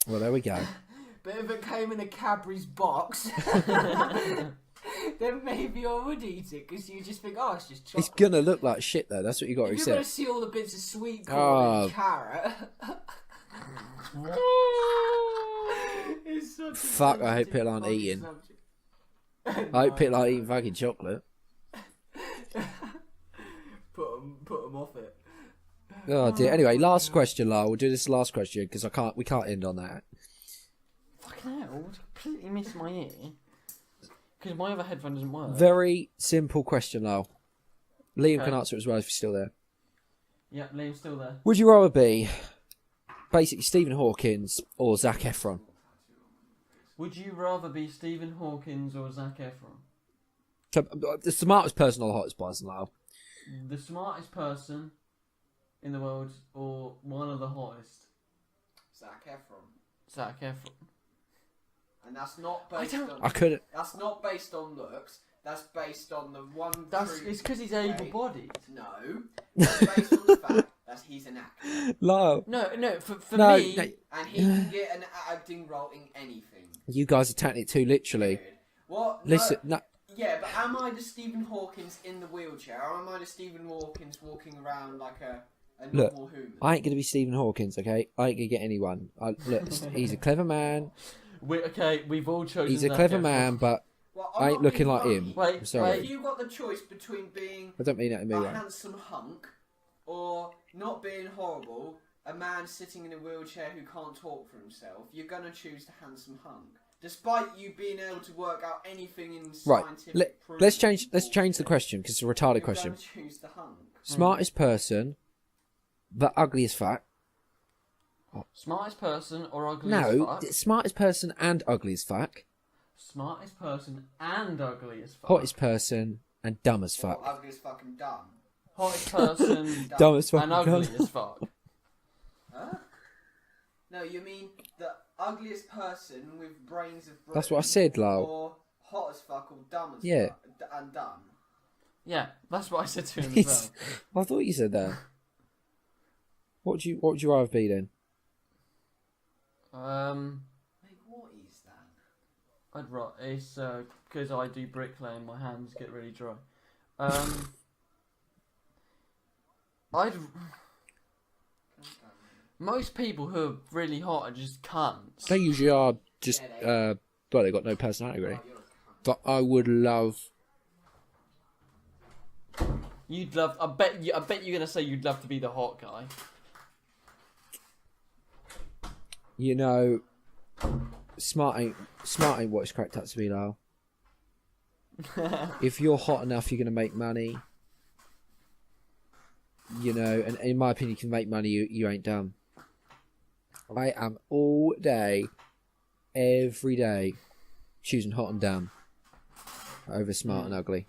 Well, there we go. But if it came in a Cadbury's box, then maybe I would eat it because you just think, oh, it's just chocolate. It's gonna look like shit though. That's what you got to If you're gonna accept. see all the bits of sweet corn Oh. and carrot, it's Fuck, I hope people aren't eating. I hope people aren't eating fucking chocolate. Put them off it. Oh dear. Anyway, last question, Lyle. We'll do this last question because we can't end on that. Fucking hell, I completely missed my ear. Because my other headphone doesn't work. Very simple question, Lyle. Liam Okay. can answer it as well if he's still there. Yeah, Liam's still there. Would you rather be basically Stephen Hawkins or Zac Efron? Would you rather be Stephen Hawkins or Zac Efron? So, the smartest person or the hottest person, Lyle? The smartest person in the world or one of the hottest? Zac Efron. Zac Efron. And that's not I based don't- on. I couldn't. That's not based on looks. That's based on the one. true It's because he's way- able-bodied. No. That's based on the fact that he's an actor, Lyle. No, for No, me... no, and he can get an acting role in anything. you guys are taking it too literally. Period. What? Listen, No, no, yeah, but am I the Stephen Hawkins in the wheelchair, or am I the Stephen Hawkins walking around like a Look, normal human? I ain't going to be Stephen Hawkins, okay? I ain't going to get anyone. Look, he's a clever man. We've all chosen He's a Zac clever Efron. man, but Well, I ain't not looking being like funny. him. Wait, I'm sorry. If you got the choice between being I don't mean that in me, a right? handsome hunk or not being horrible, a man sitting in a wheelchair who can't talk for himself, you're gonna choose the handsome hunk, despite you being able to work out anything in Right. scientific. Let's proof. change the question because it's a retarded You're question. gonna choose the hunk. Smartest person, but ugly as fuck. Smartest person or ugly as No, fuck? smartest person and ugly as fuck. Smartest person and ugly as fuck. Hottest person and dumb as Or fuck. ugly as fucking dumb. Hottest person Dumb as fuck. and ugly as fuck. Huh? No, you mean the ugliest person with brains of Britain. That's what I said, Lyle. Or hot as fuck or dumb as Yeah. fuck and dumb. Yeah, that's what I said to him as well. I thought you said that. What would you rather be then? Mate, what is that? I'd write it's because I do bricklaying, my hands get really dry. I'd. Most people who are really hot are just cunts. They usually are just well, they've got no personality really. But I would love. You'd love. I bet you're gonna say you'd love to be the hot guy. You know, smart ain't what it's cracked up to be, Lyle. If you're hot enough, you're gonna make money. You know, and in my opinion, you can make money. You ain't dumb. I am all day, every day, choosing hot and dumb over smart and ugly,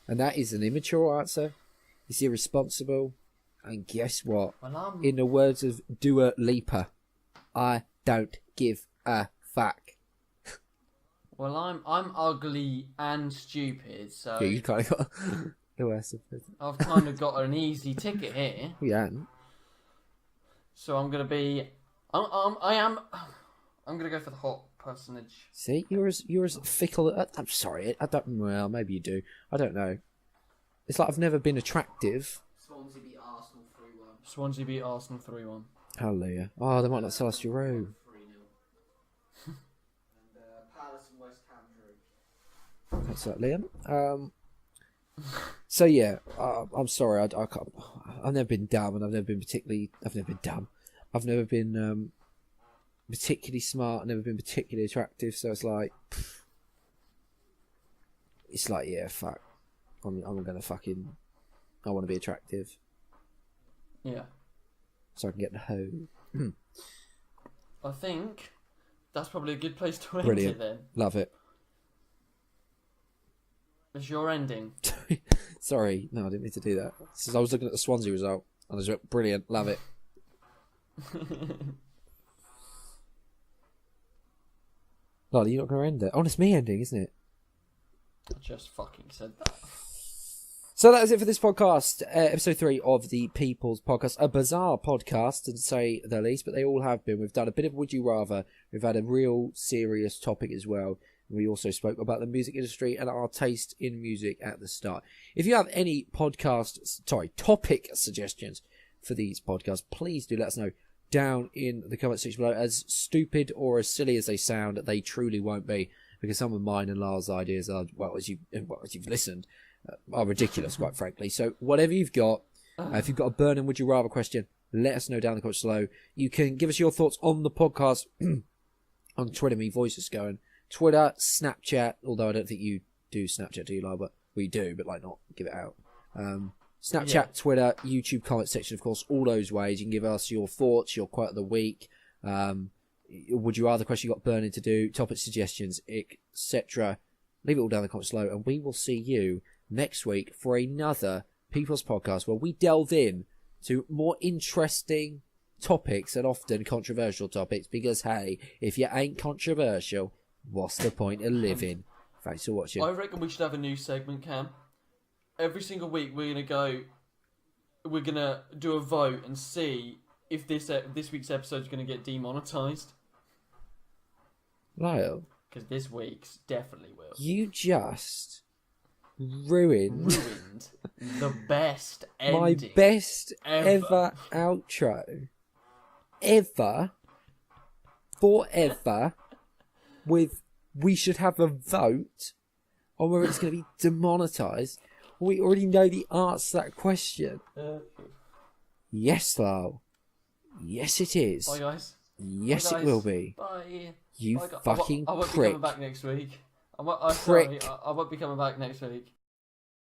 and that is an immature answer. It's irresponsible, and guess what? Well, I'm. In the words of Dua Lipa, I don't give a fuck. Well, I'm ugly and stupid, so Yeah, you kind of got the worst of it. I've kind of got an easy ticket here. Yeah. So I'm gonna be. I'm gonna go for the hot personage. See, you're as fickle. I'm sorry, I don't. Well, maybe you do. I don't know. It's like I've never been attractive. Swansea beat Arsenal 3-1. Swansea beat Arsenal 3-1. Hallelujah. Oh, they might not sell us your robe. 3-0. And Palace and West Ham drew. That's that, Liam. So yeah, I'm sorry. I can't. I've never been dumb, and I've never been dumb. I've never been particularly smart. I've never been particularly attractive. So it's like, yeah, fuck. I'm gonna fucking. I want to be attractive, Yeah. so I can get the hoe. I think that's probably a good place to end Brilliant. it then. Love it. It's your ending. Sorry, no, I didn't mean to do that. Since I was looking at the Swansea result, and I was like, brilliant, love it. Lolly, you're not going to end it. Oh, it's me ending, isn't it? I just fucking said that. So that is it for this podcast, episode 3 of the People's Podcast. A bizarre podcast, to say the least, but they all have been. We've done a bit of Would You Rather. We've had a real serious topic as well. We also spoke about the music industry and our taste in music at the start. If you have any topic suggestions for these podcasts, please do let us know down in the comment section below. As stupid or as silly as they sound, they truly won't be, because some of mine and Lars' ideas are, as you've listened, are ridiculous, quite frankly. So whatever you've got, if you've got a burning would you rather question, let us know down in the comments below. You can give us your thoughts on the podcast on Twitter. My voice is going. Twitter, Snapchat, although I don't think you do Snapchat, do you, Lyle? But we do, but like not give it out. Snapchat, Twitter, YouTube comment section, of course, all those ways. You can give us your thoughts, your quote of the week, would you rather question you got burning to do, topic suggestions, etc. Leave it all down in the comments below, and we will see you next week for another People's Podcast where we delve in to more interesting topics and often controversial topics, because hey, if you ain't controversial, what's the point of living? Thanks for watching. I reckon we should have a new segment, Cam. Every single week we're gonna do a vote and see if this week's episode is gonna get demonetized. Lyle, Because this week's definitely will. you just ruined the best ending. my best ever. ever outro ever forever with we should have a vote on whether it's going to be demonetized. We already know the answer to that question. Yes, Lyle. Yes, it is. Bye, guys. Yes, Bye, it guys. will be. Bye. You Bye, fucking I won't be prick. coming back next week. I'm Prick. sorry, I won't be coming back next week.